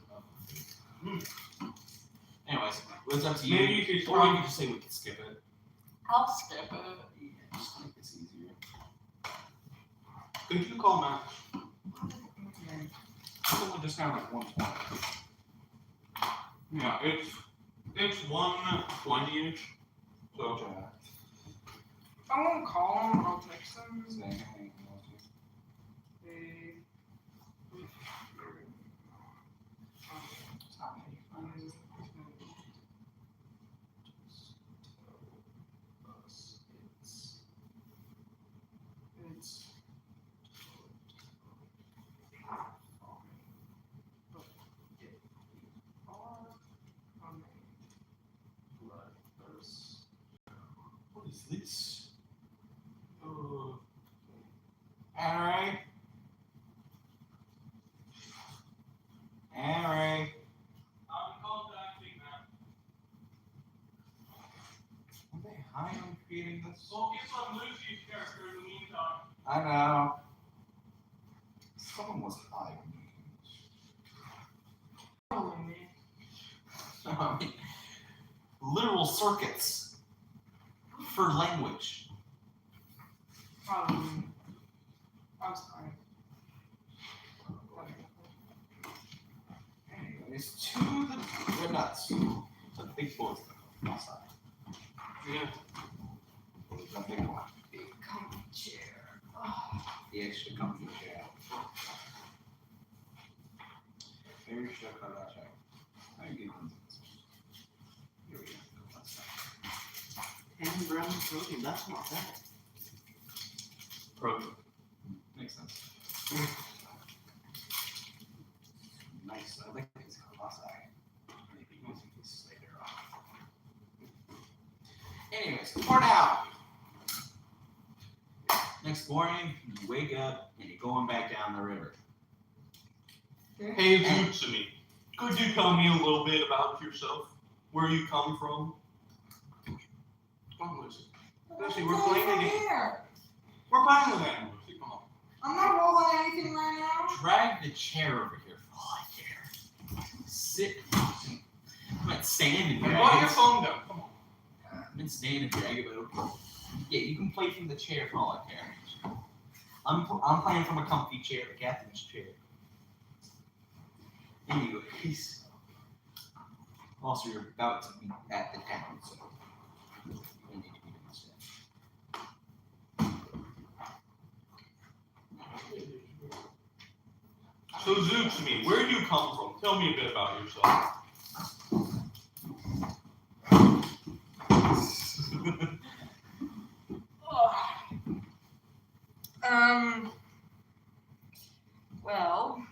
the food. Anyways, it's up to you. Maybe you could Or you try- could just say we could skip it. I'll skip it. Yeah, just to make this easier. Could you call Max? I think we just have like 120. Yeah, it's 1:20ish. So I won't call him, but I'll text him. Saying, Hey. it's not me. It's What is this? Alright. Alright. I'm contacting Max. Are they high on creating this? So get some Lucy's character in the meantime. I know. Someone was high on probably me. making this. Literal circuits for language. Probably me. I'm sorry. Anyways, to the nuts. The big boys outside. Yeah. The big one. Big comfy chair. The extra comfy chair. Very sure about that. I get them. Here we go. That's that. 10 grams of protein, that's not bad. Protein. Makes sense. Nice. I like these colossi. Maybe using these later on. Anyways, for now. Next morning, you wake up and you're going back down the river. Hey, Zutsumi, could you tell me a little bit about yourself? Where you come from? Come on, Lucy. Lucy, we're playing a game. Here. We're playing a game, Lucy. Come on. I'm not rolling anything right now. Drag the chair over here for all I care. Sit. I'm not stand and Put drag your it. phone down. Come on. I'm not stand and drag it, but okay. Yeah, you can play from the chair for all I care. I'm playing from a comfy chair, the captain's chair. Anyways. Also, you're about to be at the town, so you don't need to be doing this. So, Zutsumi, where do you come from? Tell me a bit about yourself. Well,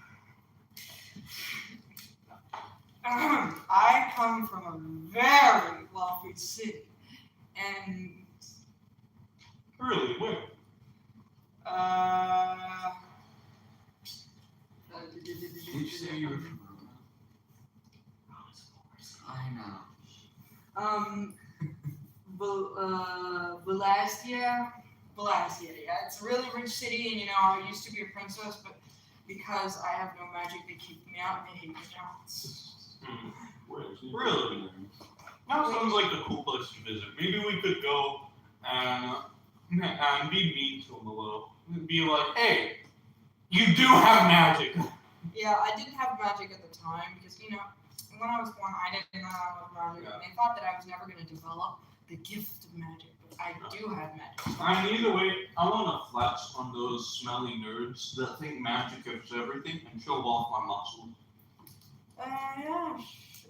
I come from a very wealthy city, and Really, where? Did you say you were from Roma? I know. Velazia, yeah, it's a really rich city, and I used to be a princess, but because I have no magic, they kicked me out and they hate me now. Really? That sounds like a cool place to visit. Maybe we could go and be mean to him a little. Be like, hey, you do have magic. Yeah, I didn't have magic at the time because, when I was born, I didn't know how much magic. Yeah. They thought that I was never gonna develop the gift of magic, but I do have magic. And either way, I want to flex on those smelly nerds that think magic is everything and show off my muscles. Yeah,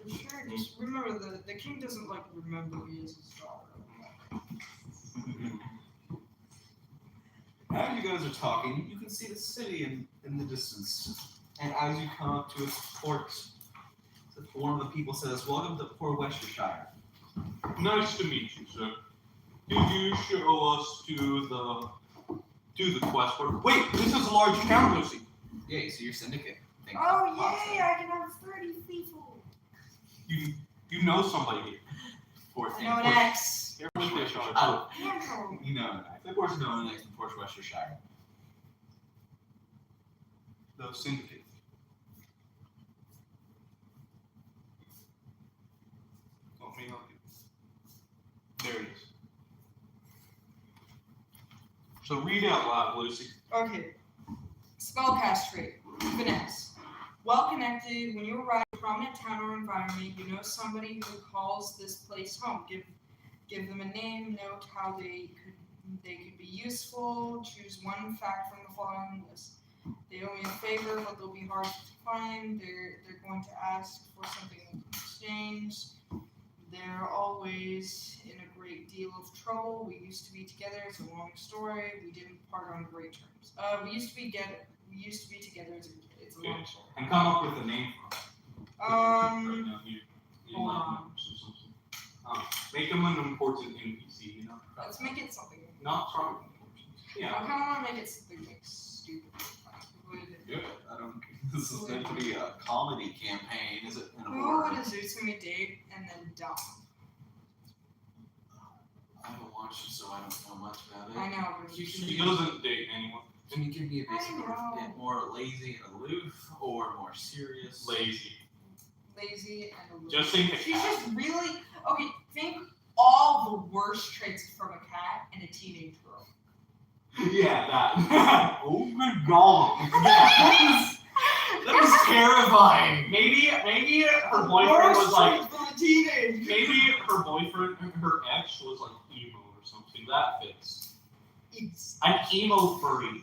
sure. Just remember, the king doesn't like remember he is his daughter. As you guys are talking, you can see the city in the distance. And as you come up to its ports, one of the people says, "Welcome to Poor Worcestershire." Nice to meet you, sir. Did you show us to the quest for? Wait, this is a large town, Lucy. Yay, so your syndicate. thing Oh pops yay! up. I can have 30 people. You know somebody here. Poor I thing. know an Poor- X. You're with this, Charlotte. Oh, Andrew. you know an X. Of course, no one X in Poor Worcestershire. The syndicate. Let me help you. There it is. So read out loud, Lucy. Okay. Spellcast trait. Finesse. Well connected. When you arrive in a prominent town or environment, you know somebody who calls this place home. Give them a name. Note how they could be useful. Choose one fact from the following list. They owe me a favor, but they'll be hard to find. They're going to ask for something in exchange. They're always in a great deal of trouble. We used to be together. It's a long story. We didn't part on great terms. We used to be together. It's a long story. And come up with a name for it. Right now, you hold like on. names or something. Make them an important NPC, you know? Let's make it something. Not strong. I Yeah. kind of want to make it something like stupid. Good. I don't. This is meant to be a comedy campaign, is it? In a Who horror? would Azutsume date and then dump? I haven't watched it, so I don't know much about it. I know, but you She can. doesn't date anyone. Can you give me a basic I know. bit more lazy and aloof, or more serious? Lazy. Lazy and aloof. Just think a She's cat. just really okay. Think all the worst traits from a cat and a teenage girl. Yeah, that. Oh, good God. That was terrifying. Maybe her boyfriend was like. from a teenage. Maybe her boyfriend, her ex was like emo or something. That fits. It's An emo furry.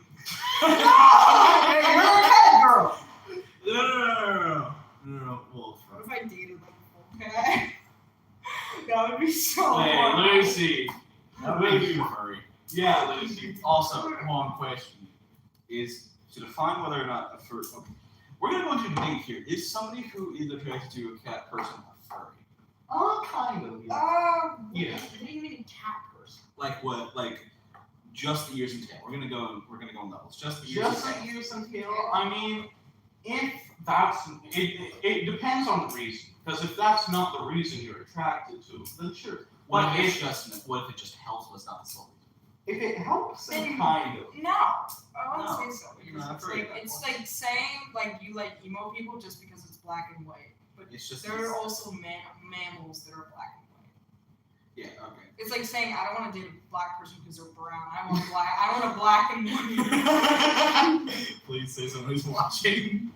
you're a cat girl. No, wolf. What if I dated like a full cat? That would be so Hey, fun. Lucy. That would be furry. Yeah, Lucy. Also, one question is to define whether or not a furry. Okay. We're gonna go into debate here. Is somebody who is attracted to a cat person a furry? Kind of. Yeah. What do you mean a cat person? Like what? Like just the ears and tail. We're gonna go in levels. Just the ears Just and like tail. you, some tail. I mean, if that's it depends on the reason. Because if that's not the reason you're attracted to, then sure. What But if it just helps, but it's not the sole reason? if it helps, then Then- kind of. No, I wouldn't No, say so. you're Because not it's afraid like, of that it's one. like saying like you like emo people just because it's black and white. But It's just there are also mammals that are black and white. yeah. Okay. It's like saying I don't want to date a black person because they're brown. I want a black and white. Please say somebody's watching.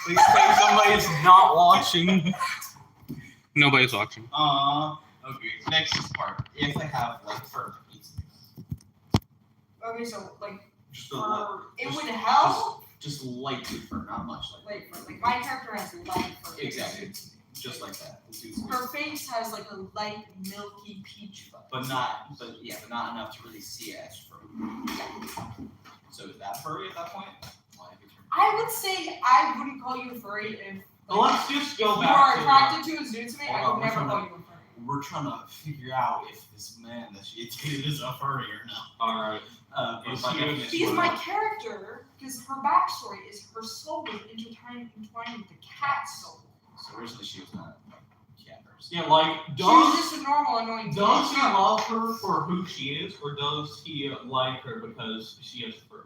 Please say somebody's not watching. Nobody's watching. Okay. Next part. If they have like fur, Okay, so like just a light, it just- would help. just light fur, not much Like my character has light fur. Exactly. Just like that. Her face has like a light milky peach fur. But not enough to really see it as fur. So is that furry at that point? Like, if you're- I would say I wouldn't call you a furry if Well, let's just go you back are to attracted to a Zutsume. I Hold on, would we're never trying call to- you a furry. We're trying to figure out if this man that she dated is a furry or not. Alright. But Is by he a- definition, Because my character, because her backstory is her soul was entwined with the cat soul. So originally she was not a cat person. Yeah, like, She was just does a normal annoying does he teenage girl. love her for who she is, or does he like her because she has fur?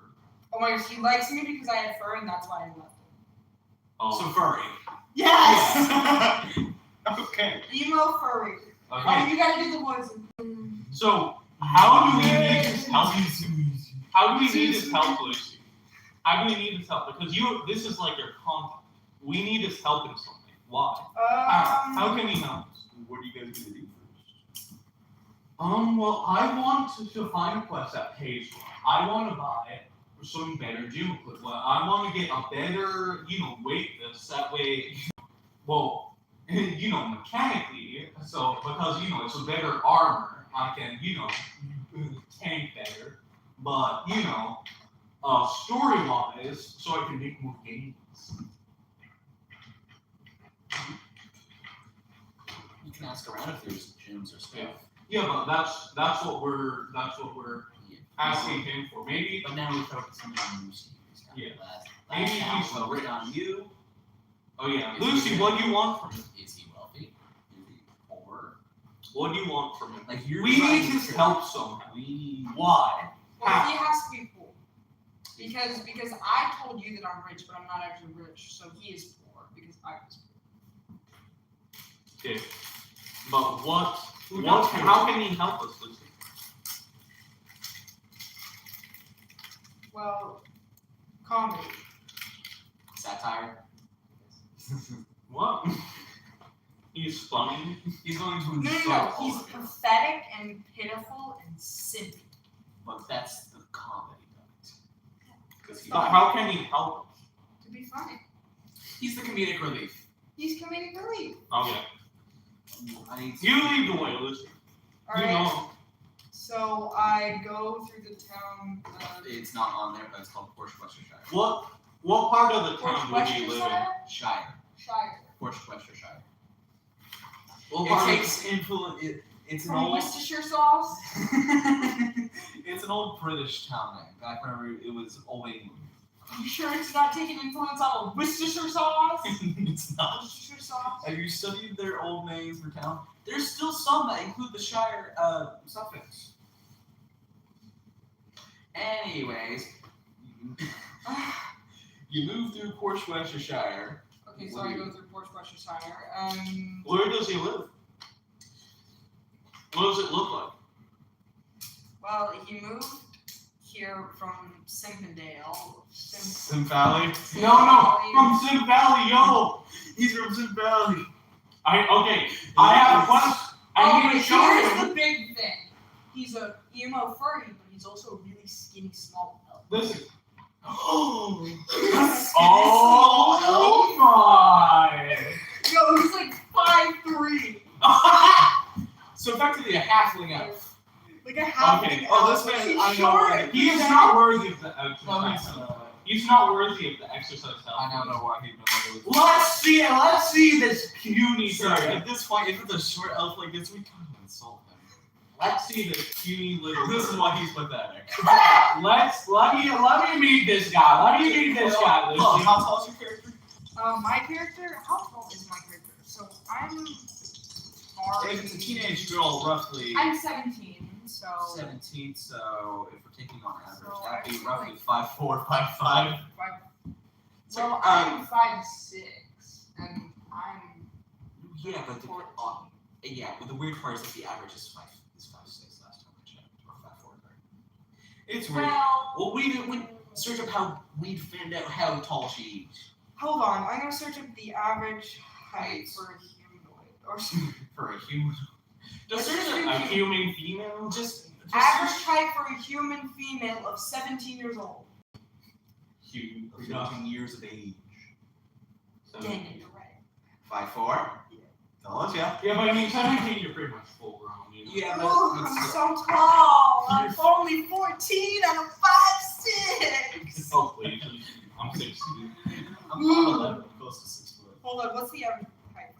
Oh my gosh, he likes me because I had fur and that's why I left him. So furry. Yes! Okay. Emo furry. Okay. Oh, you gotta do the voice. So how do we need his help? How do we need his help, Lucy? How do we need his help? Because this is like your contact. We need his help in something. Why? How can he help us? What are you guys gonna do first? Well, I want to find a quest that pays well. I want to buy some better gym equipment. Well, I want to get a better, weight vest. That way, well, mechanically, so because it's a better armor, I can, tank better. But story-wise, so I can make more games. You can ask around if there's gyms or stuff. Yeah, but that's what we're asking him for. Maybe. But now we're focusing on Lucy. Yeah. Maybe Maybe he's he's well written on you. Oh yeah, Lucy, what do you want from him? Is he wealthy? Is he poor? What do you want from him? Like you're We trying need to his help somehow. We need. Why? Well, he has to be poor. Because I told you that I'm rich, but I'm not actually rich, so he is poor because I was poor. Okay. But how can he help us, Lucy? Well, comedy. Satire. What? He's funny. He's going to No, insult no, all he's of you. pathetic and pitiful and simpy. But that's the comedy of it. Because But how can he help us? To be funny. he's the comedic relief. He's comedic relief. Okay. I need to. You lead the way, Lucy. You Alright, know. so I go through the town. It's not on there, but it's called Worcestershire. What part of the town would you live in? Worcestershire? Shire. Shire. Worcestershire. What It part of takes influence. It's an From old. Worcestershire sauce. It's an old British town name. Back whenever it was Old England. You sure it's not taking influence out of Worcestershire sauce? It's not. Worcestershire sauce. Have you studied their old names for town? There's still some that include the Shire suffix. Anyways, you move through Worcestershire. Okay, so I go through Worcestershire. Where does he live? What does it look like? Well, he moved here from Simpendale. Sim Valley. No, from Sim Valley, yo. He's from Sim Valley. I have a question. I need to show here's him. the big thing. He's a emo furry, but he's also a really skinny, small elf. Listen. Oh. Oh my! Yo, he's like 5'3". So effectively a halfling elf. Like a half. Okay. Oh, this man, He's I know. short. He is not worthy of the Well, exercise. He's not worthy of the exercise. I now know why he'd been like Let's see this puny Sorry, thing. at this point, if it's a short elf like this, we kind of insult him. Let's see this puny little. This is why he's pathetic. Let me meet this guy. Let me meet this guy. Oh, Lucy. how tall is your character? My character. How tall is my character? So I'm. If it's a teenage girl, roughly I'm 17. So. 17, so if we're taking on average, So that'd be actually, roughly 5'4", 5'5". Well, I'm 5'6", and I'm. Yeah, but 14. but the weird part is that the average is 5'6" last time I checked, or 5'4". It's weird. Well, we search up how we find out how tall she is. hold on. I'm gonna search up the average height for a humanoid, or For a human. Just Let's search just a do human female. Just average height for a human female of 17 years old. human, 17 years of age. Dang it, you're right. 5'4". Told ya. Yeah, but I mean, 17, you're pretty much full grown. You know? Yeah, Oh, but I'm so tall. I'm only 14 and I'm 5'6". Oh, please. I'm 16. I'm 5'11", close to 6 foot. Hold on, what's the average height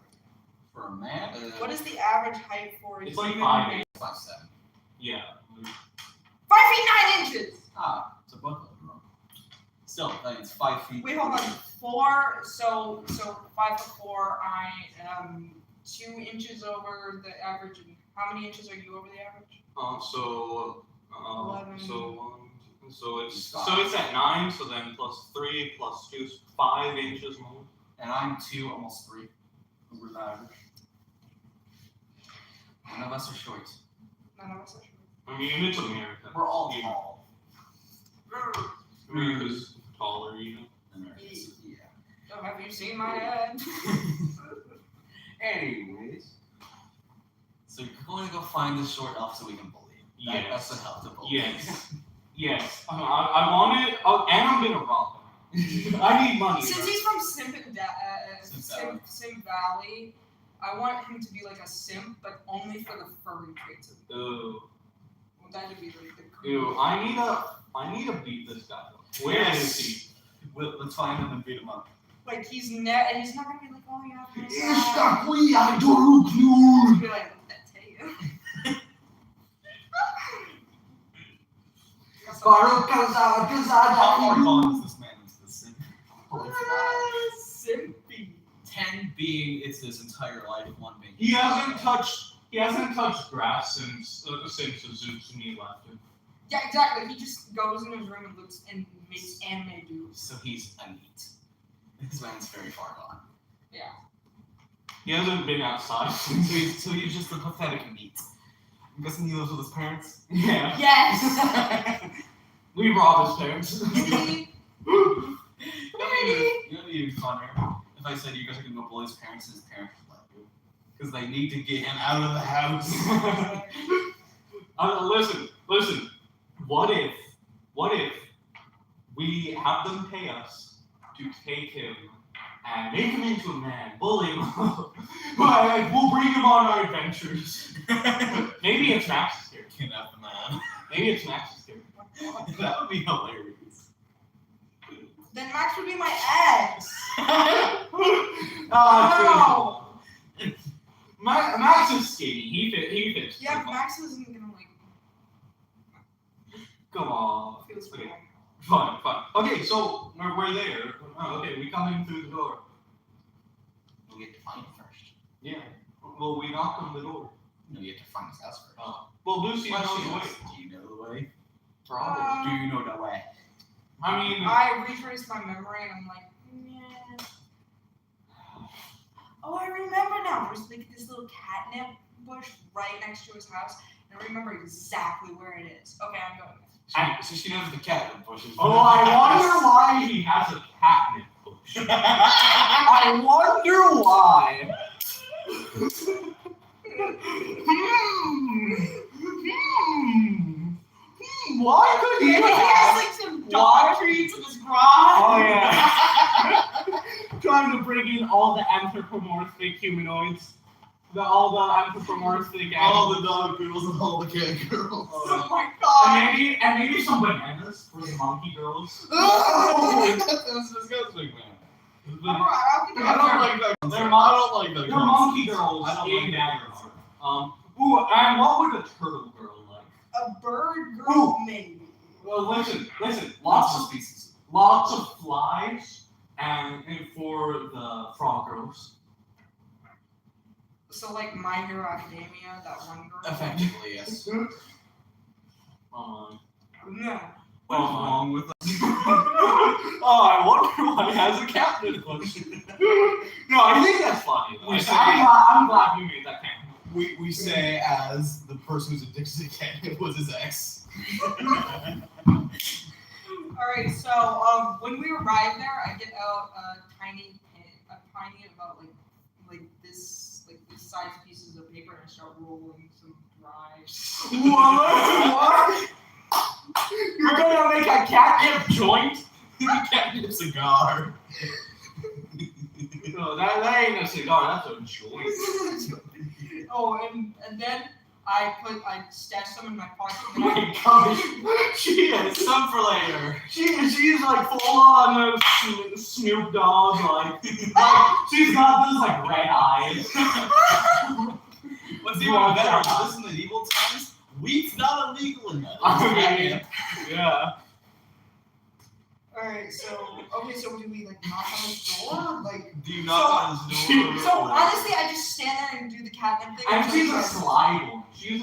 For a man, What is the average height for a It's like human 5'8". being? 5'7". Yeah. 5 feet 9 inches. Ah, it's a book club, bro. Still, that means 5 feet. Wait, hold on. 4. So 5'4". I am 2 inches over the average. And how many inches are you over the average? 11. So it's at 9. So then plus 3 plus 2 is 5 inches more. And I'm 2, almost 3 over the average. None of us are short. None of us are sure. I mean, it's America. We're all Yeah. tall. America's taller, you know. Americans. Yeah. Oh, have you seen my head? Anyways, so you're going to go find this short elf so we can bully him. Yes. That's the help to bully. Yes. Yes. I want it. Oh, and I'm gonna rob him. I need money. Since he's from Simp Valley, I want him to be like a simp, but only for the furry traits. Ooh. Well, that would be like the cool. Ew, I need to beat this guy though. Where is he? Let's find him and beat him up. Like he's not gonna be like, oh yeah, nice It's guy. the we I do He's gonna be like, that's you. How far gone is this man into the sin? Simpy. 10 being it's his entire life, 1 being. He hasn't touched grass since Suzuki left him. Yeah, exactly. He just goes in his room and looks and makes anime dudes. So he's a neat. This man's very far gone. Yeah. He hasn't been outside So since he's just a pathetic neat. I'm guessing he lives with his parents. yeah. Yes. We robbed his parents. You know, it'd be funner if I said you guys are gonna go bully his parents and his parents would let you. Because they need to get him out of the house. Listen. What if we have them pay us to take him and make him into a man, bully him, but we'll bring him on our adventures. Maybe it's Max's character. Kidnap the man. Maybe it's Max's character. That would be hilarious. Then Max would be my ex. Max is skinny. He fits. Yeah, but Max isn't gonna like. Come on. Feels Okay. fine. Fine. Okay, so we're there. Oh, okay, we come in through the door. We'll get to find him first. Yeah. Well, we knocked on the door. No, you have to find his house first. Well, Lucy knows Actually, the way. do you know the way? Probably. Do you know the way? I mean, I retraced my memory and I'm like, yeah. Oh, I remember now. There's like this little catnip bush right next to his house, and I remember exactly where it is. Okay, I'm going. So she knows the cat bushes. oh, I wonder why he has a catnip bush. I wonder why. Why could he Maybe he have? has like some dog treats in his garage. Oh yeah. Trying to bring in all the anthropomorphic humanoids. All the anthropomorphic All animals. the dog girls and all the cat girls. Oh my god. And maybe some bananas for the monkey girls. Oh, that's disgusting, man. I I don't like that. They're I don't like that. They're monkey girls I don't in like Daggerheart. Ooh, and what would a turtle girl like? A bird girl, maybe. Well, listen. Lots of species. Lots of flies, and for the frog girls. So like My Hero Academia, that one girl. Effectively, yes. Oh No. What's wrong with I wonder why he has a captain bush. No, I think that's funny. Though. We say- I'm glad you made that canon. we say as the person who's addicted to catnip was his ex. Alright, so when we arrive there, I get out a tiny about like this size pieces of paper and I start rolling some dry. What? You're gonna make a catnip joint? Catnip cigar. No, that ain't a cigar. That's a joint. Oh, and then I stash some in my pocket. Oh my gosh, she is Some for later. she's like full on Snoop Dogg, like she's got those like red eyes. What's even better, this in medieval times, weed's not illegal in that. Yeah. Alright, so do we like knock on his door? Like Do you knock on his door? so honestly I just stand there and do the catnip thing. And she's a sly one. She's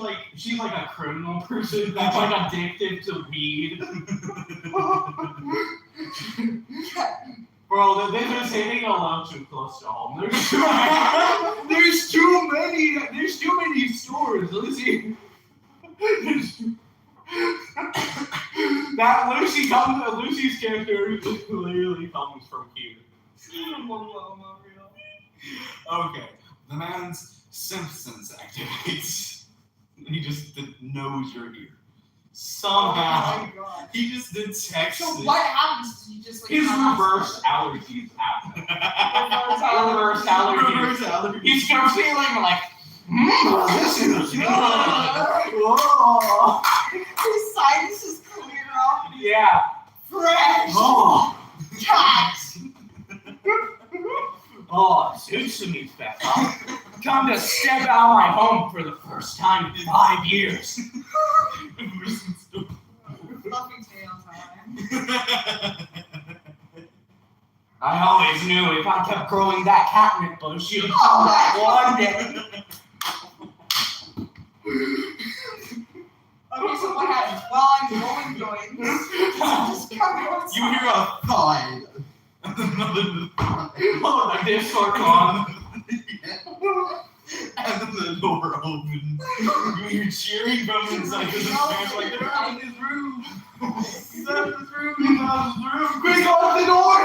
like a criminal person that's like addicted to weed. Bro, they're just hitting a little too close to home. There's too many stores. Lucy. Lucy's character clearly comes from here. Okay, The man's Simpsons activates. He just knows you're here. Somehow. Oh my god. He just detects So it. what happens? You just like His come out- reverse allergies happen. Reverse allergy. Reverse allergies. He starts feeling like, This is Whoa. His sinuses clear up. Yeah. Fresh. Oh. Cat. Oh, suits me's back up. Come to step out of my home for the first time in 5 years. Fluffy tail time. I always knew if I kept growing that catnip bush, you'd come back one day. Okay, so what happens? While I'm going, just come outside. You hear a thud. Oh, the Discord on. And then the door opens. You hear cheering from inside because this man's like, they're out of his room. He's out of his room. He's out of his room. Quick, open the door!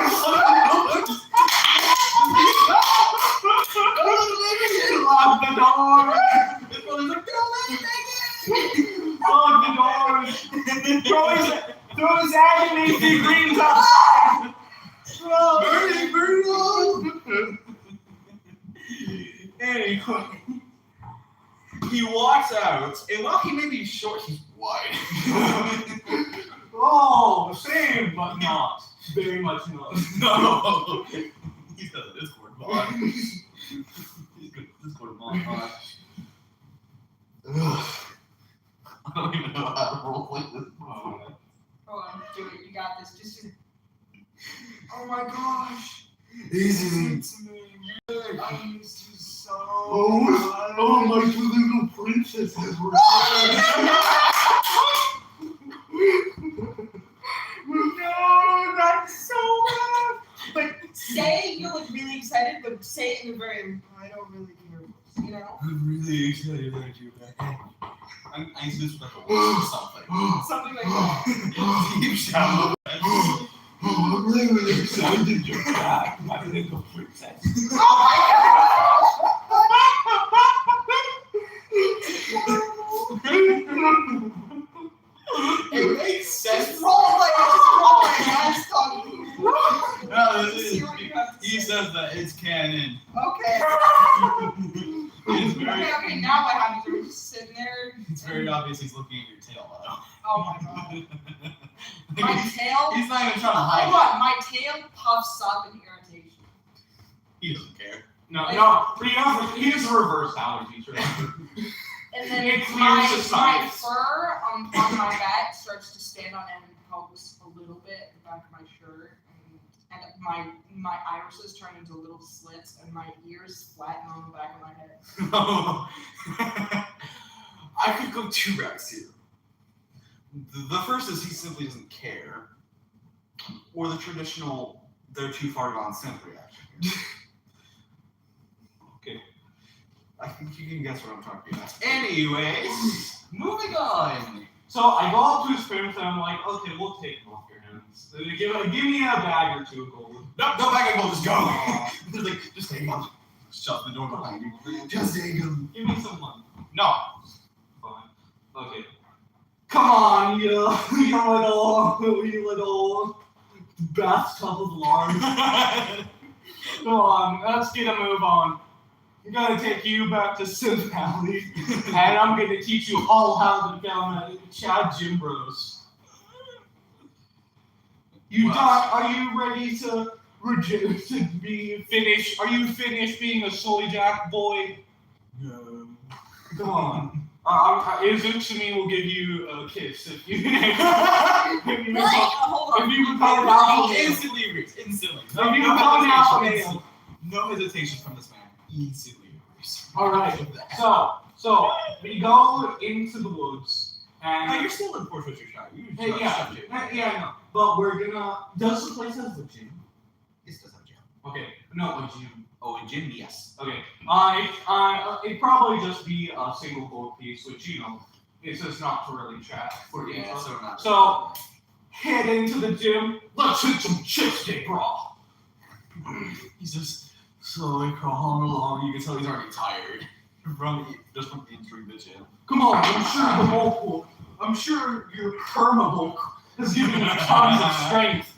Lock the door. His brother's like, don't let me make Lock the door. Throw his agony figurines outside. Birdie, birdie! Anyway, he walks out, and while he may be short, he's wide. Oh, same, but not. Very much not. No! He's got a Discord bot. He's got a Discord bot. I don't even know how to roll like this. Go on, do it. You got this. Just do it. Oh my gosh. Easy. It's me. I used you so Oh, my two little princesses were No, that's so bad. But say you're like really excited, but say it in a very I don't really care voice, you know? I'm really excited that you're back. I just like a word or something. Something like that. Deep shout. Oh, I'm really excited you're back, my little princess. It makes sense. Just roll like that's talking. No, this See is, what you have to he say. says that it's canon. Okay. It's very, Okay, now what happens? We're just sitting there. it's very obvious he's looking at your tail though. Oh my god. My tail. He's not even trying to hide Hold on, my tail puffs up in irritation. it. He doesn't care. No, but he has reverse allergies, right? And then It clears my the sinus. fur on my back starts to stand on end and pokes a little bit in the back of my shirt. And my irises turn into little slits and my ears flatten on the back of my head. I could go two routes here. The first is he simply doesn't care. Or the traditional, they're too far gone simp reaction. Okay. I think you can guess what I'm talking about. Anyways, moving on. So I go up to his parents and I'm like, okay, we'll take him off your hands. Give me a bag or two of gold. No bag of gold, just go. They're like, just take him. Shut the door behind you. Just take him. Give me some money. No. Fine. Okay. Come on, you little bathtub of lard. Come on, let's get a move on. I'm gonna take you back to Synth Valley, and I'm gonna teach you all how to become Chad Jimbros. You Well. done? Are you ready to be finished? Are you finished being a soy jack boy? No. Come on. Izutsumi will give you a kiss if you Hold on. if you become alpha male. Instantly agrees. Instantly. If you become alpha male. No hesitation from this man. Instantly agrees. Alright, so we go into the woods No, and you're still in Fort Fisher Shire. You Hey, just yeah, shut it. I know. But we're gonna. Does the place have a gym? This does have a gym. Okay, no, a gym. Oh, a gym, yes. Okay, it'd probably just be a single gold piece, which it's just not to really track for you. Yeah, so not. So- Head into the gym. Let's hit some chipstick, bro. He just slowly crawling along. You can tell he's already tired from entering the gym. Come on, I'm sure your perma has given you tons of strength.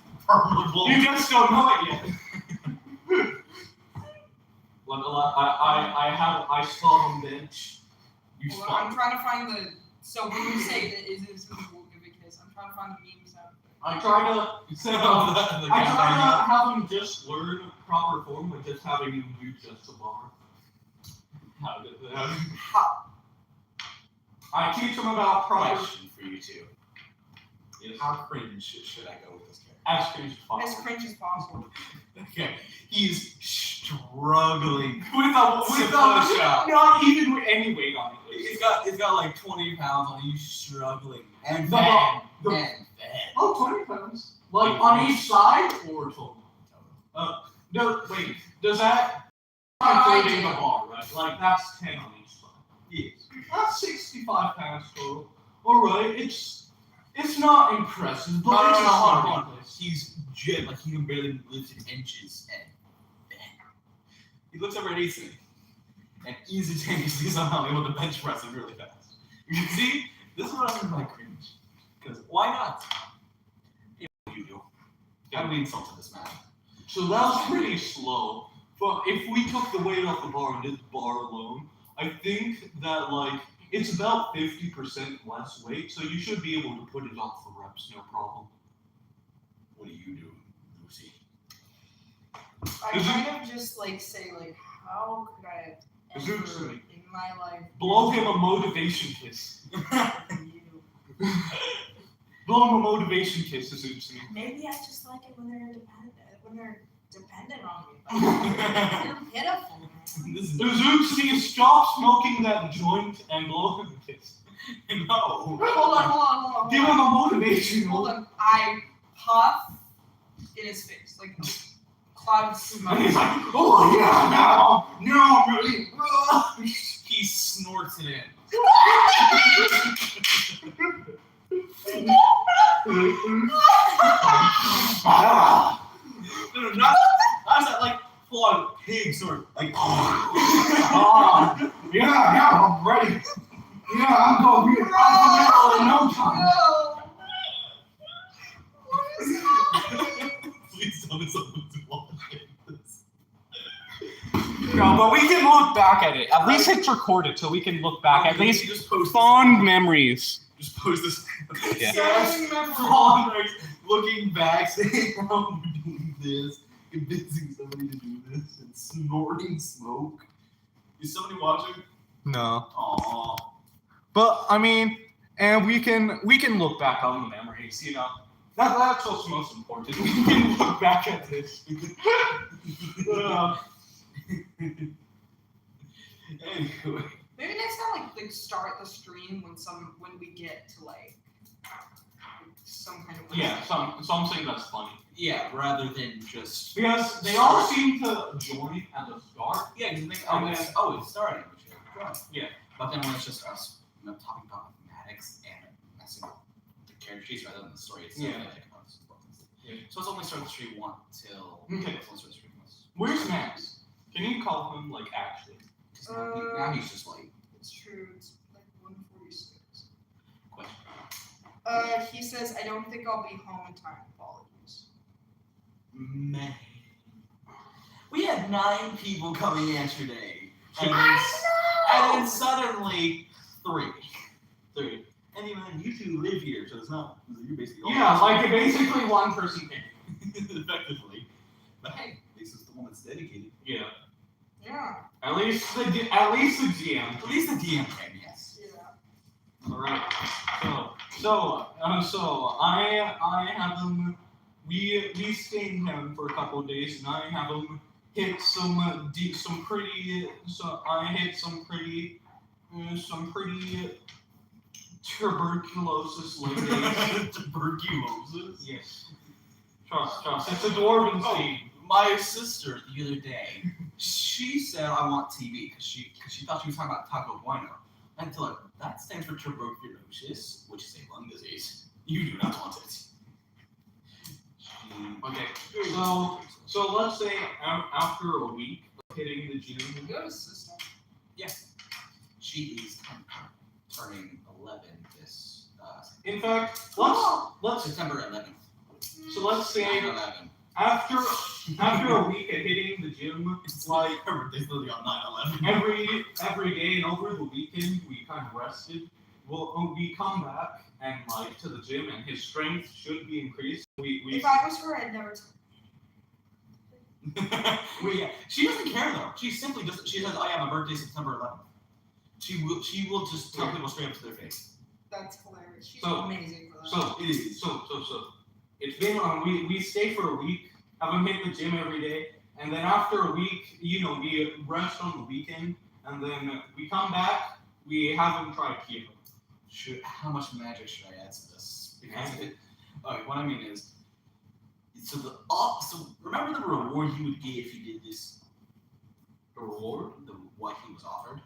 You just don't know it yet. I saw him bench. You Well, saw I'm trying to find the. So when you say that is this will give a kiss, I'm trying to find the meme sound. I try to have him just learn proper form by just having him do just a bar. How did that? I teach him about proper. Question for you two. Yes. How cringe should I go with this character? As cringe as As possible. cringe as possible. Okay, he's struggling With push up. not even with any weight on it. He's got like 20 pounds on. He's struggling and The- then the- and Oh, 20 pounds. Like on each side or total? No, wait. Does that including the bar, right? Like that's 10 on each side. Yes. That's 65 pounds total. All right, it's not impressive, but No, it's a hold starting on. place. He's jet, like he can barely lift in inches, and he looks over at Ethan, and instantaneously somehow able to bench press him really fast. You can see, this is what I mean by cringe. Because why not? You know what you do. I'd be insulted this man. So that was pretty slow. But if we took the weight off the bar and did the bar alone, I think that like it's about 50% less weight, so you should be able to put it off the reps, no problem. What do you do, Lucy? I kind of just like say like, how could I Is it ever silly? in my life Blow him a motivation kiss. you? Blow him a motivation kiss, essentially. Maybe I just like it when they're dependent on me. Like, they're pitiful, man. This is Uzuki, stop smoking that joint and blow him a kiss. no. Hold on. Give him a motivation. Hold on. I puff in his face like cloud of smoke. And he's like, oh yeah, now I'm ready. He snorts it in. No, not that like full on pig snort. Like, Yeah, I'm ready. Yeah, I'm going to be out in no time. No. What is happening? please tell me someone's watching this. No, but we can look back at it. At least it's recorded, so we can look back. At least just post fond memories. Just post this. Yeah. Sad memories. Fond memories. Looking back, saying, "Oh, we're doing this," convincing somebody to do this, and snorting smoke. Is somebody watching? No. Aww. But I mean, and we can look back on the memories, you know. That's what's most important. We can look back at this. Anyway. Maybe next time, like start the stream when we get to like some kind of Yeah, something that's funny. Yeah, rather than just. Because they all seem to join at the start. Yeah, you think, And it's starting. Yeah. But then when it's just us, talking about mathematics and messing with the character sheets rather than the story itself. Yeah. Yeah. So it's only start the stream 1 till. Okay. It's only start the stream 1. Where's Max? Can you call him like actually? Now he's just like. It's true. It's like 1:46. Question. He says, I don't think I'll be home in time. Apologies. Man. We had 9 people coming yesterday. And then suddenly 3. And even you 2 live here, so it's not. You're basically. Yeah, like basically one person came. Effectively. But hey, at least it's the one that's dedicated. Yeah. Yeah. At least the GM. At least the DM can, yes. Yeah. All right. So I have him. We stayed him for a couple of days, and I have him hit some pretty tuberculosis like days. Tuberculosis? Yes. Trust. It's a dwarven thing. My sister the other day, she said I want TB because she thought she was talking about Taco Bueno. And I told her that stands for tuberculosis, which is a lung disease. You do not want it. Okay. So let's say after a week, hitting the gym. You have a sister? Yes. She is turning 11 this In fact, let's September 11th. so let's say 9/11. after a week of hitting the gym, like Her birthday's literally on 9/11. every day and over the weekend, we kind of rested. We come back and like to the gym, and his strength should be increased. We If I was her, I'd never Yeah, she doesn't care though. She simply doesn't. She says, "Oh yeah, my birthday's September 11th." She will just tell people straight up to their face. That's hilarious. She's So- amazing for that. So It is. So it's been we stay for a week, have him hit the gym every day, and then after a week, we rest on the weekend, and then we come back, we have him try keto. How much magic should I add to this? Because what I mean is, so remember the reward he would get if he did this. The reward? What he was offered.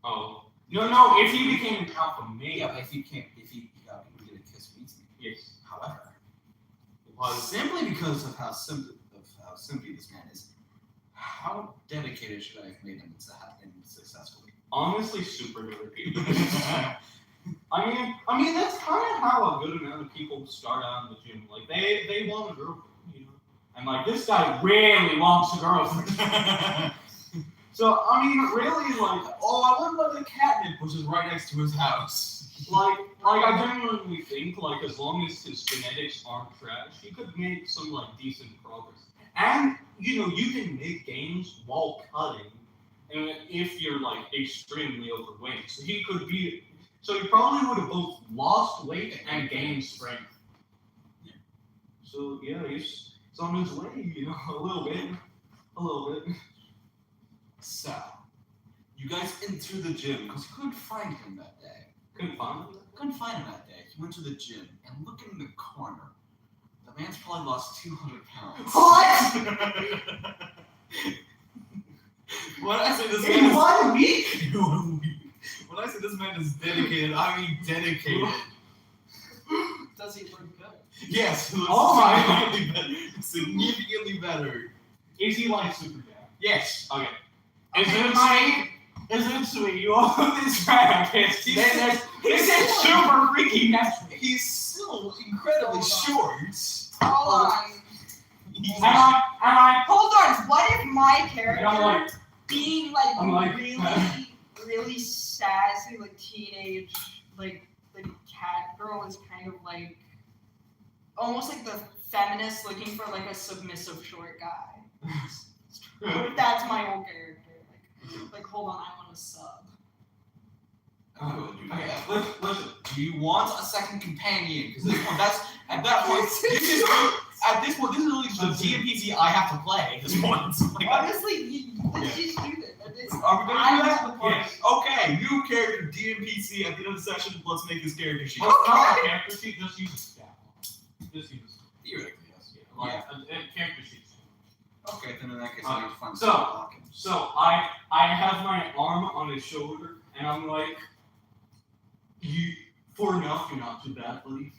Oh no! If he became an alpha male, Yeah, but if he would get a kiss beats me. yes. However, Was simply because of how simply this man is, how dedicated should I have made him to have been successfully? honestly super dedicated. I mean that's kind of how a good amount of people start out in the gym. Like they want a girlfriend, and like this guy really wants a girlfriend. So I mean, really, like, I wonder what the catnip, which is right next to his house. like I genuinely think, like, as long as his genetics aren't trash, he could make some like decent progress. And you can make gains while cutting, and if you're like extremely overweight, so he probably would have both lost weight and gained strength. Yeah. So yeah, he's on his way, a little bit. So, you guys into the gym because you couldn't find him that day. Couldn't find him. Couldn't find him that day. He went to the gym and look in the corner. The man's probably lost 200 pounds. What? When I say this In man is 1 week? when I say this man is dedicated, I mean dedicated. Does he look good? Yes, he looks Oh my significantly better. Is he like super dad? Yes. Okay. Okay, Is it sweet? You own this rack. This is super freaky natural. He's still incredibly short. Hold on. He's- Am I? Hold on. What if my character I'm like, being like I'm like- really sassy, like teenage, like cat girl is kind of like almost like the feminist looking for like a submissive short guy. What if that's my whole character? Like hold on, I want to sub. Okay, listen. do you want a second companion? Because at that point, this is really the DMPC I have to play at this point. Like, Honestly, let's just do that. are we gonna do that? Yes. Okay, new character DMPC at the end of the session. Let's make this character sheet. Let's not a character sheet. Just use a stat. Just use a stat. Theoretically, yes. Like a character sheet. Okay, then in that case, I need to find So- some blocking. So I have my arm on his shoulder, and I'm like, for enough, you're not too bad, buddy.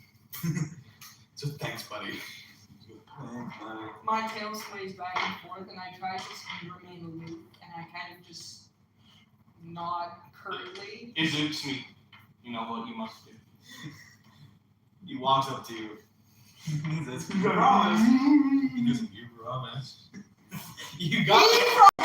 So thanks, buddy. My tail sways back and forth, and I try to remain aloof, and I kind of just nod curtly. It suits me. You know what you must do. He walks up to you. He says, You promise. He goes, you promise. You got it.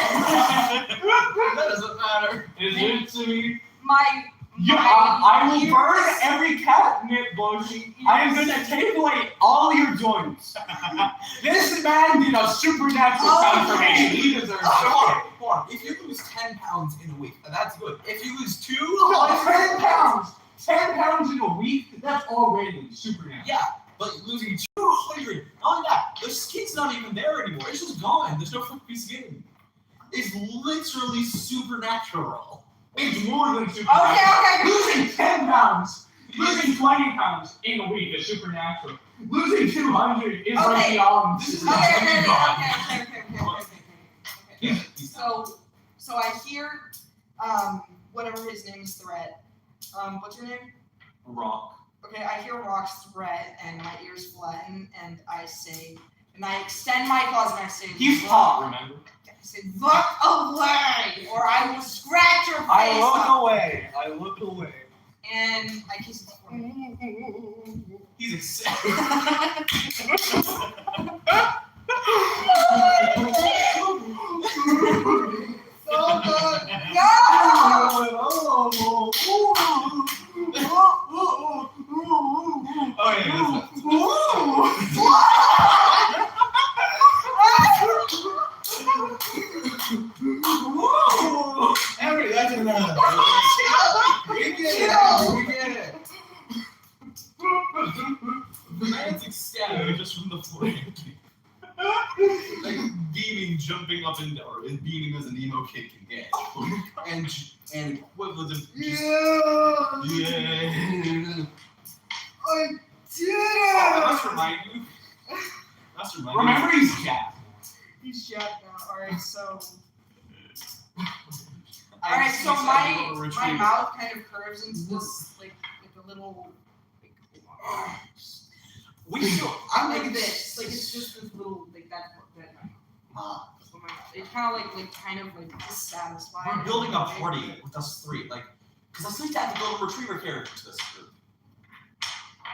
That doesn't matter. It suits me. My I will ears- burn every catnip bush. I am going to take away all your joints. This man did a supernatural transformation. He deserves it. Hold on. If you lose 10 pounds in a week, that's good. If you lose 2, 10 pounds. 10 pounds in a week? That's already supernatural. yeah, but losing 200. Not only that, the skin's not even there anymore. It's just gone. There's no fucking skin. It's literally supernatural. It's more than supernatural. Okay. Losing 10 pounds, losing 20 pounds in a week is supernatural. Losing 200 is like Okay. beyond. This is Okay. So I hear whatever his name is threat. What's your name? Rock. Okay, I hear Rock's threat and my ears flatten and I say, and I extend my claws and I say, He's "Rock." tall, remember? say, look away, or I will scratch your face I look up. away. I look away. And I kiss his forehead. He's excited. So good. Oh yeah, Every that's enough. We get it. We get it. The man's ecstatic just from the floor. Like beaming, jumping up and down, or beaming as an emo kid can get, and equivalent of just, yeah. I did Oh, it! must remind you. Remember, he's Jack. He's jacked now. Alright, so. I Alright, just so decided my to my retreat. mouth kind of curves into this like a little We still. I'm like like this. Like it's just this little like that. Ah. That's what my mouth. It's kind of like dissatisfied. We're building a party with us three, like, because I still need to add the golden retriever character to this group.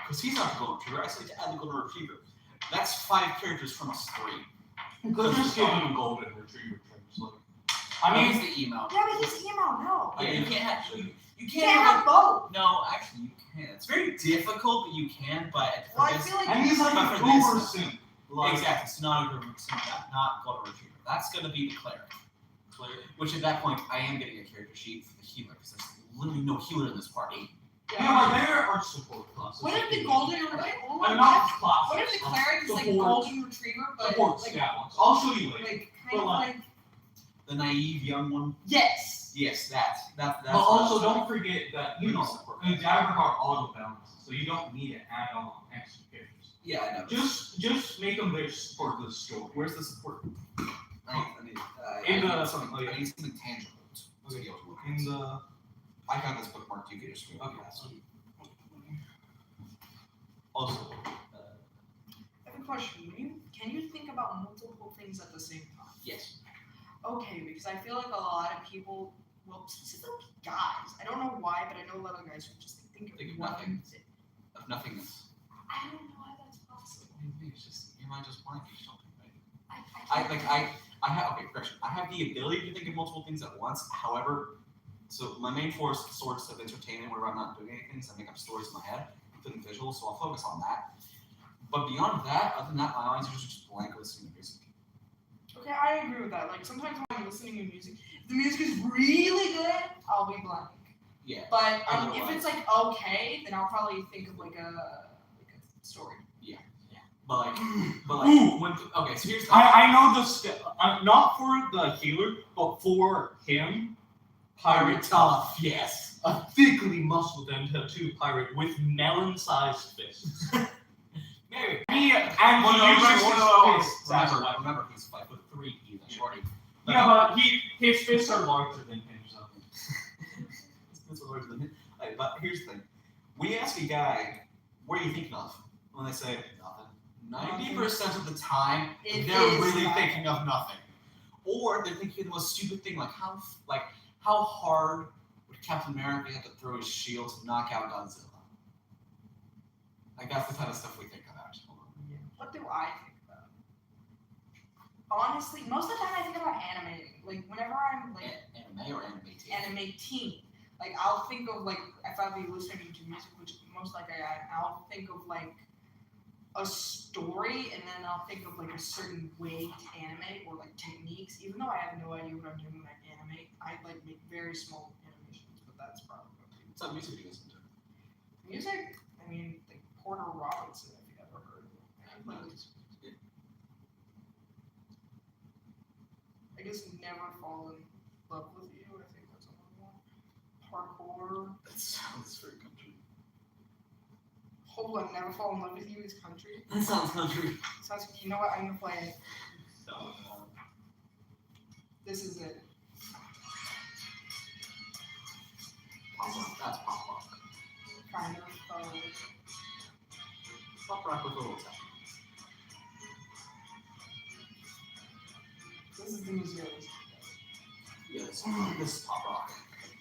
Because he's not the golden retriever, I still need to add the golden retriever. That's 5 characters from us 3. Let's just give him golden retriever trips. Like, I I mean, mean, it's the email. Yeah, but his email, no. Yeah, you can't have. You You can't can't have. have both. No, actually, you can. It's very difficult, but you can. But Well, I feel like and he's like But an for this- uber simp. Like, exactly, it's not a group, not golden retriever. That's gonna be the cleric. Which at that point, I am getting a character sheet for the healer because there's literally no healer in this party. yeah, but there are support classes. What if the golden I'm what not classes. if the cleric is like Support- golden retriever, but Support like, stat ones. I'll show you later. like kind But of like- like The naive young one. yes. Yes, that's But what also, I was don't forget that, you know, Support. the Daggerheart auto balances, so you don't need to add on extra characters. Yeah, I know. Just make them there for the story. Where's the support? I need In the- something. oh, yeah. I need something tangible to be able to look at. In the I got this bookmarked. You can just read it. Also, I have a question. Can you think about multiple things at the same time? yes. Okay, because I feel like a lot of people, well, specifically guys, I don't know why, but I know a lot of guys who just think Think of of one nothing. thing. Of nothingness. I don't know how that's possible. It's just your mind just blank. You don't think, right? I I have okay, correction. I have the ability to think of multiple things at once. However, so my main force is source of entertainment whenever I'm not doing anything, so I make up stories in my head, including visuals, so I'll focus on that. But beyond that, other than that, my eyes are just blank listening to music. Okay, I agree with that. Like sometimes when I'm listening to music, if the music is really good, I'll be blank. Yeah. But if Otherwise- it's like okay, then I'll probably think of like a story. But like Ooh. when okay, so here's the I know the not for the healer, but for him, pirate tough, yes. a thickly muscled and tattooed pirate with melon-sized fists. Maybe. And Well, he no, uses right, his fists as remember, weapons. remember, he's 5'3", he's a shorty. Yeah, but his fists are larger than him. So. That's what larger than him. But here's the thing: when you ask a guy, "What are you thinking of?" when they say nothing, 90% of the time It they're is really nothing. thinking of nothing, or they're thinking of the most stupid thing, like how hard would Captain America have to throw his shield to knock out Godzilla? Like that's the kind of stuff we think about. What do I think about? Honestly, most of the time I think about animating. Like whenever I'm like Anime or animating? animating, like I'll think of like if I'll be listening to music, which most likely I'll think of like a story, and then I'll think of like a certain way to animate or like techniques. Even though I have no idea what I'm doing when I animate, I like make very small animations, but that's probably what I do. It's not music you listen to. Music, I mean, like Porter Robinson, if you've ever heard of him. I guess Never Fall in Love with You. I think that's another one. Parkour. That sounds very country. Hold on, Never Fall in Love with You is country. That sounds country. Sounds. You know what? I'm gonna play it. This is it. Pop rock. That's pop rock. Kind of. Pop rock with a little tap. This is Everything was realistic. Yes, this is pop rock.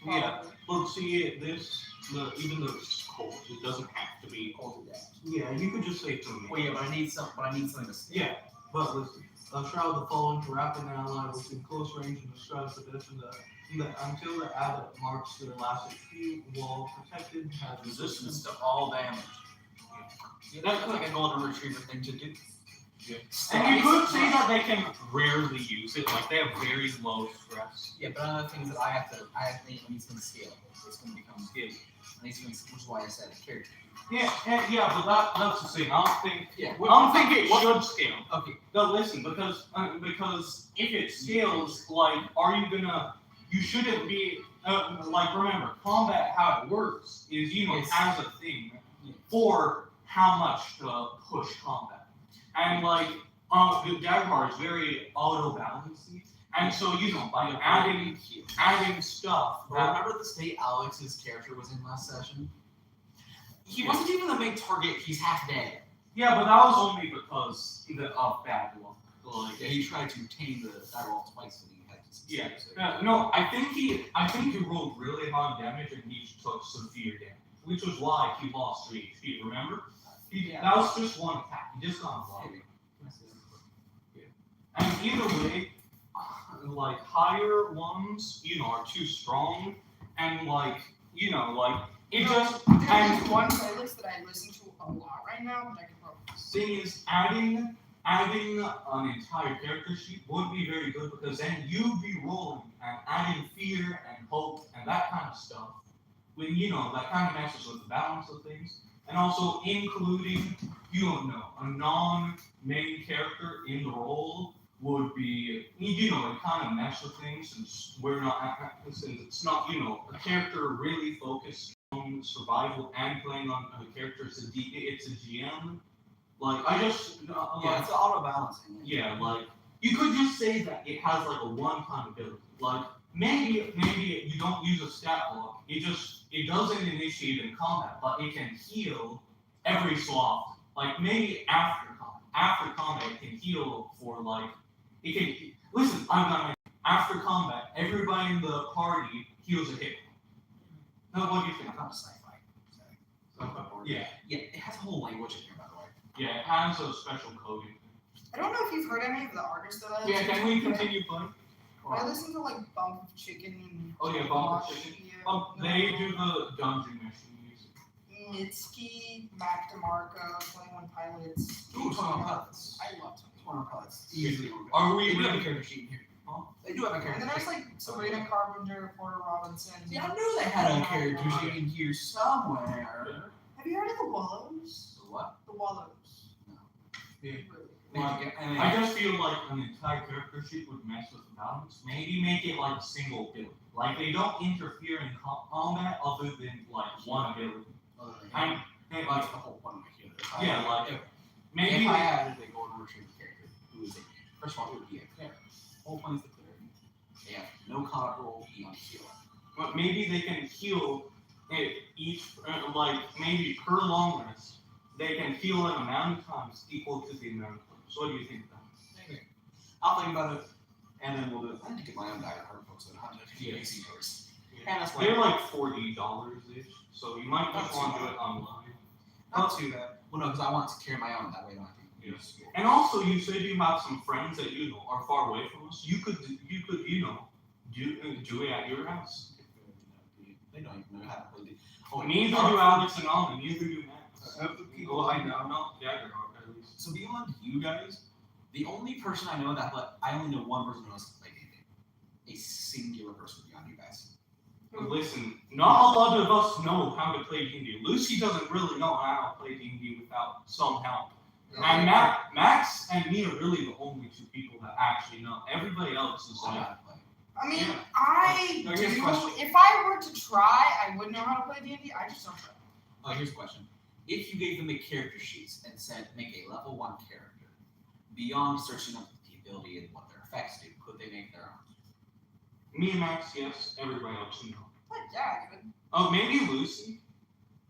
Yeah. Look, see, even though it's cold, it doesn't have to be. Cold to death. Yeah, you could just say to me. Well, yeah, but I need something to stay. Yeah, but listen, shroud the fallen to wrap an ally within close range and describe the possession until the abbot marks their last HP while protected has Resistance to all damage. Yeah, that's like a golden retriever thing to do. Yeah. And you could say that they can rarely use it, like they have very low stress. Yeah, but another thing is that I need something to scale. It's going to become scale. I need something, which is why I said character. Yeah, but that's the thing. I don't think. Yeah. I don't think it should scale. Okay. But listen, because if it scales, like, are you gonna? You shouldn't be. Like, remember, combat. How it works is, it has a thing for how much to push combat, and like, the Daggerheart is very auto balancing, and so by adding stuff. Remember the state Alex's character was in last session? He wasn't even the main target. He's half dead. Yeah, but that was only because of bad luck. Like, Yeah, he tried to tame the Daggerheart twice and he had to succeed. Yeah. No, I think he rolled really high damage and he took severe damage, which was why he lost 3 HP. Remember? That was just one attack. He just got blocked. Yeah. And either way, like higher ones, are too strong, and it just. There's one playlist that I listen to a lot right now, but I can probably. Thing is, adding an entire character sheet would be very good because then you'd be rolling and adding fear and hope and that kind of stuff. When that kind of messes with the balance of things, and also including a non-main character in the role would be it kind of mess with things since it's not a character really focused on survival and playing on a character. It's a GM. Like, I just it's auto balancing. Yeah, like you could just say that it has like a one-time ability. Like maybe you don't use a stat block. It doesn't initiate in combat, but it can heal every so often. Like maybe after combat it can heal for like it can. Listen, after combat, everybody in the party heals a hit. Now, what do you think? Not a sci-fi. Yeah. Yeah, it has a whole language in here, by the way. Yeah, it has a special coding. I don't know if you've heard any of the artists that I listen Yeah, to. can we continue playing? I listen to like Bump of Chicken and. Oh yeah, Bump of Chicken. They do the dungeon mission music. Mitski, Mac DeMarco, 21 Pilots. Ooh, 21 Pilots. I love 21 Pilots. Easily. Are They we do have a really? character sheet in here. Huh? They do have a And character then there's sheet. like Sabrina Carpenter, Porter Robinson. Yeah, I knew they had a character sheet in here somewhere. Have you heard of the Wallows? The what? The Wallows. No. Yeah. Really? I just feel like an entire character sheet would mess with the balance. Maybe make it like a single build. Like they don't interfere in combat other than like one ability. And That's the whole point of my healer. Yeah, like, if maybe I added a golden retriever character who is first of all, it would be a cleric. Whole point is the cleric. They have no combat roll beyond healer. but maybe they can heal each like maybe per long rest. They can heal an amount of times equal to the amount of times. So what do you think of that? I'll think about it, and then we'll do it. I need to get my own Daggerheart books so I don't have to do AC first. And that's They're like $40 ish, so you might just want to do it online. Not too bad. Well, no, because I want to carry my own. That way I don't have to use school. And also, you said you have some friends that are far away from us. You could do it at your house. They don't even know how to play it. Oh, Neither do Alex and Alden. Neither do Max. Well, I know, not Daggerheart at least. So beyond you guys, the only person I know I only know one person who knows how to play D&D. A singular person beyond you guys. Listen, not a lot of us know how to play D&D. Lucy doesn't really know how to play D&D without some help. And Max and me are really the only two people that actually know. Everybody else is I know like, how to play. I mean, Yeah. I No, do. here's the question. If I were to try, I would know how to play D&D. I just don't try. Oh, here's a question. If you gave them the character sheets and said make a level 1 character, beyond searching up the ability and what their effects do, could they make their own? me and Max, yes. Everybody else, no. But yeah, I could. Oh, maybe Lucy.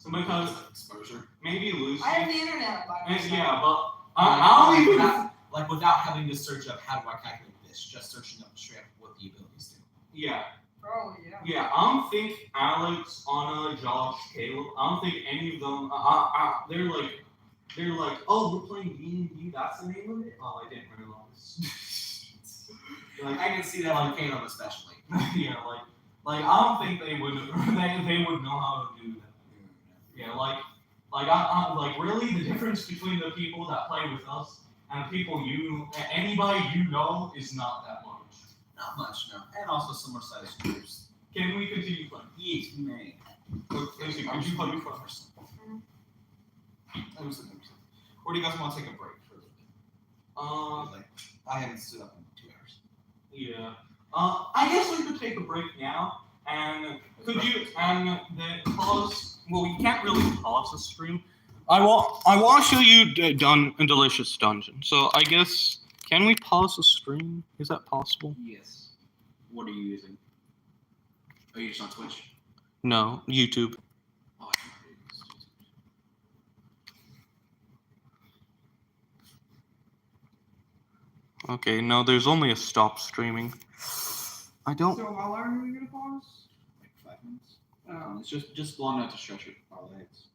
Because Exposure. maybe Lucy. I have the internet by And, myself. yeah, but I don't even. Without having to search up how do I calculate this, just searching up straight up what the abilities do. Yeah. Probably, yeah. Yeah, I don't think Alex, Anna, Josh, Caleb, I don't think any of them, they're like, oh, we're playing D&D, that's the name of it? Oh, I didn't realize. Like, I can see that on Caleb especially. yeah, like I don't think they would, they would know how to do that. Yeah, like really the difference between the people that play with us and people anybody you know is not that much. Not much, no. And also similar sized groups. Can we continue playing? Yes, we may. Lucy, could you play first? Or do you guys want to take a break for a little bit? Uh, Like, I haven't stood up in 2 hours. yeah. I guess we could take a break now, and could you and then pause? Well, we can't really pause the stream. I want to show you done a delicious dungeon. So I guess can we pause the stream? Is that possible? Yes. What are you using? Are you just on Twitch? No, YouTube. Oh, I can do this. Okay, no, there's only a stop streaming. I don't. So how long are we gonna pause? Like 5 minutes. Oh, It's just long enough to stretch our legs.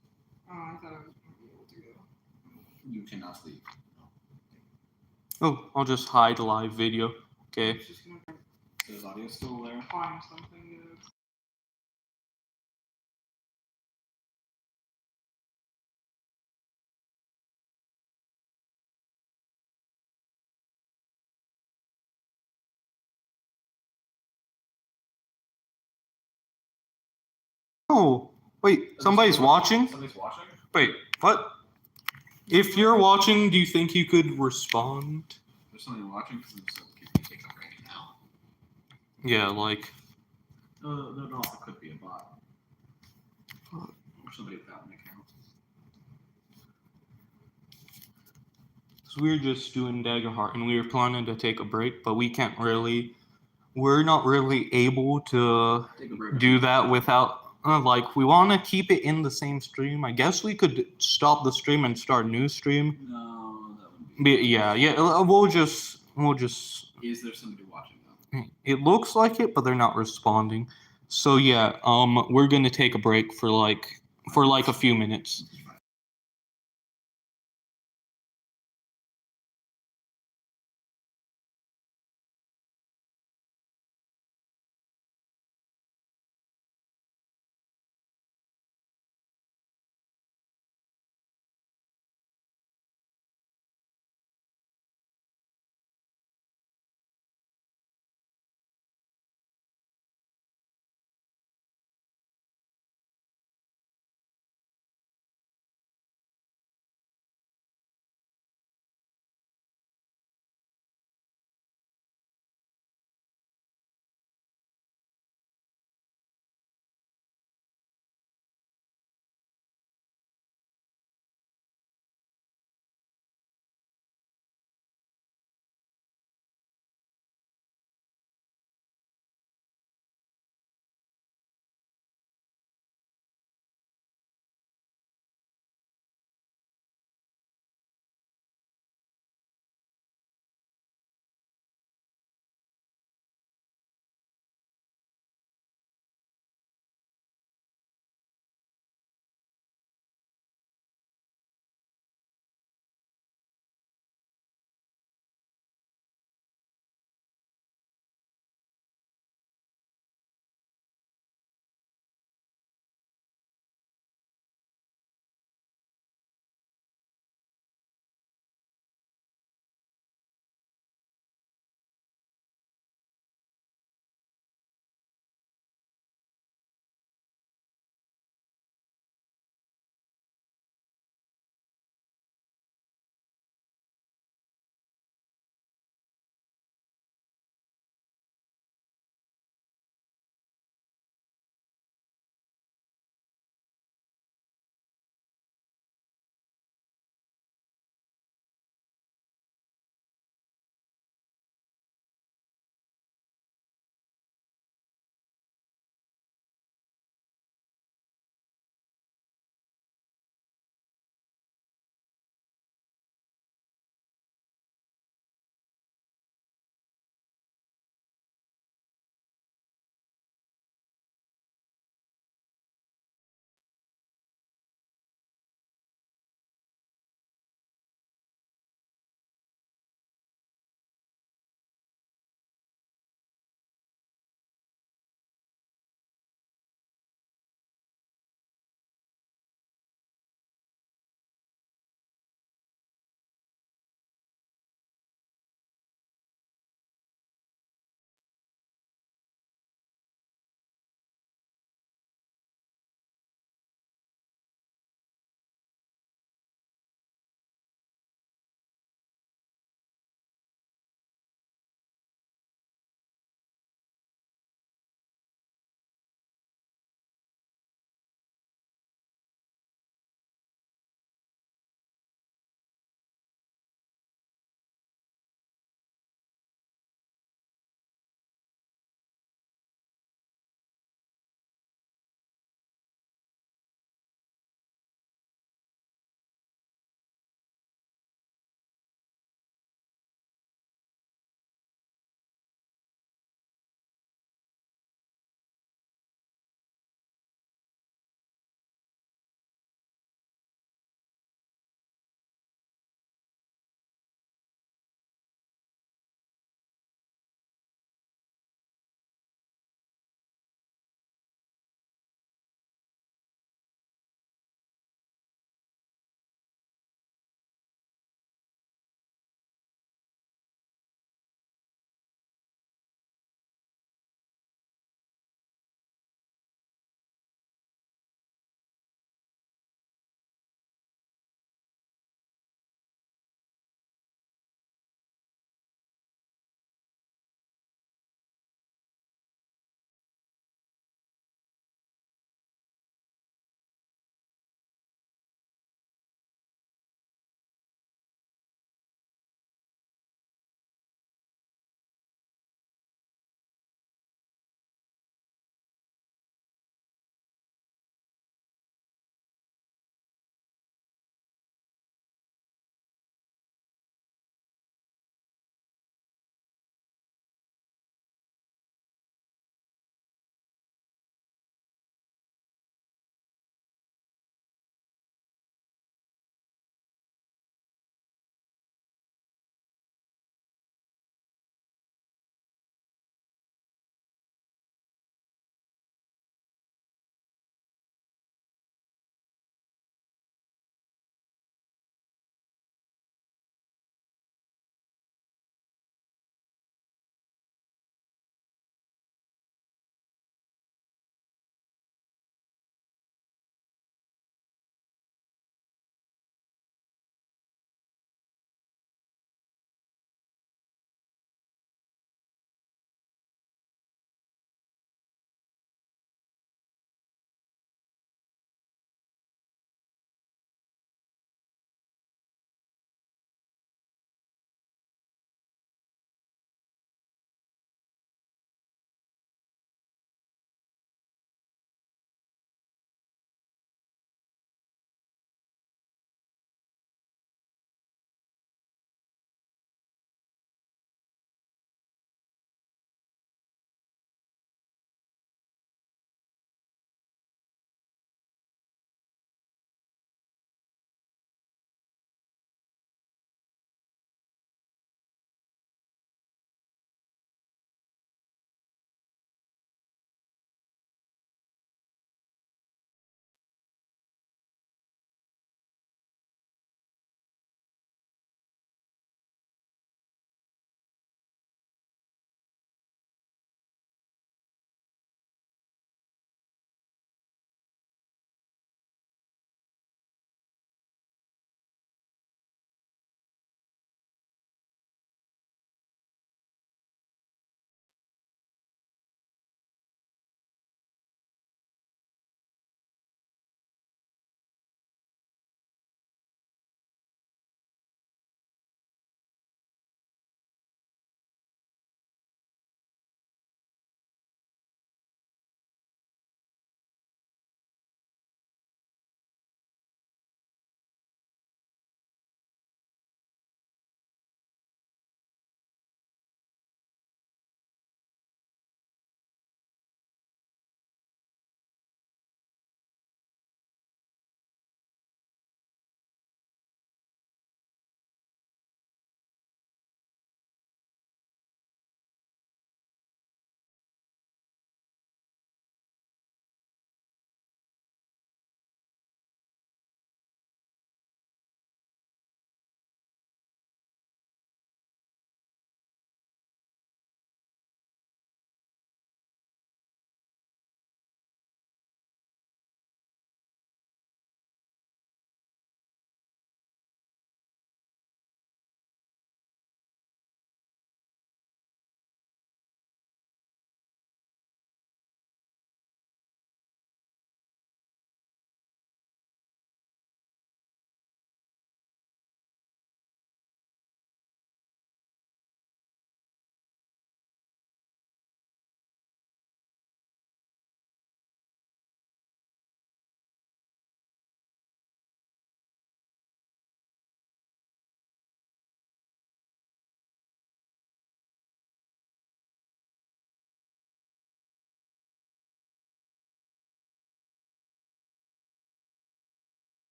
I thought I was gonna be able to go. You cannot sleep. Oh, I'll just hide live video. Okay. I'm just gonna Is audio still there? find something good. Oh, wait, somebody's watching? Somebody's watching? Wait, what? If you're watching, do you think you could respond? There's somebody watching because there's some kid you take a break now. Yeah, like. There also could be a bot. Or somebody without an account. So we were just doing Daggerheart and we were planning to take a break, but we can't really. We're not really able to Take a break. do that without. Like, we want to keep it in the same stream. I guess we could stop the stream and start a new stream. No, that would be. But yeah. We'll just. Is there somebody watching though? It looks like it, but they're not responding. So yeah, we're gonna take a break for like a few minutes.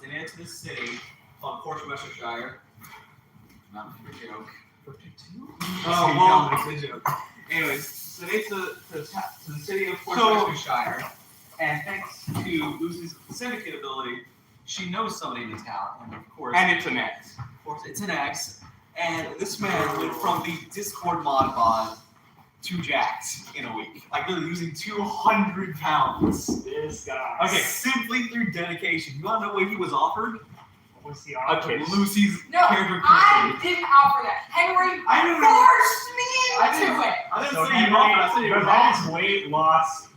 They made it to this city called Portsmouthshire. Not a joke. Oh, well, it's a joke. Anyways, so they made it to the city of Portsmouthshire, and thanks to Lucy's syndicate ability, she knows somebody in the town, and of course, it's an X. it's an X. And this man went from the Discord mod bod to jacked in a week, like literally losing 200 pounds. This guy. Okay. Simply through dedication. You wanna know what he was offered? What was the offer? Okay. Lucy's No, character I creation. didn't offer that. Henry I didn't. forced me I into didn't- it. I didn't So say you Henry, offered. I said you but were that wrong. is weight loss.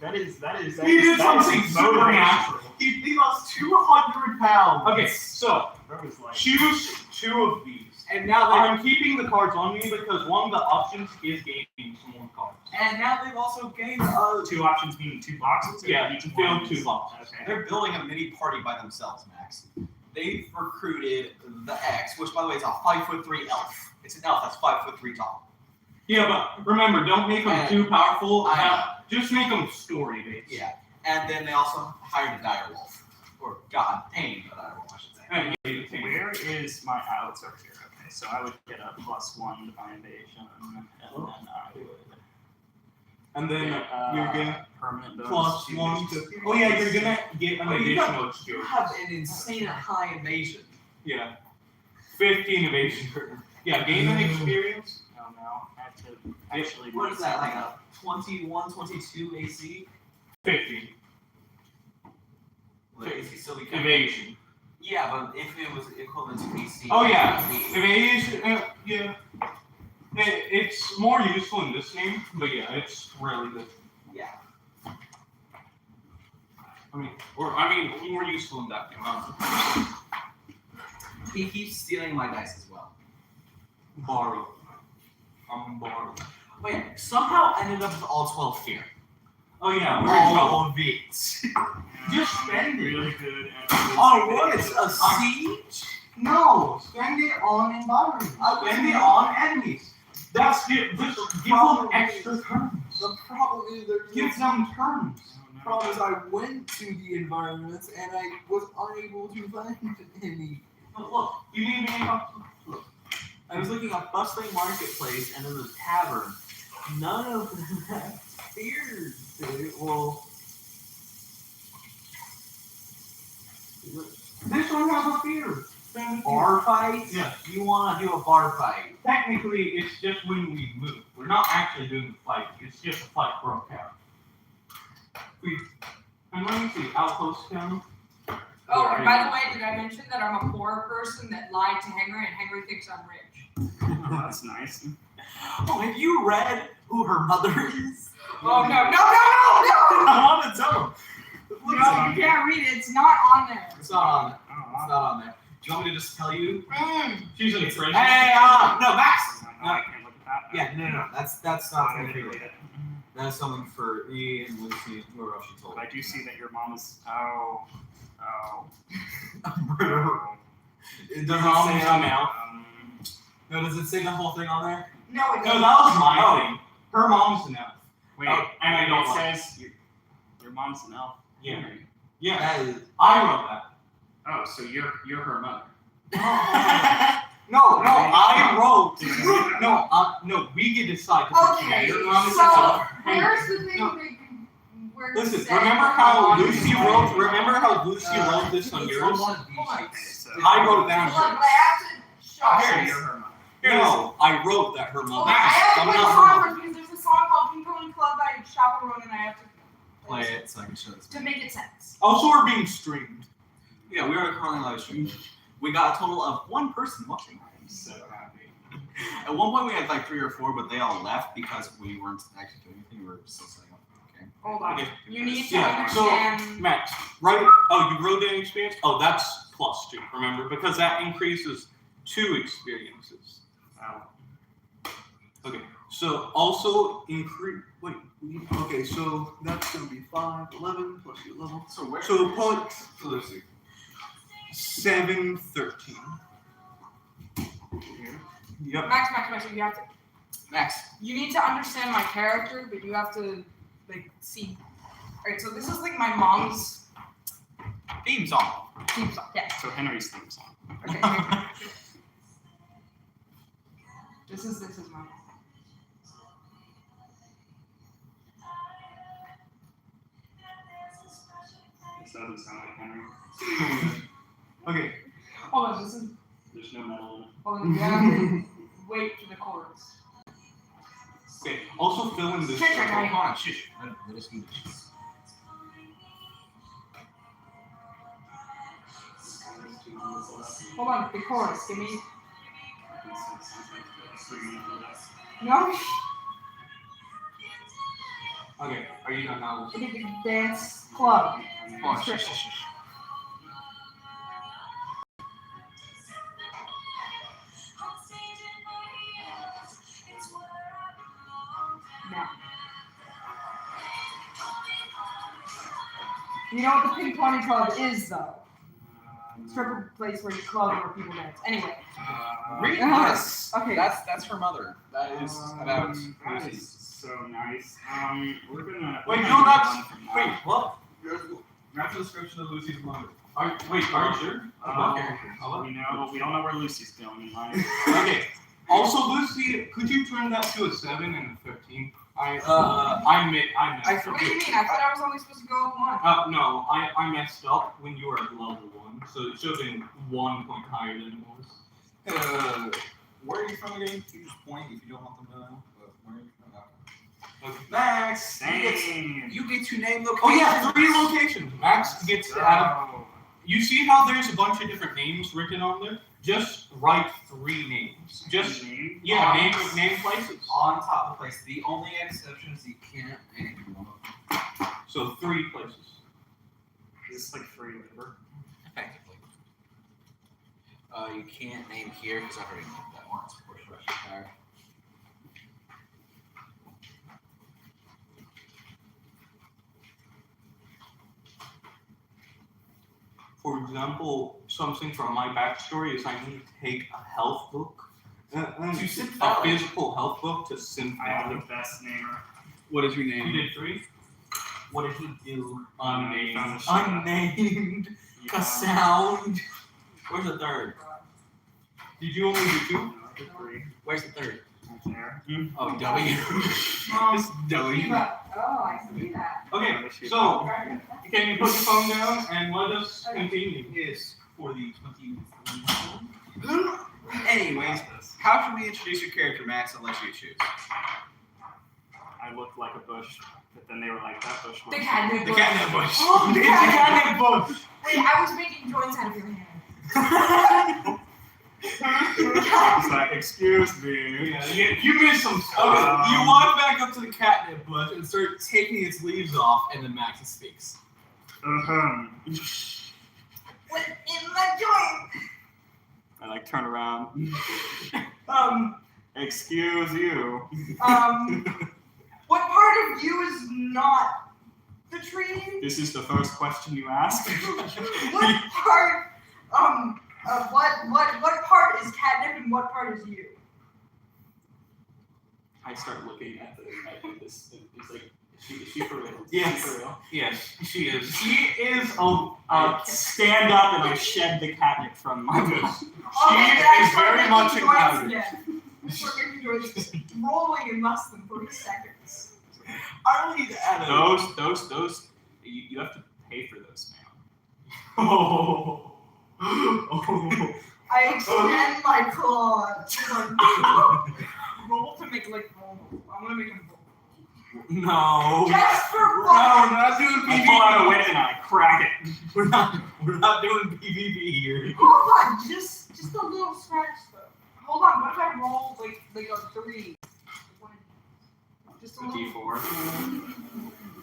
That is He did something supernatural. He lost 200 pounds. Okay, so That was like choose 2 of these. And now I'm keeping the cards on me because one of the options is gaining some more cards. they've also gained 2 options meaning 2 boxes. Or Yeah, each you one filled is- 2 boxes. Okay. They're building a mini party by themselves, Max. They've recruited the X, which by the way is a 5'3" elf. It's an elf that's 5'3" tall. Yeah, but remember, don't make them And- too powerful. I Just make them story based. Yeah. And then they also hired a direwolf. Or God, paying a direwolf, I should say. Where is my it's over here? Okay, so I would get a +1 to my invasion, and then I would. And then you're gonna permanent bonus plus to 1 each- to. Oh yeah, you're gonna get an Oh, you additional You experience. have an insane high invasion. Yeah. 15 evasion. Yeah, gain an experience. Oh no, I have to actually. What is that, like a 21, 22 AC? 50 Well, AC still be evasion. Yeah, but if it was equivalent to AC. Oh yeah, evasion. Yeah. It's more useful in this game, but yeah, it's really good. Yeah. I mean, more useful in that game. He keeps stealing my dice as well. Borrow. I'm borrow. Wait, somehow ended up with all 12 here. Oh yeah, we're All of it. Just spend it. Really good. Oh, what? It's a siege? No, spend it on environment. Spend it on enemies. That's it. Just give them extra turns. The problem is Give them turns. problem is I went to the environments and I was unable to find any. But look, you need to look. I was looking at bustling marketplace and then the tavern. None of them had spears. Well, This one has a fear. bar fight? Yeah. You want to do a bar fight? Technically, it's just when we move. We're not actually doing the fight. It's just a fight broke out. And let me see, outpost town. Oh, and by the way, did I mention that I'm a poor person that lied to Henry and Henry thinks I'm rich? Oh, that's nice. Oh, have you read who her mother is? Oh, no. I want to tell him. No, you can't read it. It's not on there. It's not on there. Oh, It's not on there. Do you want me to just tell you? She's an apprentice. Hey, no, Max. no, I can't look at that. Yeah, no. That's not I something didn't for read you. it. That's something for me and Lucy, whoever else she told. But I do see that your mom is. Oh. It Your doesn't mom say is on an there. elf. No, does it say the whole thing on there? No, it No, doesn't. that was my Oh. thing. Her mom's an elf. Wait, Oh, and I don't it like says your mom's an elf. Yeah. Henry. Yeah, That is. I wrote that. Oh, so you're her mother. No, I wrote. No, we can decide. Okay, Your mom is an so elf. here's the thing No. where it Listen, said remember that how my mom Lucy is wrote? right. Remember how Lucy wrote this on It's yours? one of these Hold on. Okay, sheets. so I wrote down. Hold on, but I have to show Oh, so here you. you're her mother. No, I wrote that her mom. Okay, I have to I'm play the not song her first because there's a song called Ping Pong Club by Chaperone and I have to Play it so I can show this. to make it sense. Also, we're being streamed. Yeah, we are currently live streaming. We got a total of 1 person watching. I'm so happy. At one point we had like 3 or 4, but they all left because we weren't actually doing anything. We were still setting up. Okay. Hold on. Okay. You need to Yeah, so- understand. Max, right? Oh, you wrote an experience? Oh, that's +2, remember? Because that increases 2 experiences. Wow. Okay, so also increase. Wait, okay, so that's gonna be 5, 11 plus your level. So where? So put Lucy. 7, 13. Yep. Max, you have to. Max. You need to understand my character, but you have to like see. Alright, so this is like my mom's Theme song. Theme song. Yeah. So Henry's theme song. Okay. This is mine. This doesn't sound like Henry. Okay. Hold on. There's no metal in it. Hold on. You have to wait for the chorus. Okay. Also fill in this. Check, check, circle. check. Hold on, shush. Let us do this. Hold on. The chorus. Give me. No. Okay. Are you done now? Give me the dance club. Hold on, shush, shush, shush. Now. You know what the Pink Pony Club is, though? Stripper place where you club where people dance. Anyway. Read Uh-huh. this. Okay. That's her mother. That is about That Lucy. is so nice. We're gonna. Wait, we're no, gonna that's- move on from Wait, that. what? That's the description of Lucy's mother. Are you sure? We don't know where Lucy's going in life. Okay. Also, Lucy, could you turn that to a 7 and a 13? I messed What do you up. mean? I thought I was only supposed to go with one. No, I messed up when you were at level 1, so it should have been 1 point higher than it was. Where are you from again? You just point if you don't want them to know. But where are you from? Okay. Max, Dang. you get to name locations. Oh yeah, 3 locations. Max gets to add. Oh. You see how there's a bunch of different names written on there? Just write 3 names. Just Name? name places. On top of the place. The only exception is you can't name one of them. So 3 places. Is this like free labor? Effectively. You can't name here because I've already named that once. Of course, Russian Fire. For example, something from my backstory is I need to take a health book. To Synth A Valley. physical health book to Synth I have Valley. the best namer. What is your You name? did 3? What did he do? Unnamed. Unnamed. Yeah. Sound. Where's the third? Did you only do 2? No, I did 3. Where's the third? Right there. Oh, W. It's W. Oh, I see that. Okay, so can you put your phone down and let us continue? Yes, for the 20. Anyways, how should we introduce your character, Max, and let you choose? I looked like a bush, but then they were like, that bush The was. catnip The bush. catnip bush. Oh, the The catnip bush. Wait, I was making joints out of your hand. It's like, excuse me. Yeah, you missed some stuff. Okay, you walk back up to the catnip bush and start taking its leaves off, and then Max speaks. Uh-huh. What's in my joint? I like turn around. Excuse you. What part of you is not the tree? This is the first question you ask. What part, what part is catnip and what part is you? I start looking at this. It's like, is she for real? Yes. Is she for real? Yes, she is. She is a stand up and I shed the catnip from my bush. is very much in powder. We're making joints rolling in less than 3 seconds. I don't need to add a Those, you have to pay for those, man. Oh. I extend my claw to my roll to make like roll. I'm gonna make him roll. No. Just for No, fun. we're not doing I pull out a PvP. whip and I crack it. We're not doing PvP here. Hold on, just a little scratch though. Hold on, what if I roll like a 3? Just a A little. D4.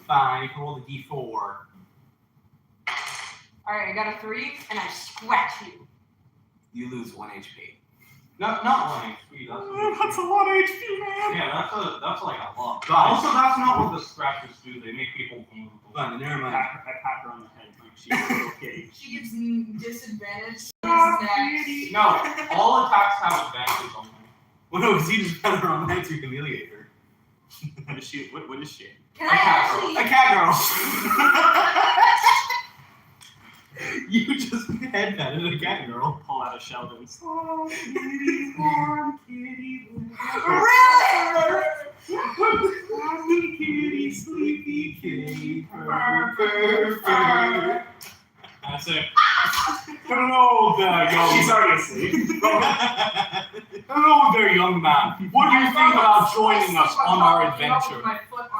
Fine, you can roll the D4. Alright, I got a 3 and I scratch you. You lose 1 HP. Not 1 HP. That's a lot of HP, man. Yeah, that's like a lot. Guys. Also, that's not what the scratches do. They make people vulnerable. Fine, never I mind. pat her on the head like she's a little kitty. She gets disadvantage. Oh, Next. kitty. No, all attacks have advantage on them. Well, no, because you just had her on that to humiliate her. What is she? What is she? Can I actually? A cat girl. You just headbutted a cat girl. Pull out a Sheldon's. Oh, kitty, warm kitty. Happy kitty, sleepy kitty, purr, purr, purr. That's it. Hello there, She's young. already asleep. Hello there, young man. What do you think about joining us on our adventure?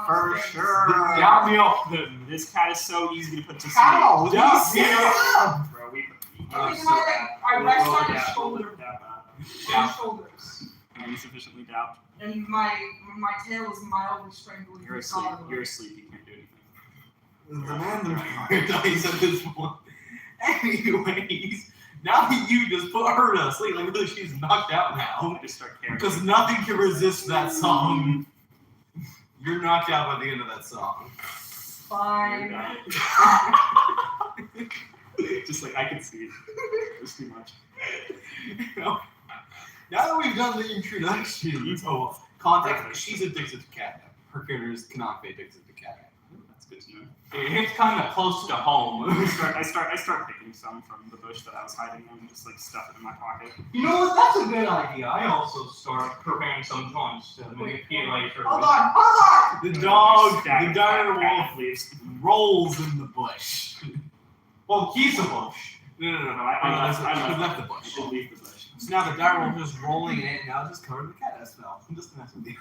For sure. Count me up then. This cat is so easy to put to sleep. How? Yeah, Yeah. Bro, we I rest on his shoulder. Yeah. My shoulders. I'm insufficiently dapped. And my tail is mildly strangling. You're asleep. You're asleep. You can't do anything. The man dies at this point. Anyways, now that you just put her to sleep, like really she's knocked out now. I just start carrying. Because nothing can resist that song. You're knocked out by the end of that song. Fine. Just like I can see it. It's too much. Now that we've done the introduction, so context, she's addicted to catnip. Her character is canonically addicted to catnip. That's good to know. It's kind of close to home. I start picking some from the bush that I was hiding in and just like stuff it in my pocket. You know what? That's a good idea. I also start preparing some joints to manipulate her. Hold on. The dog, Stack the of dire cat wolf, leaves. rolls in the bush. Well, he's a bush. No. No, I left the I bush. should leave the bush. So now the dire wolf is rolling in it, and now it's just covered in the cat smell. I'm just messing with you.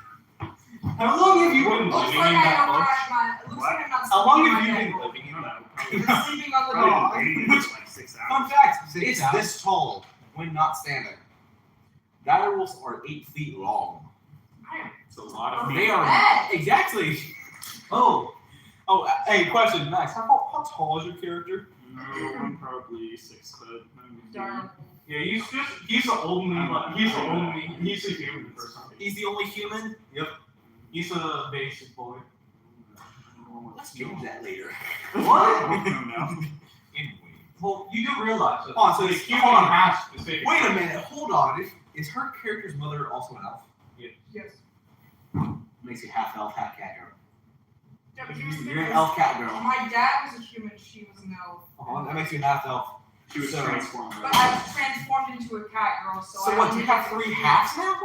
How long have you been Looks living like in I that don't bush? have my. Looks like I'm not. How long sleeping have you in my been bed. living in that I'm sleeping on the Probably dog. waiting like 6 hours. Fun fact, Six it's hours. this tall when not standing. Dire wolves are 8 feet long. It's a lot of They meat. are exactly. Hey, question, Max. How tall is your character? No, I'm probably 6 foot. Darn. Yeah, he's a human person. He's the only human. He's a basic boy. Let's get into that later. What? No. Anyway. Well, you do realize that. Hold on, so the it's- human hold on. has specific. Wait a minute. Hold on. Is her character's mother also an elf? Yes. Makes you half elf, half cat girl. Yeah, but here's the You're an thing. elf cat girl. My dad was a human. She was an elf. That makes you half elf. She was So- transformed. But I was transformed into a cat girl, so. So I what? Do only you have get 3 to- halves now?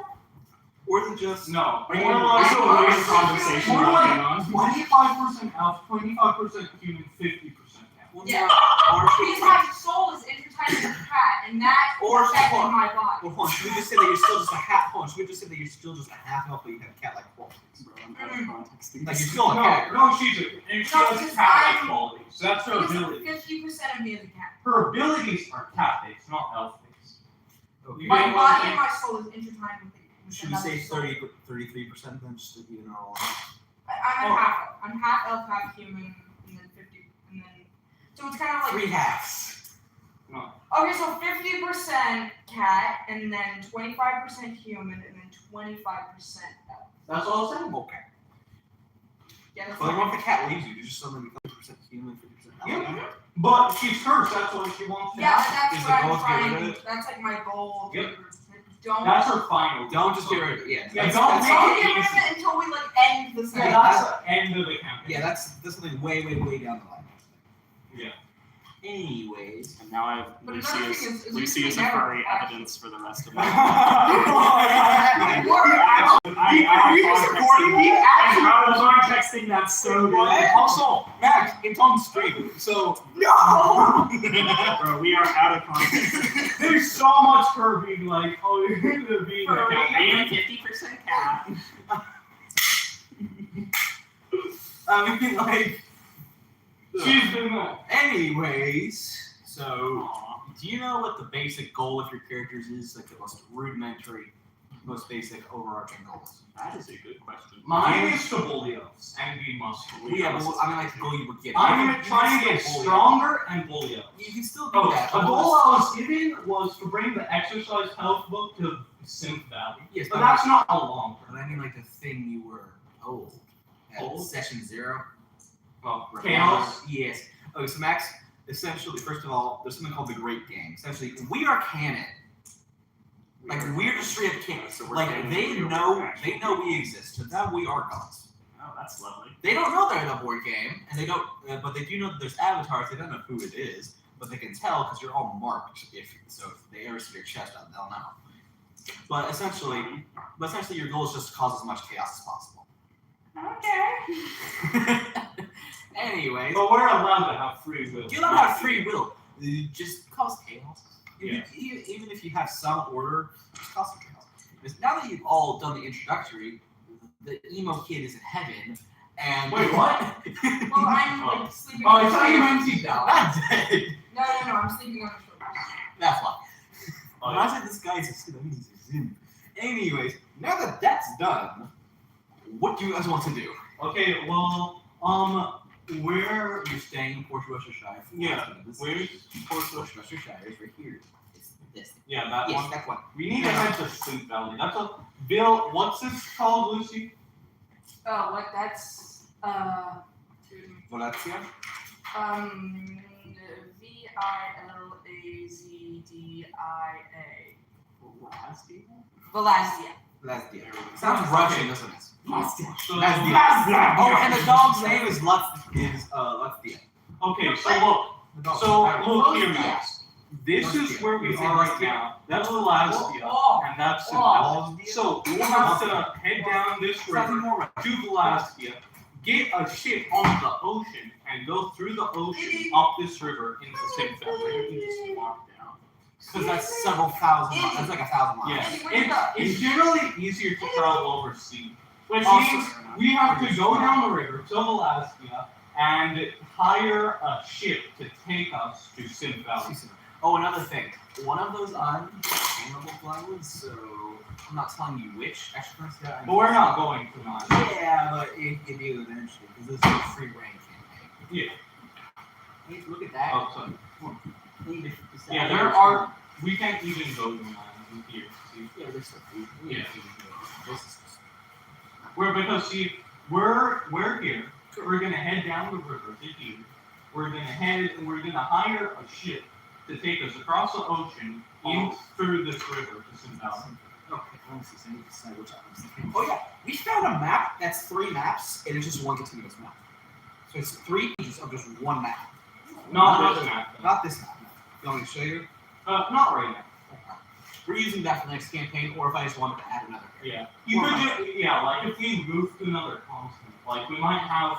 Or is it just No. Are you More gonna like- this is a weird conversation More going like on? 25% elf, 25% human, 50% cat. Well, Yeah. Or Because my soul is intertwined with a cat, and that Or affected what? my body. Well, hold on. Should we just say that you're still just a half? Hold on. Should we just say that you're still just a half elf, but you have cat-like qualities? Bro, I'm out of context. Like you're still a cat. No, she's a, and she No, has because cat-like I'm- qualities. That's her Because ability. 50% of me is a cat. Her abilities are cat-based, not elf-based. Okay. You My may want body to and my soul is intertwined with it. Should we say 33% then, just to be in our line? I'm Oh. half elf. I'm half elf, half human, and then 50, and then. So it's kind of like. 3 halves. Okay, so 50% cat, and then 25% human, and then 25% elf. That's all I'm saying. Okay. Yeah, that's Well, then like, what if the cat leaves you? You just suddenly become 50% human, 50% elf. Yeah. But she's cursed, that's what she wants to yeah, have. that's Is what the goal I'm to get rid trying. of it? That's like my goal. Yep. Don't. That's her final. Don't just get rid of it. Yeah. Yeah, that's- don't that's- make Don't it get rid of easy. it until we like end the Yeah, session. that's the end of the campaign. Yeah, that's something way down the line. Yeah. Anyways. And now I have But another thing Lucy is as Lucy as a never furry actually- evidence for the rest of my And how was I texting that so good? Also, Max, it's on stream, so No! Bro, we are out of context. there's so much her being like, oh, you're gonna be a Furry. cat. I am 50% cat. I mean, like. She's been Anyways, so Aw. do you know what the basic goal of your characters is? Like the most rudimentary, most basic overarching goals? That is a good question. mine is to bully us and be muscular. Yeah, but I mean, like the goal you would get. I'm trying to get stronger and bully us. You can still do Oh, that. the goal I was given was to bring the exercise health book to Synth Valley. Yes, But that's not a long But term. I mean, like the thing you were told at Told? session 0. Well, chaos. Yes. Okay, so Max, essentially, first of all, there's something called the Great Game. Essentially, we are canon. Like we're just straight up canon. So we're Like canon, they we are know actually- we exist. To them, we are gods. Oh, that's lovely. They don't know they're in a board game, and they don't. But they do know that there's avatars. They don't know who it is. but they can tell because you're all marked. If they ever see your chest out, they'll know. But essentially, your goal is just to cause as much chaos as possible. Okay. Anyways, But we're allowed to have free will. you don't have free will. You just cause chaos. Yeah. Even if you have some order, just cause some chaos. Because now that you've all done the introductory, the emo kid is in heaven, and Wait, what? Well, I'm like sleeping. Oh, I thought you meant he No, died. not dead. No, I'm sleeping on your shoulders. That's why. Oh, When I said this guy's a sin, I mean he's a sin. Anyways, now that that's done, what do you guys want to do? Okay, well, where? You're staying in Port Worcestershire. Yeah, where's Port Worcestershire is right here. It's this. Yeah, that Yes, one. that one. We need to head to Sleep Valley. That's a Bill. What's this called, Lucy? Oh, what? That's Valencia? Vilazdia. Valencia. Valencia. Sounds Russian, doesn't it? So, Valencia. Oh, and the dog's name is Lutzdia. Okay, so look. So look here, Max. This is where we are right now. That's Valencia, and that's so we'll have to head down this river to Valencia, get a ship on the ocean, and go through the ocean up this river into St. Valley. You just walk down. Because that's several thousand miles. That's like 1,000 miles. Yeah, it's generally easier to travel over sea, which Also- means we have to go down the river to Valencia and hire a ship to take us to St. Valley. Oh, another thing. One of those islands is cannibal flowers, so I'm not telling you which extra. But we're not going to not. Yeah, but it could do eventually, because this is a free reign campaign. Yeah. Hey, look at that. Oh, sorry. Hey, Yeah, there are. We can't even go to mine here. See? Yeah, there's some food. Yeah. This is Because we're here. We're gonna head down the river to here. We're gonna hire a ship to take us across the ocean in through this river to St. Valley. okay. I want to see. So I need to decide which islands. Oh yeah, we found a map that's 3 maps, and it's just one continuous map. So it's 3 pages of just one map. Not this map. Not this map. No. You want me to show you? Not right now. We're using that for the next campaign, or if I just wanted to add another. Yeah. You could like if we move to another continent, like we might have,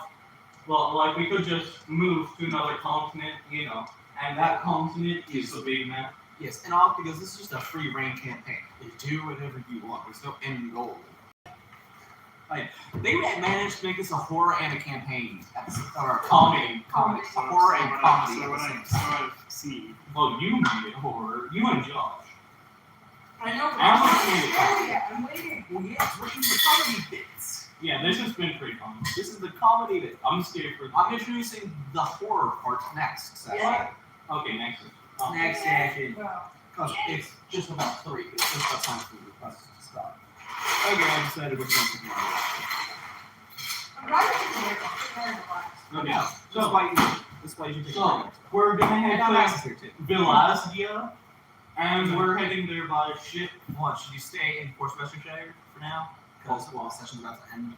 like we could just move to another continent, and that continent is the big map. Yes, and all because this is just a free reign campaign. You do whatever you want. There's no end goal. Like they managed to make this a horror and a campaign, or a comedy, a horror and comedy. So what I've seen. Well, you made it horror. You and Josh. I know, but I'm waiting. Well, yes, we're in the comedy bits. Yeah, this has been pretty fun. This is the comedy bit. I'm scared for. I'm introducing the horror part next session. Yeah. Okay, next. Next session. Well, Because it's just about 3. It's just about time for the requests to stop. Okay, I decided which one to do. I'm glad you Okay, That's why you should take so a break. we're gonna And head Max to is here too. Valencia, and we're heading there by ship. What, should you stay in Port Worcestershire for now? Because the session's about to end.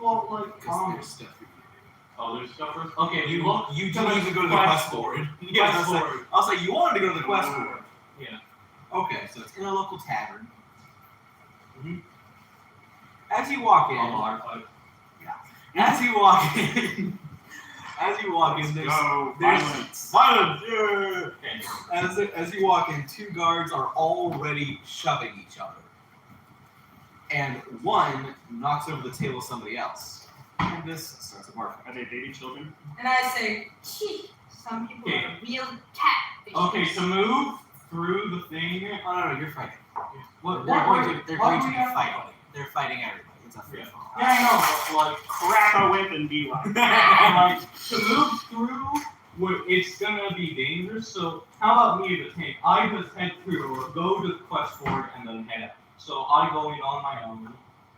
Well, like, Because there's stuff for you to do. oh, there's stuff for. Okay, You look. didn't even go to the quest board. Yeah, Quest board. I was like, you wanted to go to the quest board. Yeah. Okay, so it's in a local tavern. As you walk in, as you walk in, there's Go, there's violence. violence. Yeah. Okay. As you walk in, 2 guards are already shoving each other, and one knocks over the table of somebody else. And this starts a mark. Are they baby children? And I say, gee, some people are real cat. Okay, to move through the thing. Oh no, you're fighting. What? They're going to be have- fighting. They're fighting everybody. It's a free Yeah. for all. Yeah, I know. But, like, Crack a whip and be like. like to move through, it's gonna be dangerous. So how about me as a tank? I just head through, or go to the quest board, and then head out. So I go in on my own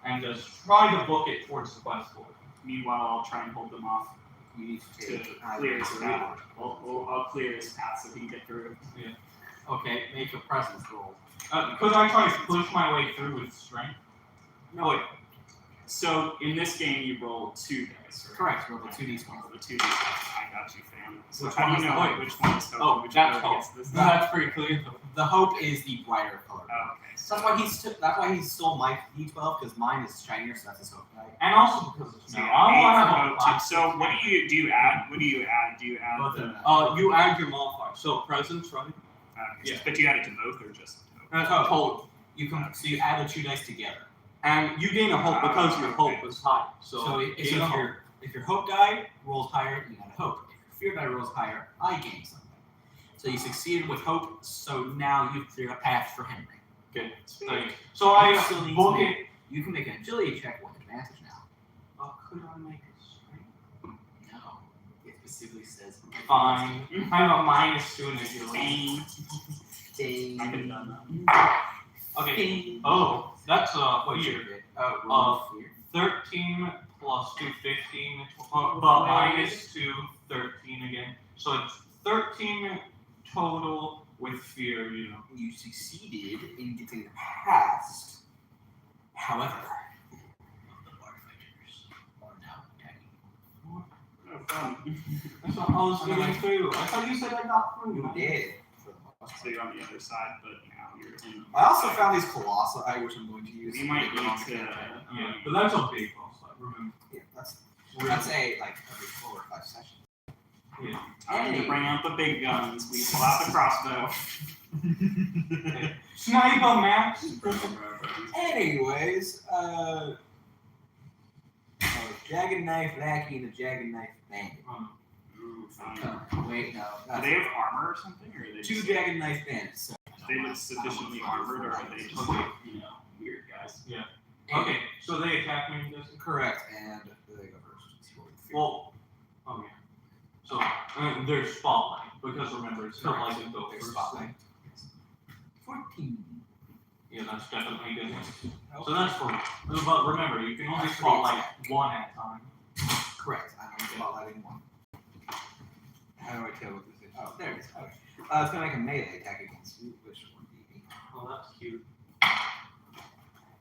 and just try to book it towards the quest board. Meanwhile, I'll try and hold them off You need to to take clear his path. I'll clear his path so he can get through. Okay, make a presence roll. Could I try to push my way through with strength? No, wait. So in this game, you roll 2 dice, right? Correct. Roll the 2d12. Roll the 2 dice. I got you, fam. So Which how one do you is know hope? which one is hope? Oh, which that's color hope. gets this? That's pretty clear. The hope is the brighter color. Oh, okay. So That's why he stole my d12 because mine is shinier, so that's his hope. Right? And also because it's So now. yeah, I aim want to for have a hope class. too. So what do you add? What do you add? Do you add Both the? of them. You add your modifier. So presence, right? Yeah. But you add it to both or just? Hope? Total. So you add the 2 dice together. And you gain a hope because your hope is high. So if gain a hope. your hope die rolls higher, you add a hope. If your fear die rolls higher, I gain something. So you succeeded with hope, so now you've cleared a path for Henry. Okay. Thanks. So I still need book to it. You can make an agility check with advantage now. Could I make a strength? No. It specifically says Fine. I'm a -2 in agility. Dang. I could have done Okay. Oh, that's What's fear. your bit? Roll fear. 13 plus 2, 15, but -2, 13 again. So it's 13 total with fear, you know. You succeeded in getting past. However, the bar fighters are now attacking. that. Oh, fun. That's what I was getting through. I thought you said I got through. You did. For the most So part. you're on the other side, but now you're in. I also found these colossi, which I'm going to use. We might later on need the to. campaign. Yeah, but that's a big boss fight, remember. Yeah, that's a like every 4 or 5 sessions. Time to bring out the big guns. We pull out the crossbow. Sniper Max! Anyways, a jagged knife lackey and a jagged knife bandit. Ooh, fun. Wait, no. Do That's they have armor or something, or are they 2 just, jagged knife bandits. So they look sufficiently armored, or are they just like, weird guys? Okay, so they attack me, does it? Correct, and they go first. Let's roll the fear. Well, oh yeah. So, there's spotlight, because remember, it's not like it go There's first. spotlight. 14. Yeah, that's definitely good. So that's for, but remember, you can only spotlight one at a time. Correct. I'm spotlighting 1. How do I tell what this is? Oh, there it is. Okay. It's gonna make a melee attack against you, which would be Oh, that's cute.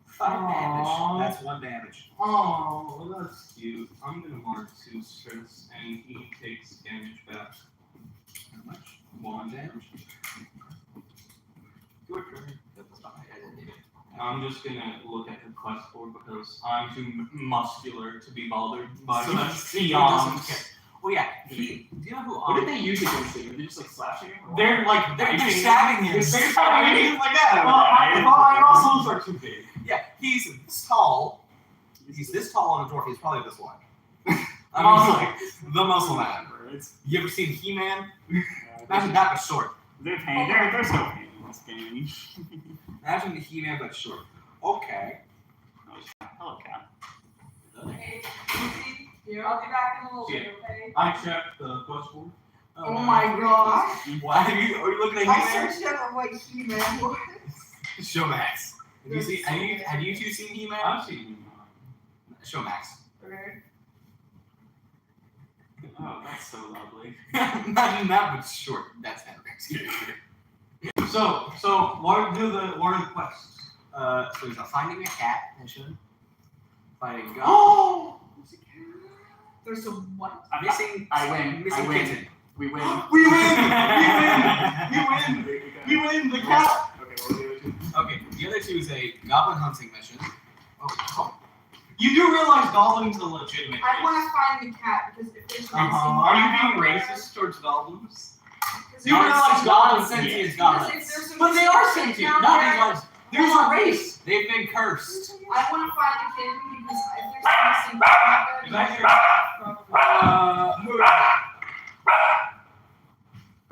5 Aww. damage. That's 1 damage. Oh, that's cute. I'm gonna mark 2 stress, and he takes damage back. How much? 1 damage. Your turn. That's not my head, did it? I'm just gonna look at the quest board because I'm too muscular to be bothered by So the he doesn't eons. care. Oh yeah, do you know who? What did they use against you? Were they just like slashing him? or They're like They're biting- stabbing him. They're stabbing him like that. my muscles are too big. Yeah, he's this tall. He's this tall on a dwarf. He's probably this wide. I Muscle. mean, like, the muscle man. It's, You ever seen He-Man? uh, Imagine that but short. they're pain. They're so pain in this game. Imagine the He-Man but short. Okay. Hello, cat. Hey, Lucy, I'll be back in a little bit, okay? I checked the quest board. Oh my gosh. Why are you looking at I He-Man? searched up what He-Man was. Show Max. Have you two seen He-Man? I've seen you. Show Max. Okay. Oh, that's so lovely. Imagine that but short. That's Henry. So what are the quests? So there's a finding a cat mission. Finding God. Oh! There's a what? Missing. I win. Missing I win. kitten. We win. We win! We win! The cat! Okay, what were the other two? Okay. The other 2 is a goblin hunting mission. Oh. You do realize goblins are legitimate. I want to find the cat because if there's missing Are you cat being out there- racist towards goblins? because You if realize there's- goblins sentient sentient. goblins. because if there's a But they missing are kitten sentient, out not there- these ones. There's a race. They've been cursed. I want to find the kitten because if there's a missing cat out there, Is that then your- there's- Who is it?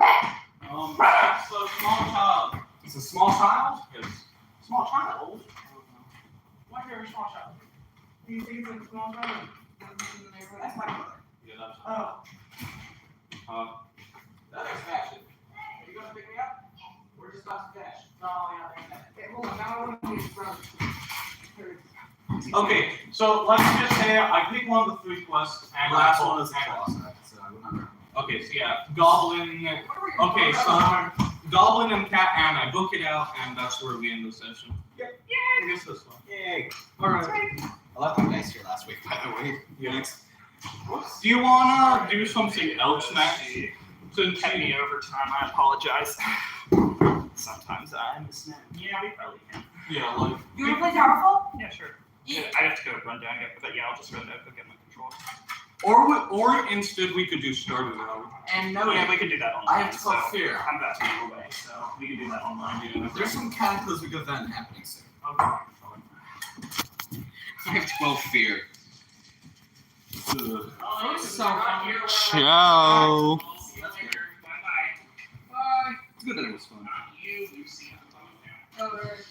It's a small child. It's a small child. Yes. Small child. Why is there a small child? Do you think it's like a small child? That's my brother. Yeah, that's. Oh. That is fashion. Are you gonna pick me up? We're just about to dash. Oh, yeah. Okay, hold on. Now I want to be his brother. Okay, so let's just say I pick one of the 3 quests and Last I one is the and- boss. So I remember. Okay, so yeah, goblin. Okay, so goblin and cat, and I book it out, and that's where we end the session. I guess that's fine. Yay. Alright. I left my dice here last week, by the way. Yeah. Do you wanna do something else, Max? Since Kept you, me over time. I apologize. Sometimes I miss it. Yeah, we probably can. yeah, like, You wanna play Towerfall? Yeah, sure. Yeah, I have to go run down, but yeah, I'll just run down, go get my controller. or instead we could do starter round. And Oh no, yeah, we can do that online. I have to so call Fear. I'm about to move away, so we can do that online. Yeah. There's some cataclysmic event happening soon. Okay. I have 12 fear. Ugh. so fun. Ciao. See you later. Bye-bye. Bye. It's good that it was fun. You, Lucy. Alright.